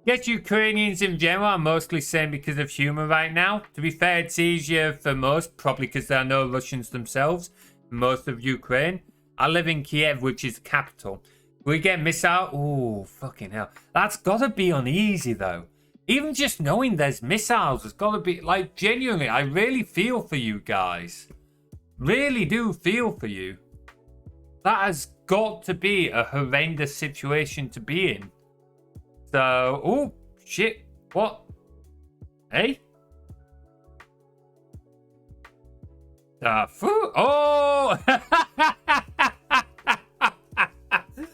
Yes, Ukrainians in general are mostly saying because of humor right now. To be fair, it's easier for most, probably because there are no Russians themselves, most of Ukraine. I live in Kiev, which is the capital. We get missile. Oh, fucking hell. That's got to be uneasy, though. Even just knowing there's missiles has got to be, like, genuinely, I really feel for you guys. Really do feel for you. That has got to be a horrendous situation to be in. So, oh, shit. What? Hey? Oh!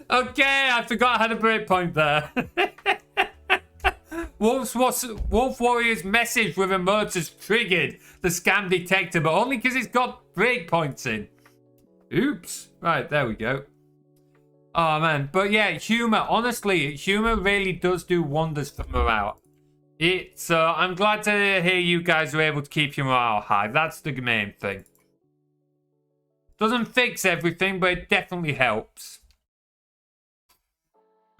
Okay, I forgot I had a breakpoint there. Wolf Warrior's message with emotes has triggered the scam detector, but only because it's got breakpoints in. Oops. Right, there we go. Oh, man. But yeah, humor. Honestly, humor really does do wonders for morale. I'm glad to hear you guys were able to keep your morale high. That's the main thing. Doesn't fix everything, but it definitely helps.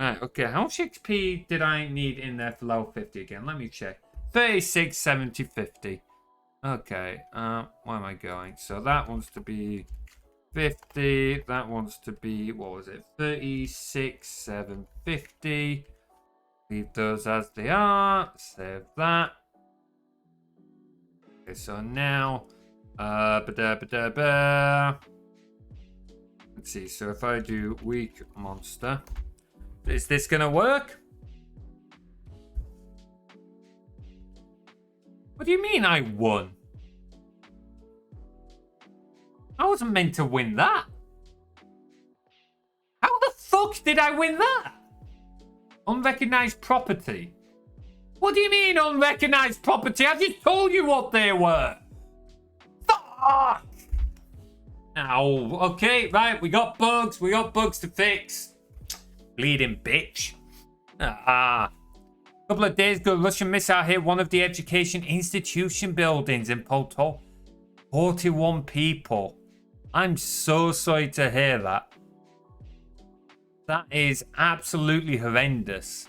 Right, okay. How much XP did I need in there for level 50 again? Let me check. 36, 70, 50. Okay. Where am I going? So that wants to be 50. That wants to be, what was it? 36, 750. Leave those as they are. Save that. Okay, so now, let's see. So if I do weak monster, is this gonna work? What do you mean I won? I wasn't meant to win that. How the fuck did I win that? Unrecognized property. What do you mean unrecognized property? I just told you what they were. Fuck. Ow. Okay, right. We got bugs. We got bugs to fix. Bleeding bitch. A couple of days ago, Russian missile hit one of the education institution buildings in Poltava. 41 people. I'm so sorry to hear that. That is absolutely horrendous.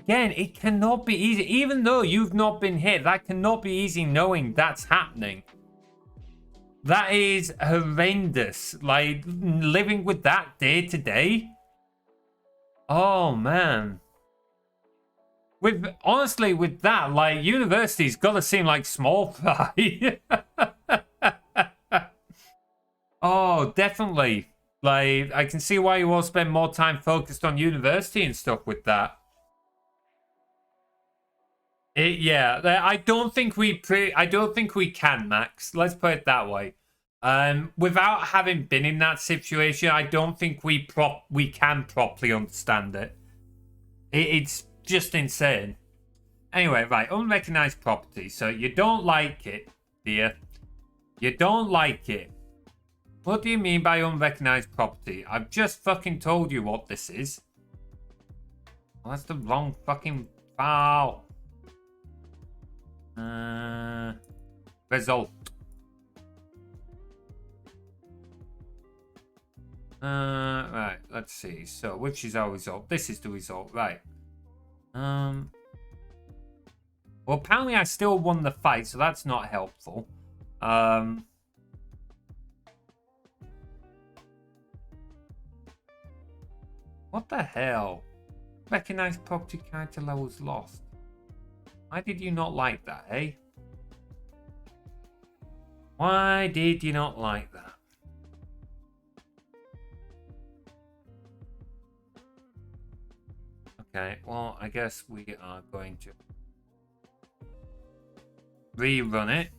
Again, it cannot be easy. Even though you've not been hit, that cannot be easy knowing that's happening. That is horrendous. Like, living with that day to day. Oh, man. Honestly, with that, like, university's got to seem like small fry. Oh, definitely. Like, I can see why you all spend more time focused on university and stuff with that. Yeah, I don't think we can, Max. Let's put it that way. Without having been in that situation, I don't think we can properly understand it. It's just insane. Anyway, right, unrecognized property. So you don't like it, dear. You don't like it. What do you mean by unrecognized property? I've just fucking told you what this is. Well, that's the wrong fucking file. Result. Right, let's see. So, which is our result? This is the result, right. Well, apparently I still won the fight, so that's not helpful. What the hell? Recognized property character levels lost. Why did you not like that, eh? Why did you not like that? Okay, well, I guess we are going to rerun it.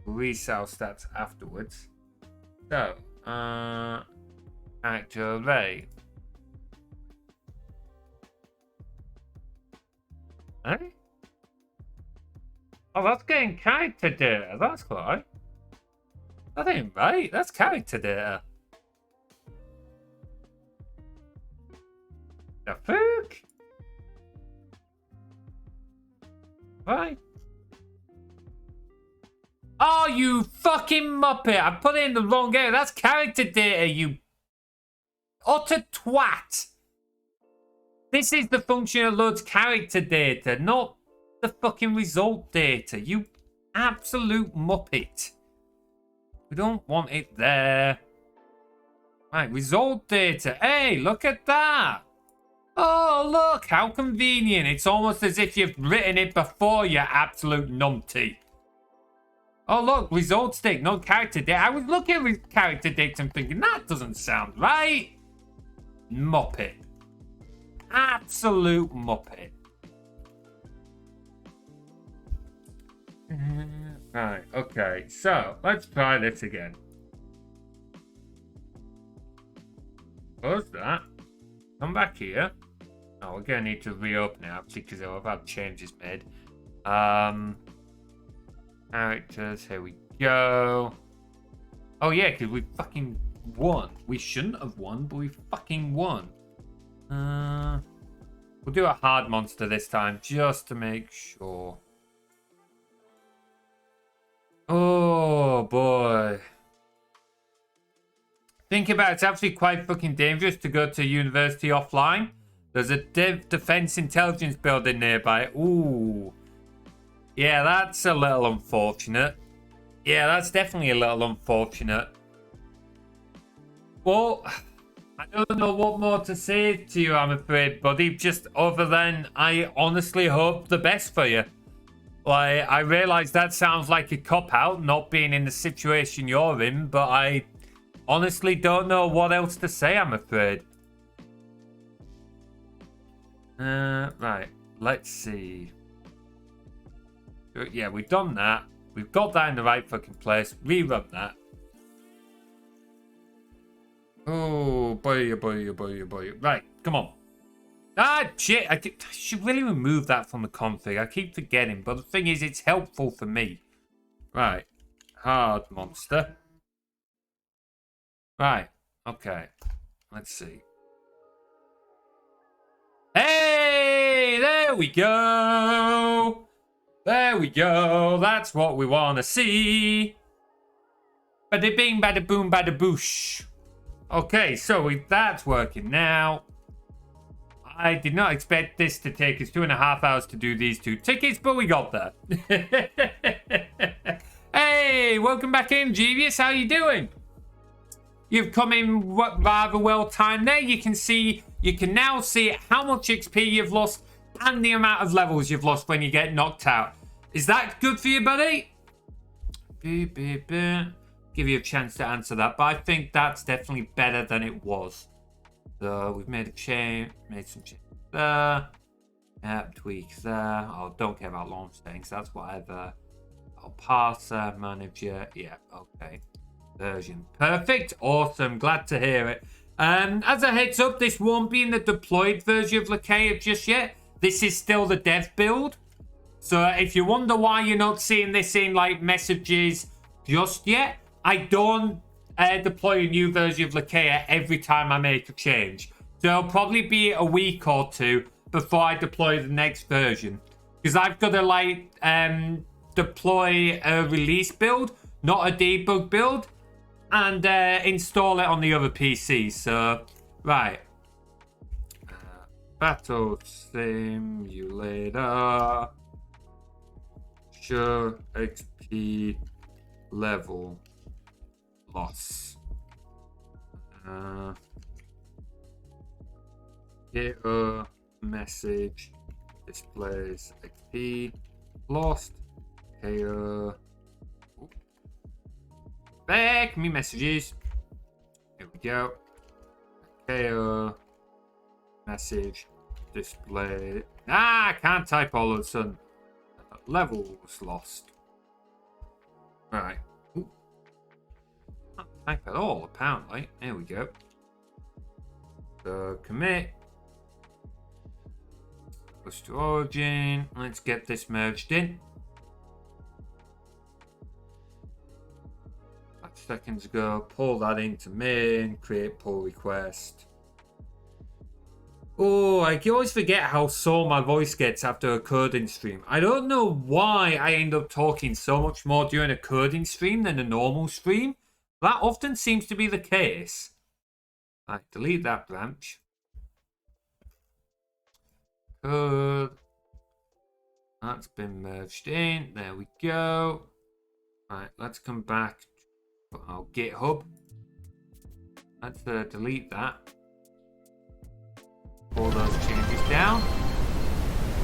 Resell stats afterwards. So, character array. Eh? Oh, that's getting character data. That's right. That ain't right. That's character data. The fuck? Right. Oh, you fucking muppet. I put it in the wrong area. That's character data, you utter twat. This is the function that loads character data, not the fucking result data. You absolute muppet. We don't want it there. Right, result data. Hey, look at that. Oh, look, how convenient. It's almost as if you've written it before, you absolute numpty. Oh, look, result stick, no character data. I was looking at character data and thinking, that doesn't sound right. Muppet. Absolute muppet. Right, okay, so let's try this again. Close that. Come back here. Oh, we're gonna need to reopen it actually because I've had changes made. Characters, here we go. Oh yeah, because we fucking won. We shouldn't have won, but we fucking won. We'll do a hard monster this time just to make sure. Oh boy. Think about it, it's actually quite fucking dangerous to go to university offline. There's a defense intelligence building nearby. Ooh. Yeah, that's a little unfortunate. Yeah, that's definitely a little unfortunate. Well, I don't know what more to say to you, I'm afraid, buddy. Just other than I honestly hope the best for you. Like, I realise that sounds like a cop-out, not being in the situation you're in, but I honestly don't know what else to say, I'm afraid. Right, let's see. Yeah, we've done that. We've got that in the right fucking place. Rerun that. Oh, boy, oh boy, oh boy, oh boy. Right, come on. Ah, shit. I should really remove that from the config. I keep forgetting, but the thing is, it's helpful for me. Right. Hard monster. Right. Okay. Let's see. Hey! There we go! There we go. That's what we want to see. Bada bing, bada boom, bada boosh. Okay, so that's working now. I did not expect this to take us 2.5 hours to do these 2 tickets, but we got there. Hey, welcome back in, Genius. How you doing? You've come in rather well timed there. You can now see how much XP you've lost and the amount of levels you've lost when you get knocked out. Is that good for you, buddy? Give you a chance to answer that, but I think that's definitely better than it was. So we've made a change, made some change there. Tweak there. Oh, don't care about launch settings. That's whatever. I'll parser, manager. Yeah, okay. Version. Perfect. Awesome. Glad to hear it. As a heads up, this won't be in the deployed version of Lakea just yet. This is still the dev build. So if you wonder why you're not seeing this in like messages just yet, I don't deploy a new version of Lakea every time I make a change. So it'll probably be a week or 2 before I deploy the next version. Because I've got to like deploy a release build, not a debug build, and install it on the other PCs. So, right. Battle Simulator. Sure XP level loss. Get a message displays XP lost. Okay, back me messages. Here we go. Okay, message display. I can't type all of a sudden. Levels lost. Right. Can't type at all, apparently. There we go. So commit. Push to origin. Let's get this merged in. 5 seconds ago. Pull that into main. Create pull request. Oh, I can always forget how sore my voice gets after a coding stream. I don't know why I end up talking so much more during a coding stream than a normal stream. That often seems to be the case. Right, delete that branch. Code. That's been merged in. There we go. Right, let's come back to our GitHub. Let's delete that. All those changes down.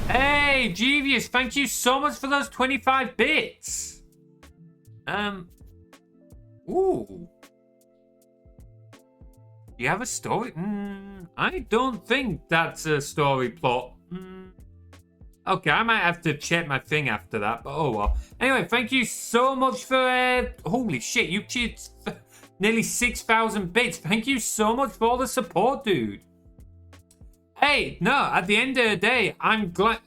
Hey, Jeevious, thank you so much for those 25 bits. Ooh. You have a story? I don't think that's a story plot. Okay, I might have to check my thing after that, but oh well. Anyway, thank you so much for... holy shit, you kids... nearly 6,000 bits. Thank you so much for all the support, dude. Hey, no, at the end of the day, I'm glad.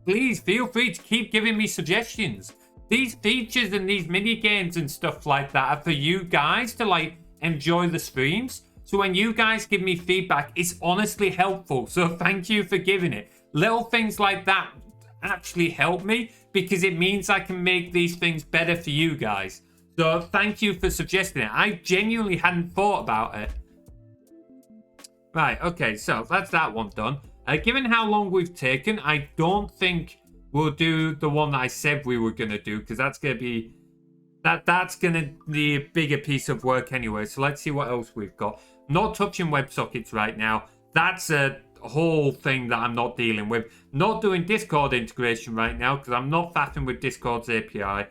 Please feel free to keep giving me suggestions. These features and these mini games and stuff like that are for you guys to like enjoy the streams. So when you guys give me feedback, it's honestly helpful. So thank you for giving it. Little things like that actually help me because it means I can make these things better for you guys. So thank you for suggesting it. I genuinely hadn't thought about it. Right, okay, so that's that one done. Given how long we've taken, I don't think we'll do the one that I said we were going to do, because that's going to be... That's going to be a bigger piece of work anyway. So let's see what else we've got. Not touching WebSockets right now. That's a whole thing that I'm not dealing with. Not doing Discord integration right now, because I'm not faffing with Discord's API.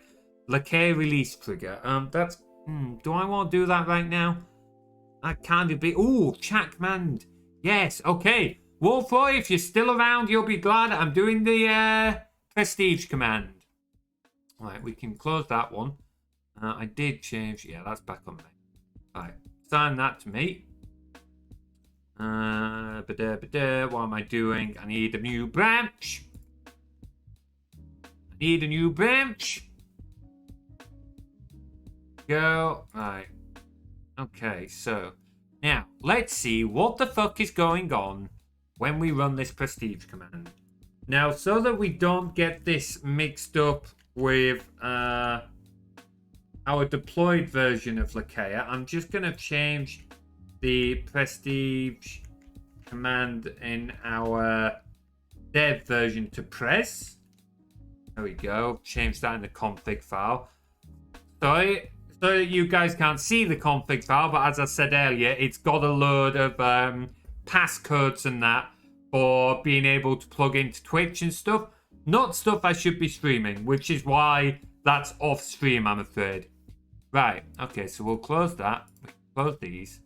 Lakea release trigger. That's... do I want to do that right now? That can't be. Ooh, chat command. Yes, okay. Wolfroy, if you're still around, you'll be glad I'm doing the prestige command. Right, we can close that one. I did change. Yeah, that's back on there. Right, assign that to me. What am I doing? I need a new branch. Go. Right. Okay, so now let's see what the fuck is going on when we run this prestige command. Now, so that we don't get this mixed up with our deployed version of Lakea, I'm just going to change the prestige command in our dev version to pres. There we go. Change that in the config file. Sorry, so you guys can't see the config file, but as I said earlier, it's got a load of passcodes and that for being able to plug into Twitch and stuff. Not stuff I should be streaming, which is why that's off stream, I'm afraid. Right, okay, so we'll close that. Close these.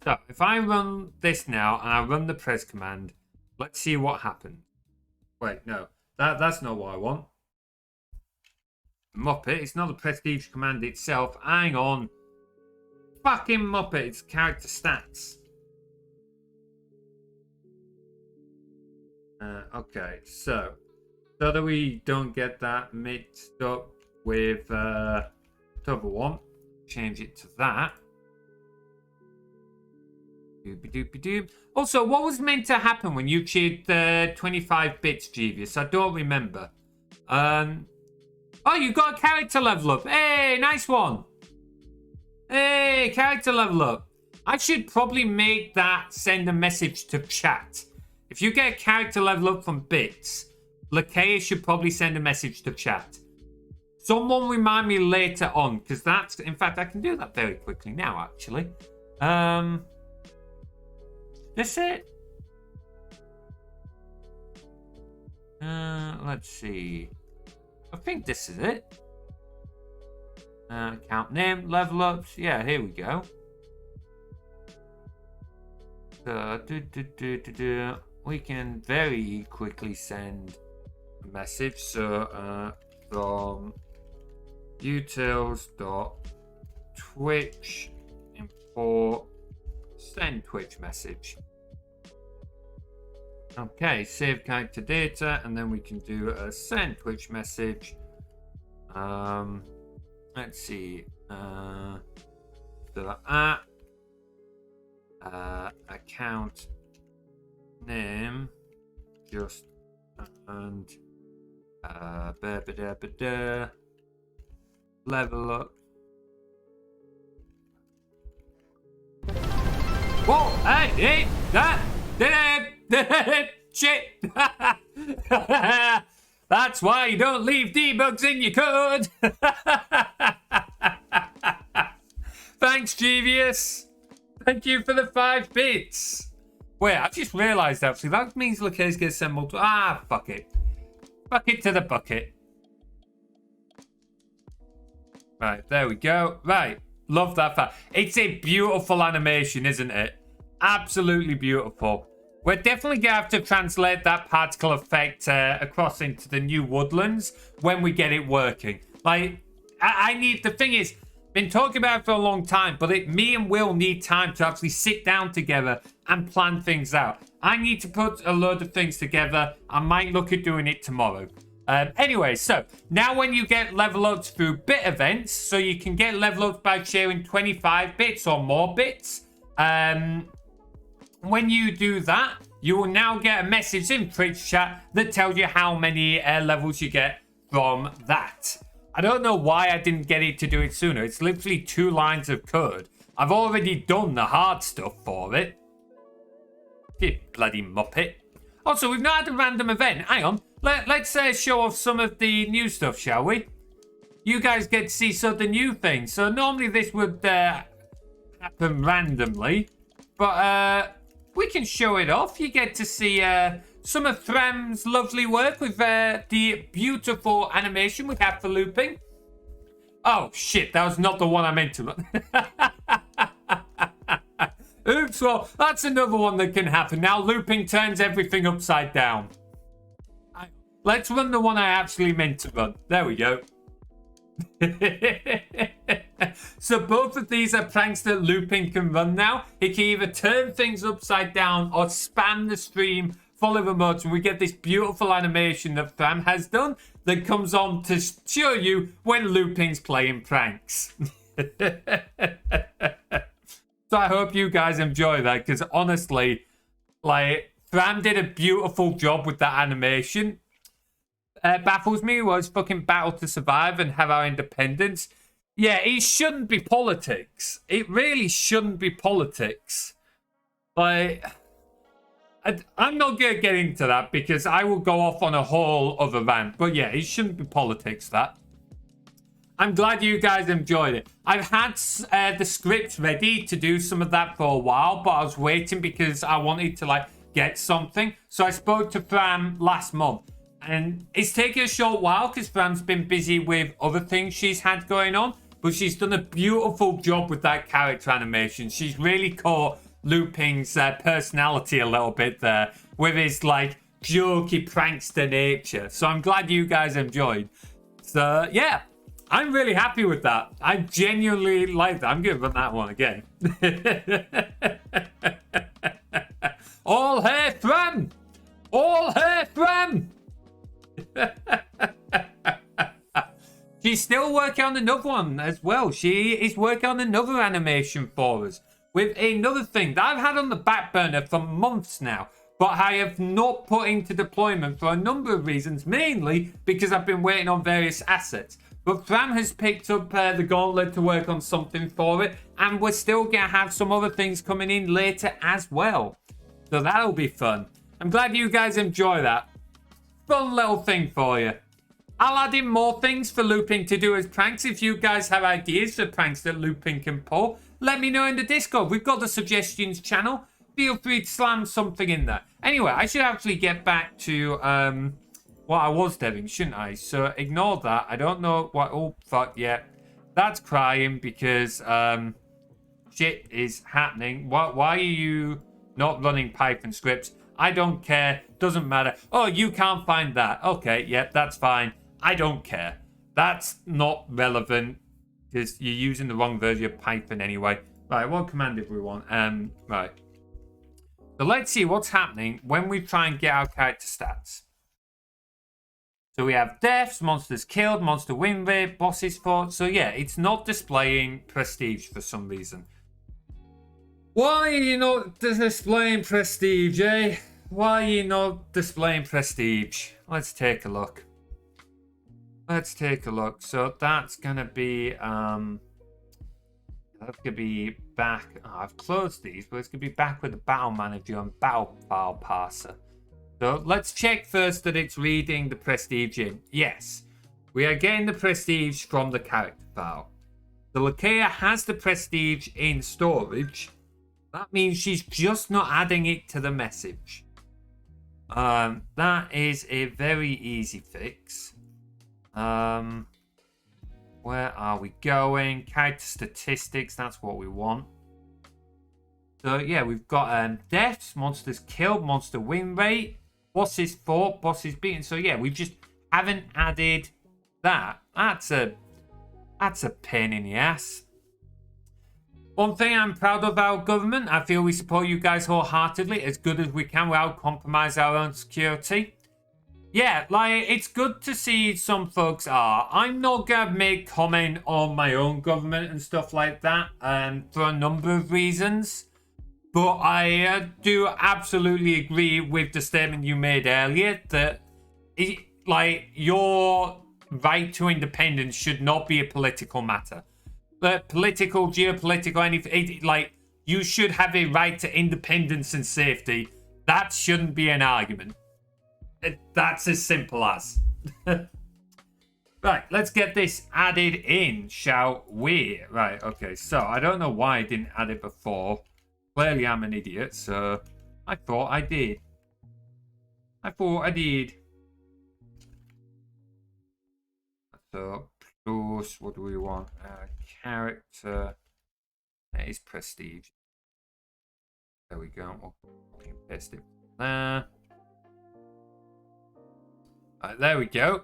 So if I run this now and I run the pres command, let's see what happens. Wait, no, that's not what I want. Muppet, it's not the prestige command itself. Hang on. Fucking Muppet, it's character stats. Okay, so that we don't get that mixed up with the other one, change it to that. Doopy-doopy-doop. Also, what was meant to happen when you cheered 25 bits, Jeevious? I don't remember. Oh, you got a character level up. Hey, nice one. Hey, character level up. I should probably make that send a message to chat. If you get a character level up from bits, Lakea should probably send a message to chat. Someone remind me later on, because that's... In fact, I can do that very quickly now, actually. That's it. Let's see. I think this is it. Account name, level ups. Yeah, here we go. We can very quickly send a message. So from utils.twitch import send Twitch message. Okay, save character data, and then we can do a send Twitch message. Let's see. Account name, just and level up. Whoa! Hey! That! Shit! That's why you don't leave debugs in your code. Thanks, Jeevious. Thank you for the 5 bits. Wait, I've just realised actually that means Lakea's gonna send multiple. Fuck it. Fuck it to the bucket. Right, there we go. Right, love that fact. It's a beautiful animation, isn't it? Absolutely beautiful. We're definitely going to have to translate that particle effect across into the new Woodlands when we get it working. Like, I need... The thing is, been talking about it for a long time, but me and Will need time to actually sit down together and plan things out. I need to put a load of things together. I might look at doing it tomorrow. Anyway, so now when you get level ups through bit events, so you can get level ups by sharing 25 bits or more bits. When you do that, you will now get a message in Twitch chat that tells you how many levels you get from that. I don't know why I didn't get it to do it sooner. It's literally 2 lines of code. I've already done the hard stuff for it. You bloody muppet. Also, we've not had a random event. Hang on. Let's show off some of the new stuff, shall we? You guys get to see some of the new things. So normally this would happen randomly. But we can show it off. You get to see some of Thram's lovely work with the beautiful animation we have for looping. Oh, shit. That was not the one I meant to. Oops, well, that's another one that can happen. Now looping turns everything upside down. Let's run the one I actually meant to run. There we go. So both of these are pranks that looping can run now. It can either turn things upside down or spam the stream full of emotes, and we get this beautiful animation that Thram has done that comes on to show you when looping's playing pranks. So I hope you guys enjoy that, because honestly, like, Thram did a beautiful job with that animation. Baffles me was fucking Battle to Survive and have our independence. Yeah, it shouldn't be politics. It really shouldn't be politics. Like, I'm not going to get into that because I will go off on a whole other rant. But yeah, it shouldn't be politics, that. I'm glad you guys enjoyed it. I've had the script ready to do some of that for a while, but I was waiting because I wanted to, like, get something. So I spoke to Fran last month. And it's taken a short while because Fran's been busy with other things she's had going on. But she's done a beautiful job with that character animation. She's really caught Looping's personality a little bit there with his like jokey prankster nature. So I'm glad you guys enjoyed. So yeah, I'm really happy with that. I genuinely like that. I'm gonna run that one again. All hair Fran! All hair Fran! She's still working on another one as well. She is working on another animation for us with another thing that I've had on the back burner for months now, but I have not put into deployment for a number of reasons, mainly because I've been waiting on various assets. But Fran has picked up the gauntlet to work on something for it, and we're still going to have some other things coming in later as well. So that'll be fun. I'm glad you guys enjoy that. Fun little thing for you. I'll add in more things for Looping to do as pranks. If you guys have ideas for pranks that Looping can pull, let me know in the Discord. We've got the suggestions channel. Feel free to slam something in there. Anyway, I should actually get back to what I was doing, shouldn't I? So ignore that. I don't know what... Oh, fuck, yeah. That's crying because shit is happening. Why are you not running Python scripts? I don't care. Doesn't matter. Oh, you can't find that. Okay, yeah, that's fine. I don't care. That's not relevant because you're using the wrong version of Python anyway. Right, what command did we want? Right. So let's see what's happening when we try and get our character stats. So we have deaths, monsters killed, monster win rate, bosses fought. So yeah, it's not displaying prestige for some reason. Why are you not displaying prestige, eh? Why are you not displaying prestige? Let's take a look. Let's take a look. So that's gonna be back. Oh, I've closed these, but it's gonna be back with the battle manager and battle file parser. So let's check first that it's reading the prestige in. Yes, we are getting the prestige from the character file. The Lakea has the prestige in storage. That means she's just not adding it to the message. That is a very easy fix. Where are we going? Character statistics, that's what we want. So yeah, we've got deaths, monsters killed, monster win rate, bosses fought, bosses beaten. So yeah, we just haven't added that. That's a pain in the ass. One thing I'm proud of our government, I feel we support you guys wholeheartedly as good as we can without compromise our own security. Yeah, like, it's good to see some folks are. I'm not going to make comment on my own government and stuff like that for a number of reasons. But I do absolutely agree with the statement you made earlier that, your right to independence should not be a political matter. But political, geopolitical, anything, you should have a right to independence and safety. That shouldn't be an argument. That's as simple as. Right, let's get this added in, shall we? Right, okay, so I don't know why I didn't add it before. Clearly I'm an idiot, so I thought I did. So, plus, what do we want? Character. That is prestige. There we go. We'll paste it there. Right, there we go.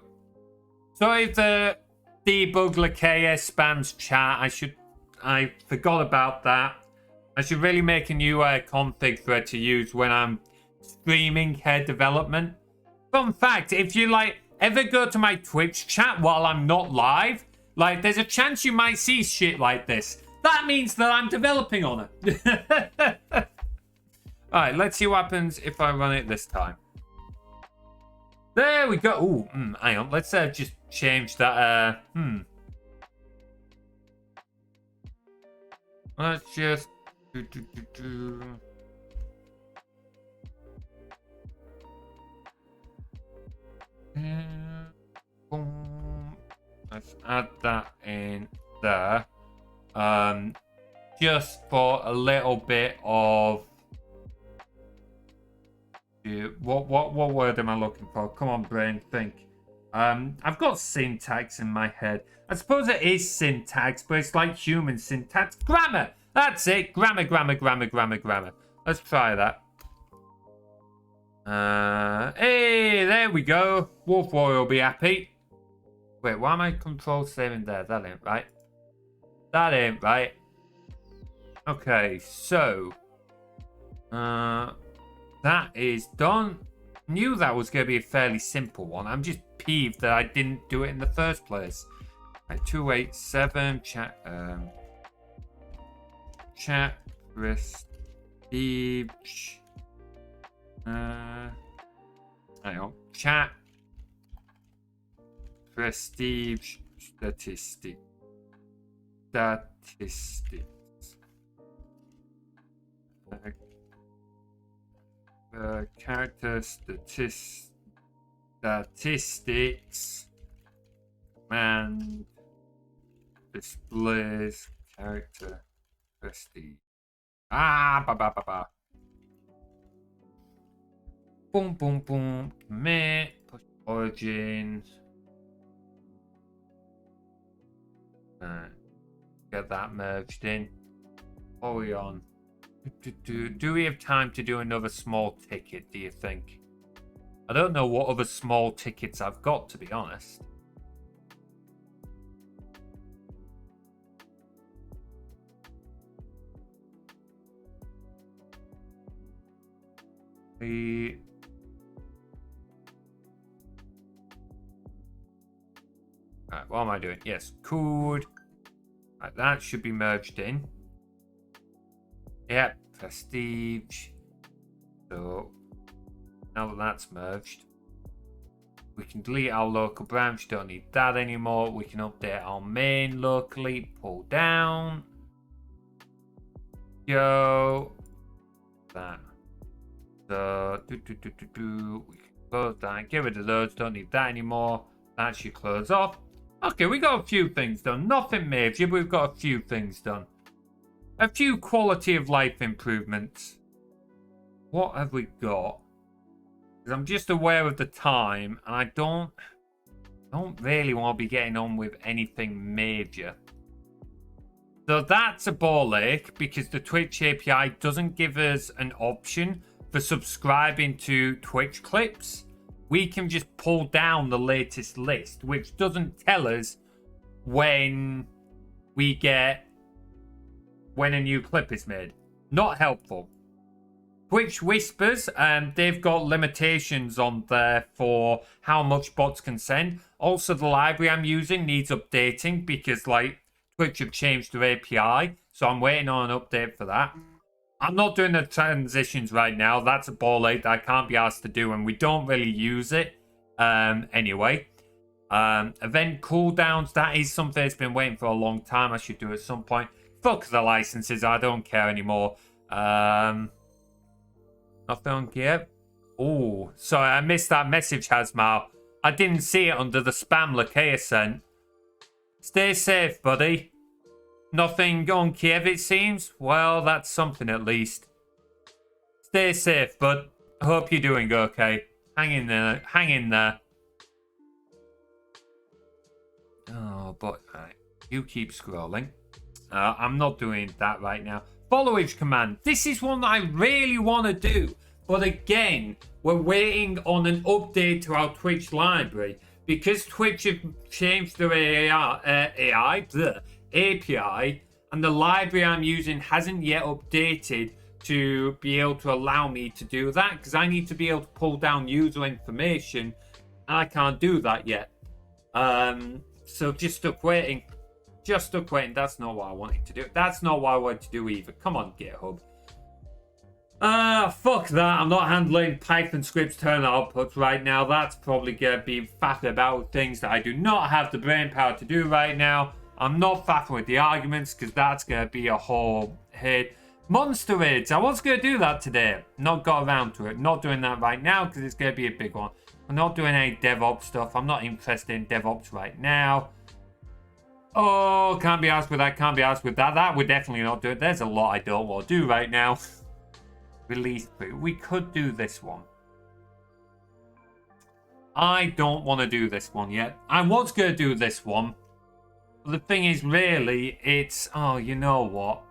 Sorry if the debug Lakea spams chat. I forgot about that. I should really make a new config for it to use when I'm streaming her development. Fun fact, if you ever go to my Twitch chat while I'm not live, there's a chance you might see shit like this. That means that I'm developing on it. Alright, let's see what happens if I run it this time. There we go. Ooh, hang on. Let's just change that. Let's just... add that in there. Just for a little bit of what word am I looking for? Come on, brain, think. I've got syntax in my head. I suppose it is syntax, but it's like human syntax. Grammar! That's it. Grammar. Let's try that. Hey, there we go. Wolf Warrior will be happy. Wait, why am I control saving there? That ain't right. That ain't right. Okay, so that is done. Knew that was going to be a fairly simple one. I'm just peeved that I didn't do it in the first place. Right, 287 chat prestige. Hang on. Chat prestige statistics. Character statistics and displays character prestige. Boom. Commit. Push origins. Get that merged in. Hurry on. Do we have time to do another small ticket, do you think? I don't know what other small tickets I've got, to be honest. Right, what am I doing? Yes, code. Right, that should be merged in. Yep, prestige. So now that that's merged, we can delete our local branch. Don't need that anymore. We can update our main locally. Pull down. Yo. That. So we can close that. Get rid of those. Don't need that anymore. That should close off. Okay, we got a few things done. Nothing major, but we've got a few things done. A few quality of life improvements. What have we got? Because I'm just aware of the time, and I don't really want to be getting on with anything major. So that's a ball ache, because the Twitch API doesn't give us an option for subscribing to Twitch clips. We can just pull down the latest list, which doesn't tell us when a new clip is made. Not helpful. Twitch Whispers, they've got limitations on there for how much bots can send. Also, the library I'm using needs updating because, like, Twitch have changed their API, so I'm waiting on an update for that. I'm not doing the transitions right now. That's a ball ache that I can't be asked to do, and we don't really use it anyway. Event cooldowns, that is something that's been waiting for a long time. I should do at some point. Fuck the licenses, I don't care anymore. Nothing on here. Oh, sorry, I missed that message, Hasmal. I didn't see it under the spam Lakea sent. Stay safe, buddy. Nothing on Kiev, it seems. Well, that's something at least. Stay safe, bud. I hope you're doing okay. Hang in there. Hang in there. Oh, but right. You keep scrolling. I'm not doing that right now. Followage command. This is one that I really want to do. But again, we're waiting on an update to our Twitch library. Because Twitch have changed their API, and the library I'm using hasn't yet updated to be able to allow me to do that, because I need to be able to pull down user information, and I can't do that yet. So just stuck waiting. That's not what I wanted to do. That's not what I wanted to do either. Come on, GitHub. Fuck that. I'm not handling Python scripts turn outputs right now. That's probably going to be faffing about with things that I do not have the brain power to do right now. I'm not faffing with the arguments because that's going to be a whole hit. Monster raids. I was going to do that today. Not got around to it. Not doing that right now because it's going to be a big one. I'm not doing any DevOps stuff. I'm not interested in DevOps right now. Oh, can't be asked with that, can't be asked with that. That would definitely not do it. There's a lot I don't want to do right now. Release preview. We could do this one. I don't want to do this one yet. I was going to do this one. But the thing is, really, it's... Oh, you know what?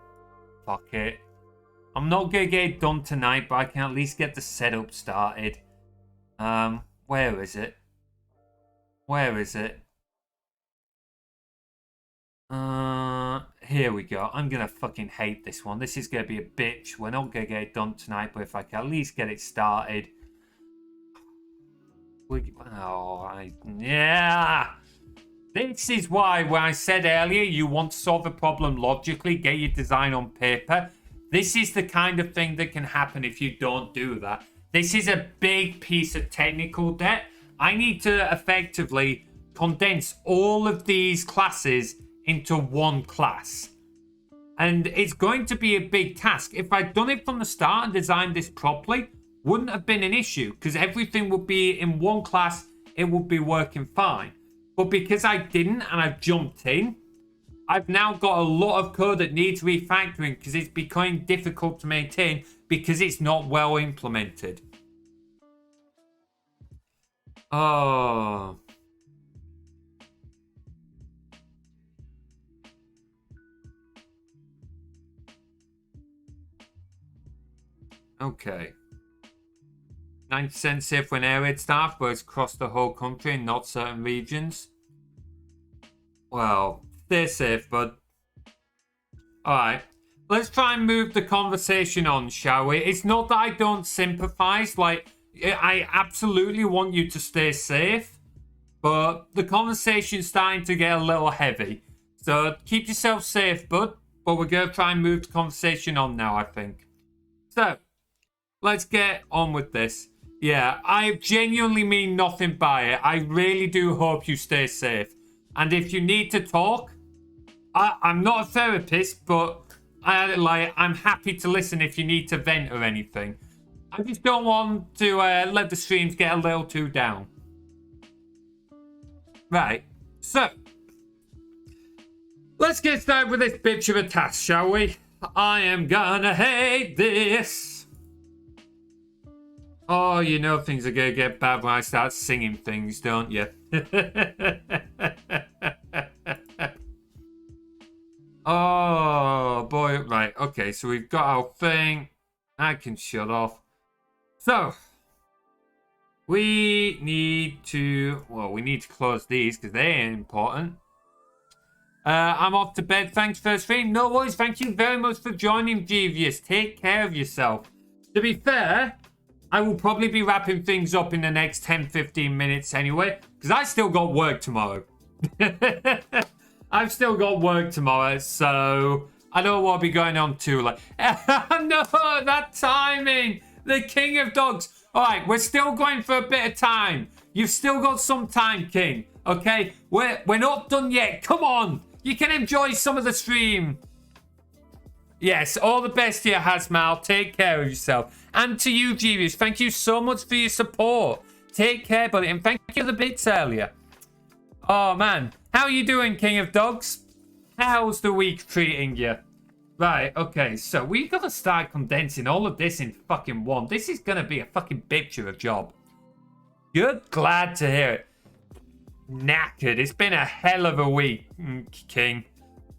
Fuck it. I'm not going to get it done tonight, but I can at least get the setup started. Where is it? Where is it? Here we go. I'm going to fucking hate this one. This is going to be a bitch. We're not going to get it done tonight, but if I can at least get it started... Yeah! This is why, when I said earlier, you want to solve a problem logically, get your design on paper. This is the kind of thing that can happen if you don't do that. This is a big piece of technical debt. I need to effectively condense all of these classes into one class. And it's going to be a big task. If I'd done it from the start and designed this properly, wouldn't have been an issue because everything would be in one class. It would be working fine. But because I didn't and I've jumped in, I've now got a lot of code that needs refactoring because it's becoming difficult to maintain because it's not well implemented. Oh. Okay. 90% safe when air raid staff, but it's across the whole country and not certain regions. Well, stay safe, bud. Alright. Let's try and move the conversation on, shall we? It's not that I don't sympathize. Like, I absolutely want you to stay safe. But the conversation's starting to get a little heavy. So keep yourself safe, bud. But we're going to try and move the conversation on now, I think. So, let's get on with this. Yeah, I genuinely mean nothing by it. I really do hope you stay safe. And if you need to talk, I'm not a therapist, but I'm happy to listen if you need to vent or anything. I just don't want to let the streams get a little too down. Right, so let's get started with this bitch of a task, shall we? I am gonna hate this. Oh, you know things are gonna get bad when I start singing things, don't you? Oh, boy. Right, okay, so we've got our thing. I can shut off. So, we need to... Well, we need to close these because they ain't important. I'm off to bed. Thanks for the stream. No worries. Thank you very much for joining, Jeevious. Take care of yourself. To be fair... I will probably be wrapping things up in the next 10-15 minutes anyway, because I still got work tomorrow. I've still got work tomorrow, so I don't want to be going on too late. No, that timing! The king of dogs. All right, we're still going for a bit of time. You've still got some time, king. Okay, we're not done yet. Come on, you can enjoy some of the stream. Yes, all the best to you, Hasmal. Take care of yourself. And to you, Jeevious, thank you so much for your support. Take care, buddy. And thank you for the bits earlier. Oh, man. How are you doing, King of Dogs? How's the week treating you? Right, okay. So we've got to start condensing all of this in fucking one. This is going to be a fucking bitch of a job. Good. Glad to hear it. Knackered. It's been a hell of a week, King.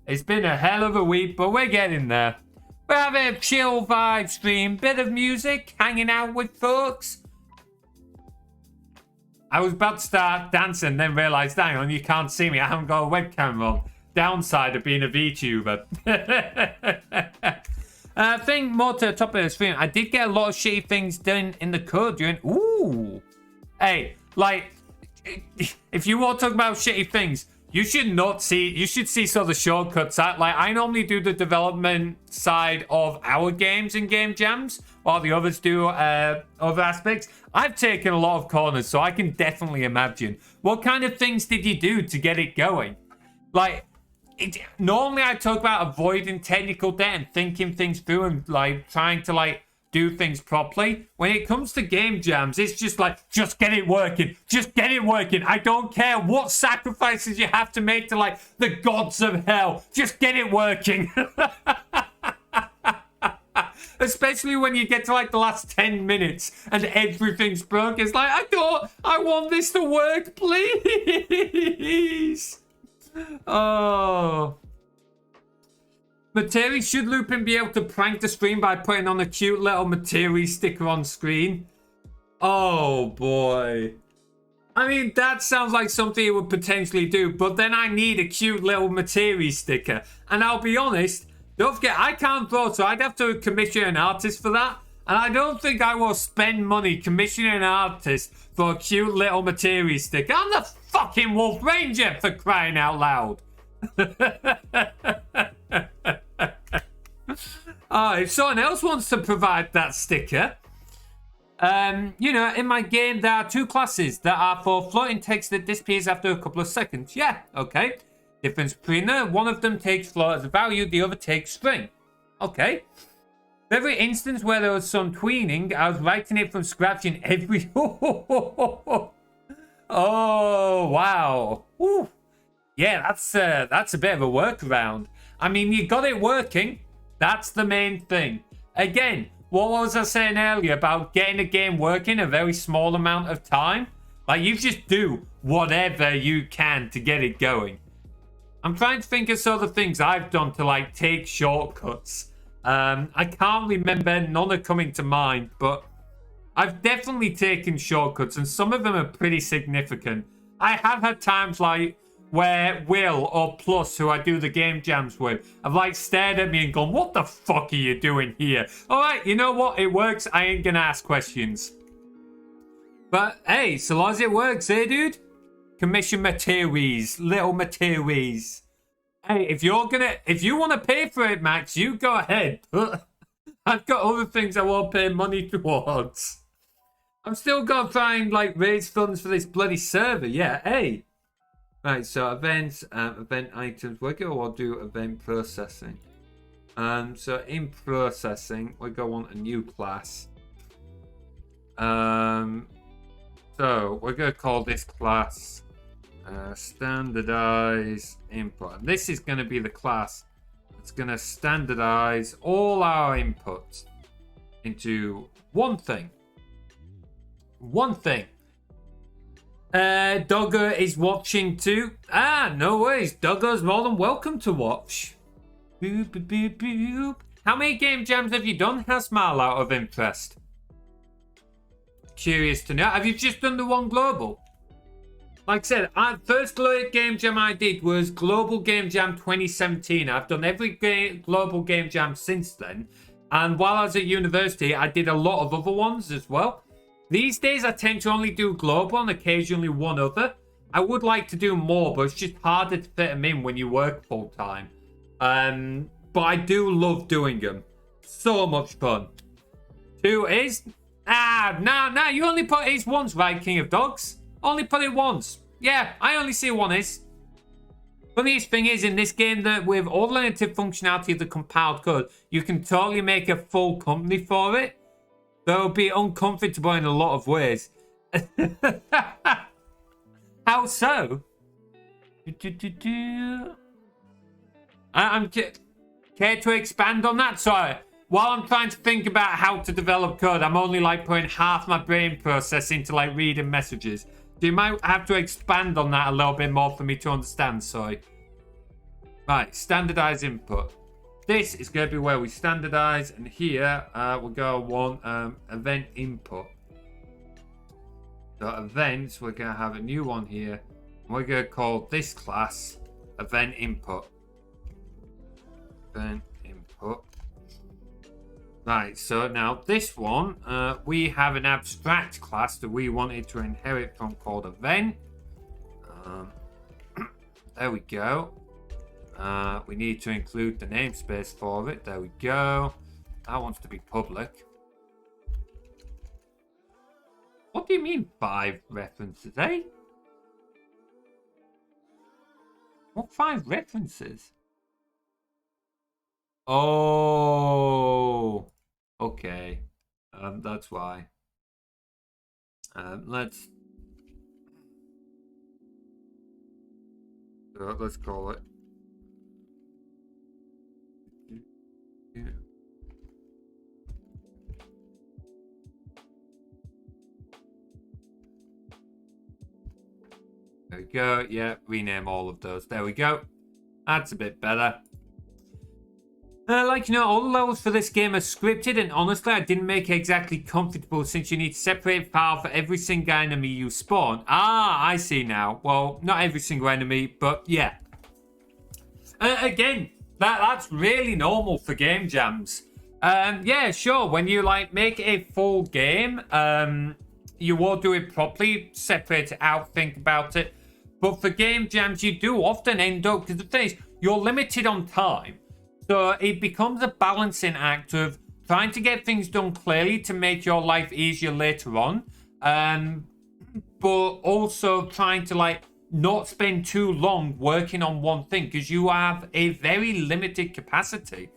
It's been a hell of a week, but we're getting there. We're having a chill vibe stream, bit of music, hanging out with folks. I was about to start dancing, then realised, hang on, you can't see me. I haven't got a webcam on. Downside of being a VTuber. I think more to the top of the stream, I did get a lot of shitty things done in the code during... Ooh. Hey, like, if you want to talk about shitty things... You should see some of the shortcuts. I normally do the development side of our games and game jams, while the others do other aspects. I've taken a lot of corners, so I can definitely imagine. What kind of things did you do to get it going? Normally I talk about avoiding technical debt and thinking things through and trying to do things properly. When it comes to game jams, it's just like, just get it working. Just get it working. I don't care what sacrifices you have to make to like the gods of hell. Just get it working. Especially when you get to like the last 10 minutes and everything's broke. It's like, I want this to work, please. Oh. Materies, should Lupin be able to prank the stream by putting on a cute little Materies sticker on screen? Oh boy. I mean, that sounds like something he would potentially do, but then I need a cute little Materies sticker. And I'll be honest, don't forget, I can't draw, so I'd have to commission an artist for that. And I don't think I will spend money commissioning an artist for a cute little Materies sticker. I'm the fucking Wolf Ranger, for crying out loud. If someone else wants to provide that sticker, you know, in my game there are two classes that are for floating text that disappears after a couple of seconds. Yeah, okay. Difference between them: one of them takes float as a value, the other takes string. Okay. For every instance where there was some tweening, I was writing it from scratch in every. Oh wow. Ooh. Yeah, that's a bit of a workaround. I mean, you got it working. That's the main thing. Again, what was I saying earlier about getting a game working a very small amount of time? Like, you just do whatever you can to get it going. I'm trying to think of sort of things I've done to, like, take shortcuts. I can't remember, none are coming to mind, but I've definitely taken shortcuts, and some of them are pretty significant. I have had times, like, where Will or Plus, who I do the game jams with, have like stared at me and gone, what the fuck are you doing here? Alright, you know what? It works. I ain't gonna ask questions. But hey, so long as it works, eh, dude? Commission Materies, little Materies. Hey, if you want to pay for it, Max, you go ahead. I've got other things I won't pay money towards. I'm still gonna try and like raise funds for this bloody server. Yeah, hey. Right, so events, event items. We're going to do event processing. So in processing, we're going to want a new class. So we're going to call this class standardize input. And this is going to be the class that's going to standardize all our inputs into one thing. One thing. Dogger is watching too. Ah, no worries. Dogger's more than welcome to watch. Boop, boop, boop, boop. How many game jams have you done, Hasmal, out of interest? Curious to know. Have you just done the one global? Like I said, first game jam I did was Global Game Jam 2017. I've done every global game jam since then. And while I was at university, I did a lot of other ones as well. These days, I tend to only do global and occasionally one other. I would like to do more, but it's just harder to fit them in when you work full time. But I do love doing them. So much fun. 2 is... no, you only put is once, right, King of Dogs? Only put it once. Yeah, I only see one is. Funniest thing is, in this game, that with all the native functionality of the compiled code, you can totally make a full company for it. They'll be uncomfortable in a lot of ways. How so? Care to expand on that? Sorry. While I'm trying to think about how to develop code, I'm only like putting half my brain process into like reading messages. So you might have to expand on that a little bit more for me to understand. Sorry. Right, standardize input. This is going to be where we standardize, and here we're going to want event input. So events, we're going to have a new one here. We're going to call this class event input. Event input. Right, so now this one, we have an abstract class that we wanted to inherit from called event. There we go. We need to include the namespace for it. There we go. That wants to be public. What do you mean 5 references, eh? What 5 references? Oh, okay. That's why. Let's call it. There we go. Yeah, rename all of those. There we go. That's a bit better. Like, you know, all the levels for this game are scripted, and honestly, I didn't make it exactly comfortable since you need to separate file for every single enemy you spawn. Ah, I see now. Well, not every single enemy, but yeah. Again, that's really normal for game jams. Yeah, sure, when you, like, make a full game, you will do it properly, separate it out, think about it. But for game jams, you do often end up, because the thing is, you're limited on time. So it becomes a balancing act of trying to get things done clearly to make your life easier later on. But also trying to, like, not spend too long working on one thing because you have a very limited capacity.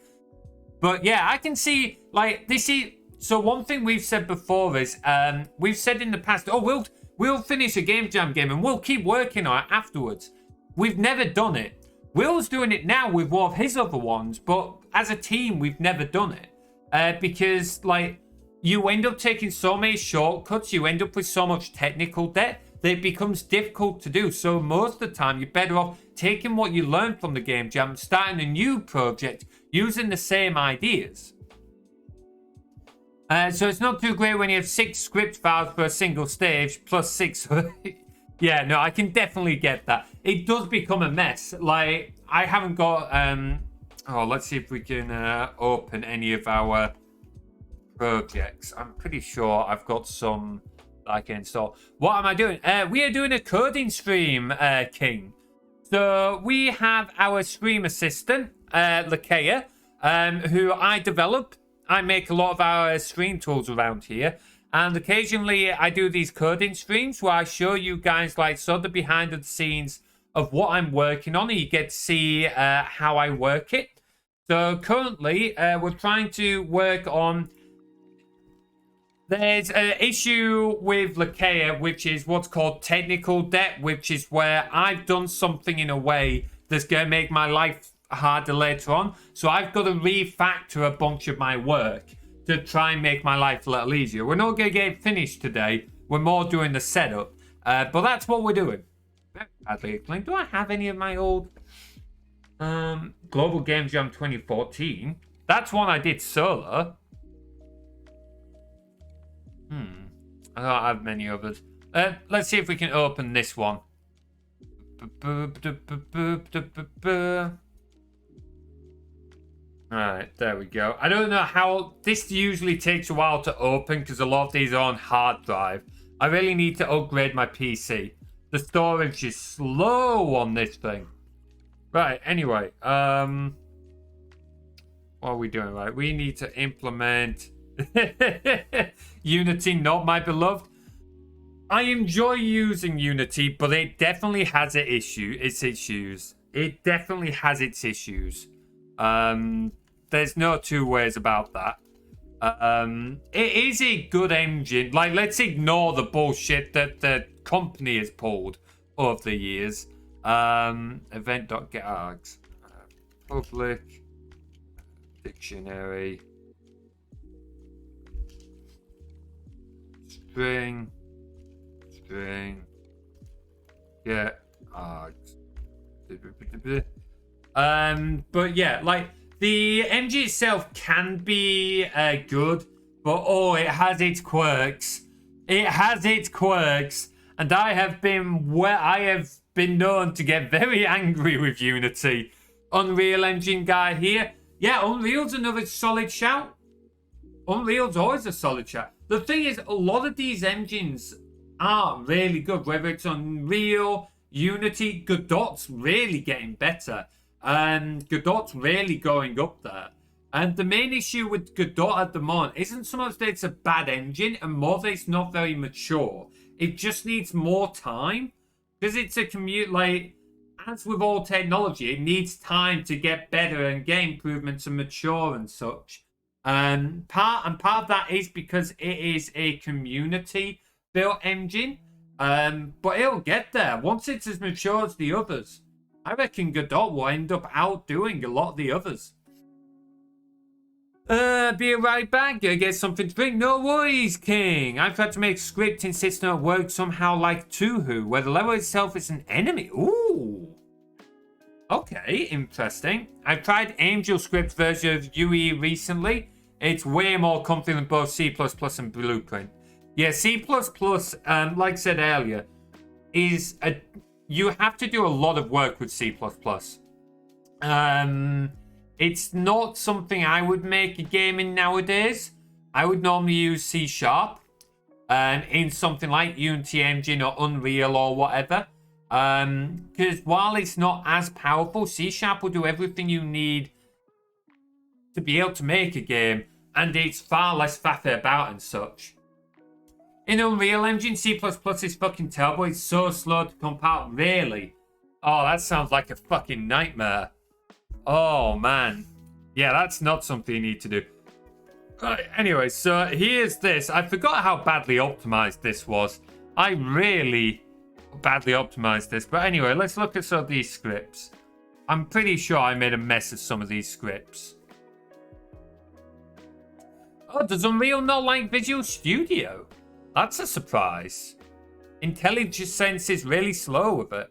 But yeah, I can see, like, this is... So one thing we've said before is, we've said in the past, oh, we'll finish a game jam game and we'll keep working on it afterwards. We've never done it. Will's doing it now with one of his other ones, but as a team, we've never done it. Because, like, you end up taking so many shortcuts, you end up with so much technical debt that it becomes difficult to do. So most of the time, you're better off taking what you learned from the game jam and starting a new project using the same ideas. So it's not too great when you have 6 script files for a single stage, plus 6... Yeah, no, I can definitely get that. It does become a mess. Like, I haven't got... Oh, let's see if we can open any of our projects. I'm pretty sure I've got some that I can install. What am I doing? We are doing a coding stream, King. So we have our stream assistant, Lakea, who I develop. I make a lot of our stream tools around here. And occasionally I do these coding streams where I show you guys, like, sort of behind the scenes of what I'm working on. And you get to see how I work it. So currently we're trying to work on... There's an issue with Lakea, which is what's called technical debt, which is where I've done something in a way that's going to make my life harder later on. So I've got to refactor a bunch of my work to try and make my life a little easier. We're not going to get it finished today. We're more doing the setup. But that's what we're doing. Very badly explained. Do I have any of my old Global Game Jam 2014? That's one I did solo. I don't have many others. Let's see if we can open this one. Alright, there we go. I don't know how... This usually takes a while to open because a lot of these are on hard drive. I really need to upgrade my PC. The storage is slow on this thing. Right, anyway. What are we doing? Right, we need to implement... Unity, not my beloved. I enjoy using Unity, but it definitely has its issues. It definitely has its issues. There's no two ways about that. It is a good engine. Like, let's ignore the bullshit that the company has pulled over the years. Event.getArgs. Public. Dictionary. String. Get args. But yeah, like, the engine itself can be good, but oh, it has its quirks. It has its quirks, and I have been known to get very angry with Unity. Unreal Engine guy here. Yeah, Unreal's another solid shout. Unreal's always a solid shout. The thing is, a lot of these engines are really good, whether it's Unreal, Unity. Godot's really getting better. Godot's really going up there. And the main issue with Godot at the moment isn't so much that it's a bad engine, and more that it's not very mature. It just needs more time. Because it's a like, as with all technology, it needs time to get better and get improvements and mature and such. Part of that is because it is a community built engine. But it'll get there once it's as mature as the others. I reckon Godot will end up outdoing a lot of the others. Be right back. Gonna get something to drink. No worries, King. I've had to make scripting system at work somehow like Tuhu, where the level itself is an enemy. Ooh. Okay, interesting. I've tried AngelScript version of UE recently. It's way more comfy than both C++ and Blueprint. Yeah, C++, like I said earlier, you have to do a lot of work with C++. It's not something I would make a game in nowadays. I would normally use C# in something like Unity Engine or Unreal or whatever. Because while it's not as powerful, C# will do everything you need to be able to make a game, and it's far less faffy about and such. In Unreal Engine, C++ is fucking terrible. It's so slow to compile. Really? Oh, that sounds like a fucking nightmare. Oh, man. Yeah, that's not something you need to do. Right, anyway, so here's this. I forgot how badly optimized this was. I really badly optimized this. But anyway, let's look at some of these scripts. I'm pretty sure I made a mess of some of these scripts. Oh, does Unreal not like Visual Studio? That's a surprise. IntelliSense Sense is really slow with it.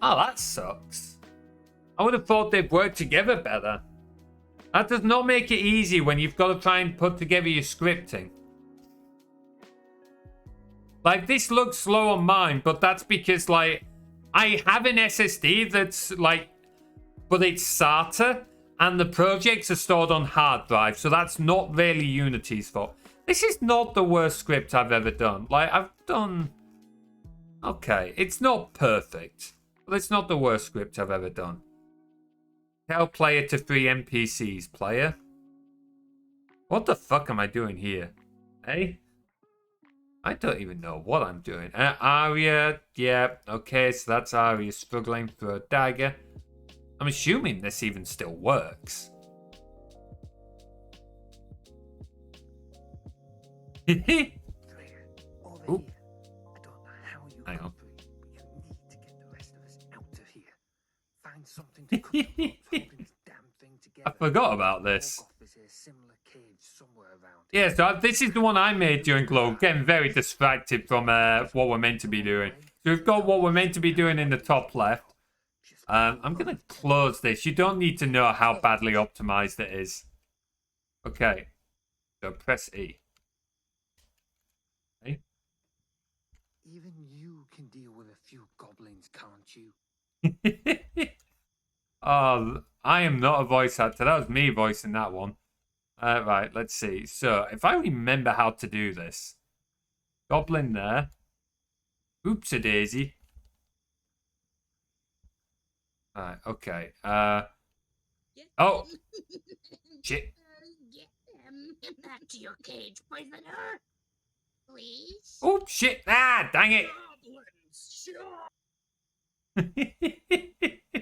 Oh, that sucks. I would have thought they'd work together better. That does not make it easy when you've got to try and put together your scripting. Like, this looks slow on mine, but that's because, like, I have an SSD that's, like, but it's SATA, and the projects are stored on hard drive, so that's not really Unity's fault. This is not the worst script I've ever done. Like, I've done... Okay, it's not perfect, but it's not the worst script I've ever done. Tell player to free NPCs. Player? What the fuck am I doing here? Hey? I don't even know what I'm doing. Arya, yeah, okay, so that's Arya struggling for a dagger. I'm assuming this even still works. Over here. I don't know how you Hang on. got through, but you need to get the rest of us out of here. Find something to cook the ropes holding this damn thing together. I forgot about this. Walk off is a similar cage somewhere around. Yeah, so this is the one I made during Glow. Getting very distracted from what we're meant to be doing. So we've got what we're meant to be doing in the top left. I'm going to close this. You don't need to know how badly optimized it is. Okay. So press E. Okay. Even you can deal with a few goblins, can't you? Oh, I am not a voice actor. That was me voicing that one. Right, let's see. So, if I remember how to do this. Goblin there. Oops-a-daisy. Alright, okay. Oh! Shit. Get them back to your cage, prisoner. Please. Oh, shit. Ah, dang it.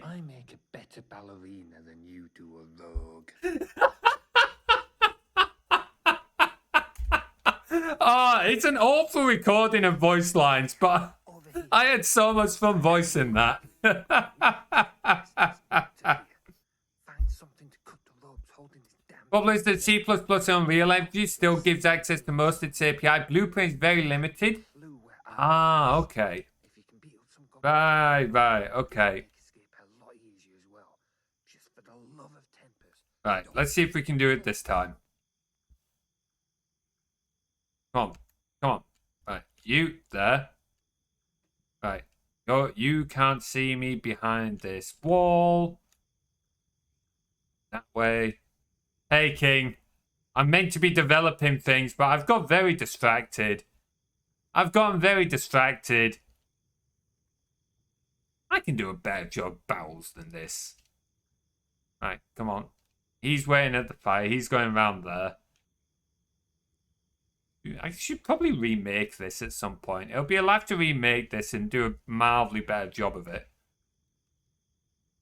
I make a better ballerina than you do a rogue. Oh, it's an awful recording of voice lines, but I had so much fun voicing that. Find something to cut the ropes holding this damn. Problem is that C++ Unreal Engine still gives access to most of its API. Blueprint is very limited. Clue where I Ah, okay. If you can beat up some goblins, Right, okay. make escape a lot easier as well. Just for the love of tempers. Right, let's see if we can do it this time. Come on. Right, you there. Right, go. You can't see me behind this wall. That way. Hey, King. I'm meant to be developing things, but I've got very distracted. I've gotten very distracted. I can do a better job bowels than this. Right, come on. He's waiting at the fire. He's going around there. I should probably remake this at some point. It'll be a life to remake this and do a mildly better job of it.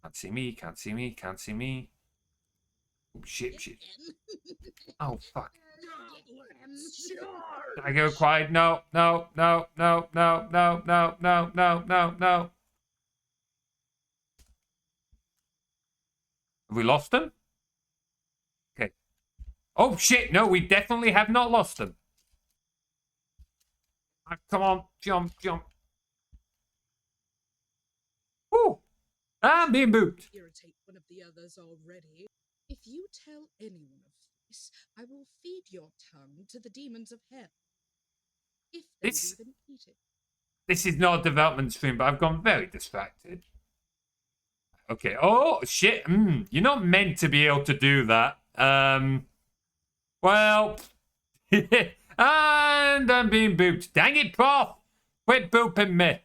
Can't see me, can't see me, can't see me. Oh, shit. Oh, fuck. Sure. Did I go quiet? No, no, no, no, no, no, no, no, no, no, no. Have we lost them? Okay. Oh, shit. No, we definitely have not lost them. Come on. Jump, jump. Woo. I'm being booped. Irritate one of the others already. If you tell anyone of this, I will feed your tongue to the demons of hell. If they This- would even eat it. This is not a development stream, but I've gone very distracted. Okay. Oh, shit. You're not meant to be able to do that. Well. And I'm being booped. Dang it, Prof. Quit booping me.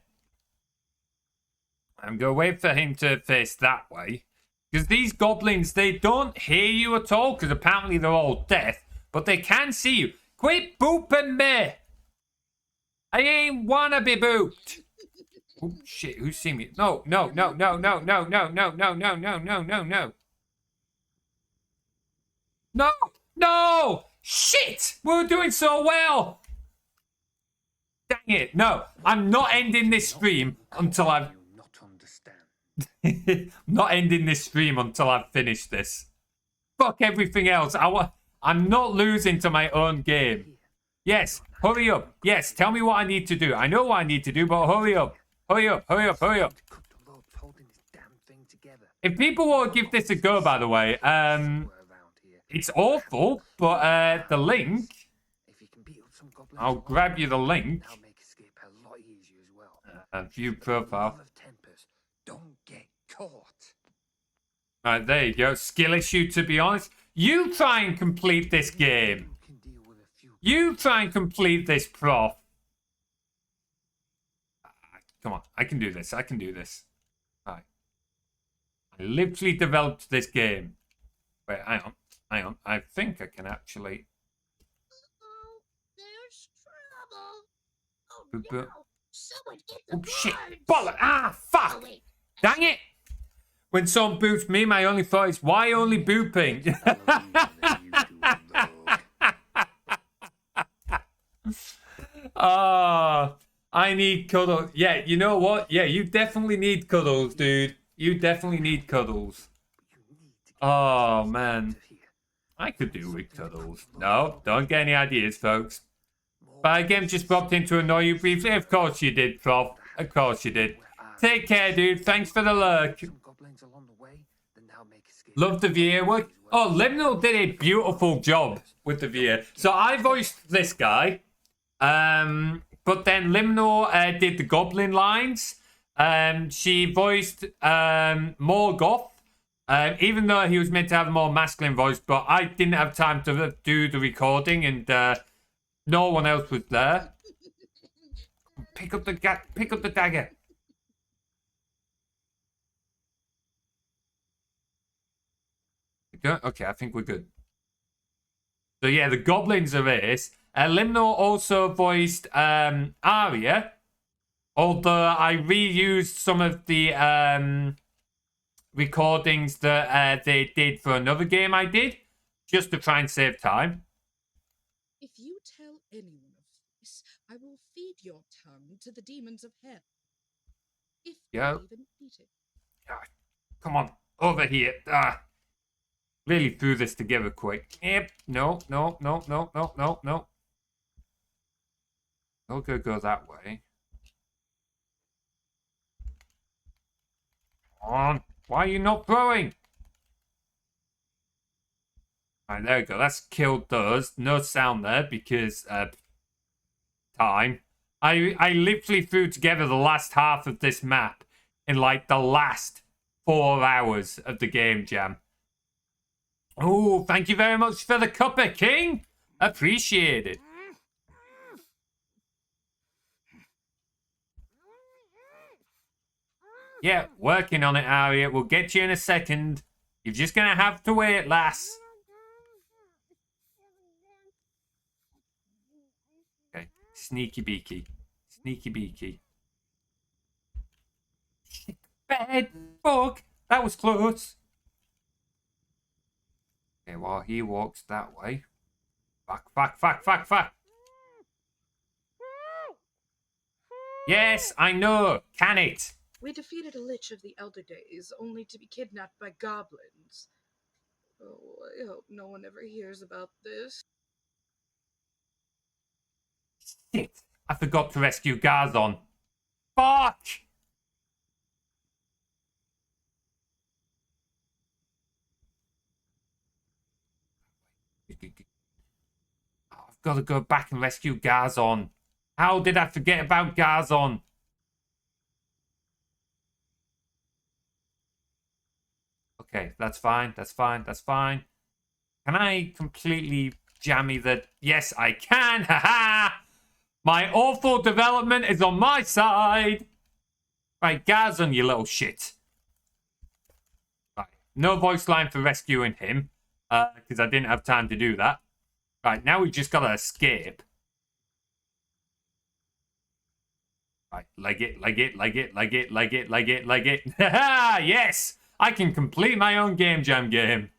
I'm going to wait for him to face that way. Because these goblins, they don't hear you at all. Because apparently they're all deaf. But they can see you. Quit booping me. I ain't wanna be booped. Oh, shit. Who's seen me? No, no, no, no, no, no, no, no, no, no, no, no, no, no. No, no. Shit. We were doing so well. Dang it. No, I'm not ending this stream until I've... You not understand. not ending this stream until I've finished this. Fuck everything else. I'm not losing to my own game. Yes, hurry up. Yes, tell me what I need to do. I know what I need to do, but hurry up. Hurry up, hurry up, hurry up. Cut the ropes holding this damn thing together. If people will give this a go, by the way, it's awful, but the link, If you can beat up some goblins, I'll grab you the link. that'll make escape a lot easier as well. View profile. Rule of tempers. Don't get caught. Alright, there you go. Skill issue, to be honest. You try and complete this game. You can deal with a few. You try and complete this, Prof. Come on, I can do this. I can do this. All right. I literally developed this game. Wait, hang on. Hang on. I think I can actually... Oh, there's trouble. Oh Boop, no! boop. Someone get the Oh, shit. guards. Bollock. Ah, fuck. Oh, wait. Dang it. When someone boops me, my only thought is, why only booping? Ah, I need cuddles. Yeah, you know what? Yeah, you definitely need cuddles, dude. You definitely need cuddles. Oh, man. I could do with cuddles. No, don't get any ideas, folks. But again, just popped in to annoy you briefly. Of course you did, Prof. Of course you did. Take care, dude. Thanks for the lurk. Some goblins along the way, then they'll make escape. Love the VA work. Oh, Liminal did a beautiful job with the VA. So I voiced this guy. But then Liminal did the goblin lines. She voiced Morgoth. Even though he was meant to have a more masculine voice, but I didn't have time to do the recording, and no one else was there. Pick up the dagger. Okay, I think we're good. So yeah, the goblins are this. Liminal also voiced Arya, although I reused some of the recordings that they did for another game I did, just to try and save time. If you tell anyone of this, I will feed your tongue to the demons of hell. If they Yeah. even eat it. Come on, over here. Really threw this together quick. Yep. No. Okay, go that way. Come on. Why are you not throwing? Alright, there we go. That's killed those. No sound there because time. I literally threw together the last half of this map in like the last 4 hours of the game jam. Oh, thank you very much for the cuppa, King. Appreciate it. Yeah, working on it, Arya. We'll get you in a second. You're just gonna have to wait, lass. Okay, sneaky beaky. Sneaky beaky. Shit, bad fuck. That was close. Okay, while he walks that way. Fuck. Yes, I know. Can it? We defeated a lich of the Elder Days, only to be kidnapped by goblins. Oh, I hope no one ever hears about this. Shit. I forgot to rescue Garzon. Fuck! I've got to go back and rescue Garzon. How did I forget about Garzon? Okay, that's fine. Can I completely jammy that? Yes, I can. Haha! My awful development is on my side. Right, Garzon, you little shit. Right, no voice line for rescuing him. Because I didn't have time to do that. Right, now we just gotta escape. Right, leg it. Yes! I can complete my own game jam game.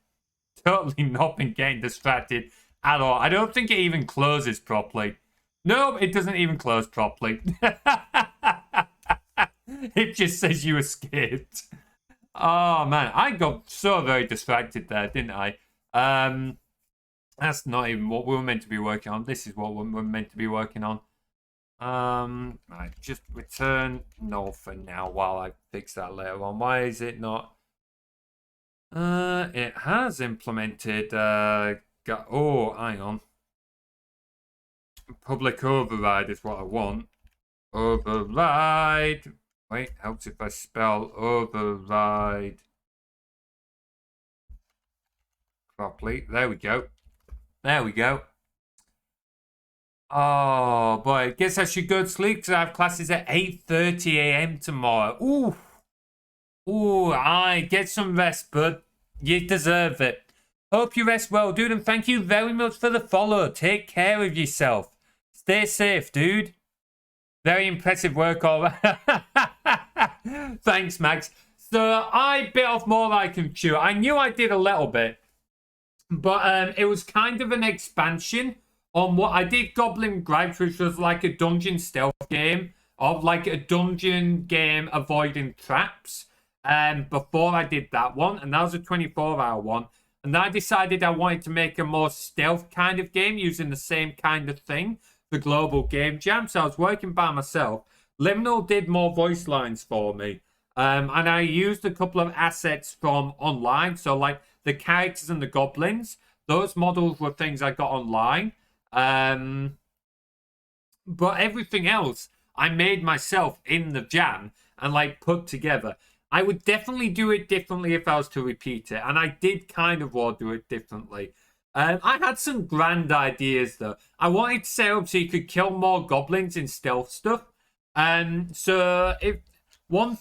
Totally not been getting distracted at all. I don't think it even closes properly. No, it doesn't even close properly. It just says you escaped. Oh, man. I got so very distracted there, didn't I? That's not even what we were meant to be working on. This is what we're meant to be working on. Right, just return no for now while I fix that later on. Why is it not? It has implemented, oh, hang on. Public override is what I want. Override. Wait, helps if I spell override properly. There we go. Oh, boy. Guess I should go to sleep because I have classes at 8:30 a.m. tomorrow. Ooh, I get some rest, bud. You deserve it. Hope you rest well, dude, and thank you very much for the follow. Take care of yourself. Stay safe, dude. Very impressive work, all right. Thanks, Max. So I bit off more than I can chew. I knew I did a little bit, but it was kind of an expansion on what I did. Goblin Gripes, which was like a dungeon stealth game, of like a dungeon game avoiding traps. Before I did that one, and that was a 24-hour one. And I decided I wanted to make a more stealth kind of game using the same kind of thing, the global game jam. So I was working by myself. Liminal did more voice lines for me. And I used a couple of assets from online. So like the characters and the goblins, those models were things I got online. But everything else I made myself in the jam and like put together. I would definitely do it differently if I was to repeat it. And I did kind of want to do it differently. I had some grand ideas, though. I wanted to set up so you could kill more goblins in stealth stuff. So what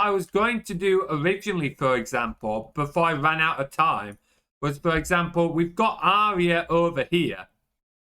I was going to do originally, for example, before I ran out of time, was, for example, we've got Arya over here.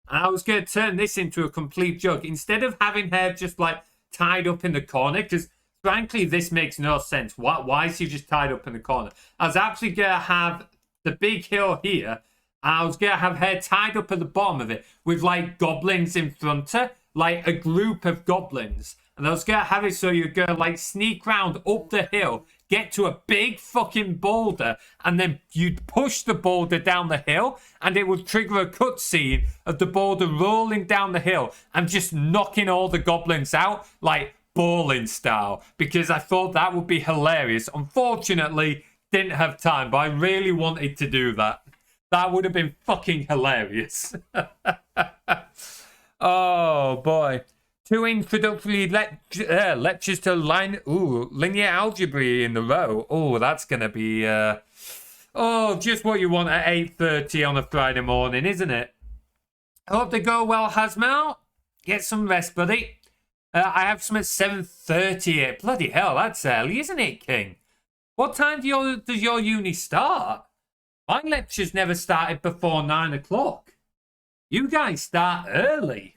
And I was going to turn this into a complete joke. Instead of having her just, like, tied up in the corner, because frankly, this makes no sense. Why is she just tied up in the corner? I was actually going to have the big hill here. And I was going to have her tied up at the bottom of it with, like, goblins in front of her. Like, a group of goblins. And I was going to have it so you're going to, like, sneak round up the hill, get to a big fucking boulder, and then you'd push the boulder down the hill, and it would trigger a cutscene of the boulder rolling down the hill and just knocking all the goblins out, like, bowling style, because I thought that would be hilarious. Unfortunately, didn't have time, but I really wanted to do that. That would have been fucking hilarious. Oh boy. 2 introductory lectures to linear algebra in the row. Oh, that's gonna be just what you want at 8:30 on a Friday morning, isn't it? I hope they go well, Hasmel. Get some rest, buddy. I have some at 7:30. Bloody hell, that's early, isn't it, King? What time does your uni start? My lectures never started before 9 o'clock. You guys start early.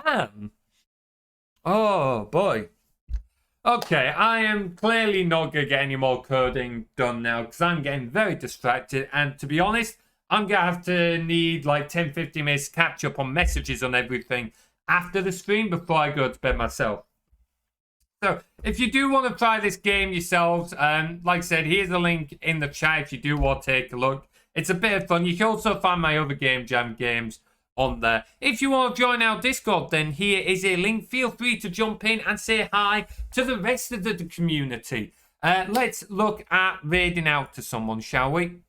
Damn. Oh, boy. Okay, I am clearly not going to get any more coding done now because I'm getting very distracted. And to be honest, I'm going to have to need like 10-15 minutes to catch up on messages on everything after the stream before I go to bed myself. So if you do want to try this game yourselves, like I said, here's a link in the chat if you do want to take a look. It's a bit of fun. You can also find my other Game Jam games on there. If you want to join our Discord, then here is a link. Feel free to jump in and say hi to the rest of the community. Let's look at raiding out to someone, shall we?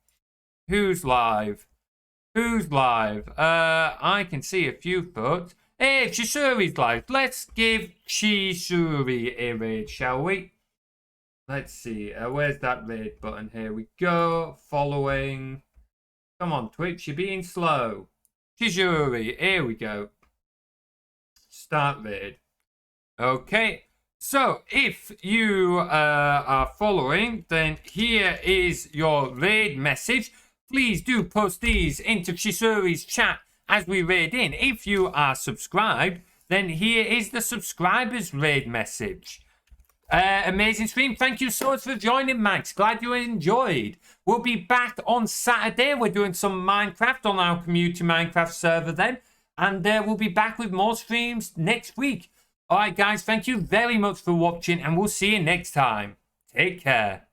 Who's live? Who's live? I can see a few folks. Hey, Chisuri's live. Let's give Chisuri a raid, shall we? Let's see. Where's that raid button? Here we go. Following. Come on, Twitch. You're being slow. Chisuri. Here we go. Start raid. Okay. So, if you are following, then here is your raid message. Please do post these into Chisuri's chat as we raid in. If you are subscribed, then here is the subscribers raid message. Amazing stream. Thank you so much for joining, Max. Glad you enjoyed. We'll be back on Saturday. We're doing some Minecraft on our community Minecraft server then. And we'll be back with more streams next week. All right, guys. Thank you very much for watching. And we'll see you next time. Take care.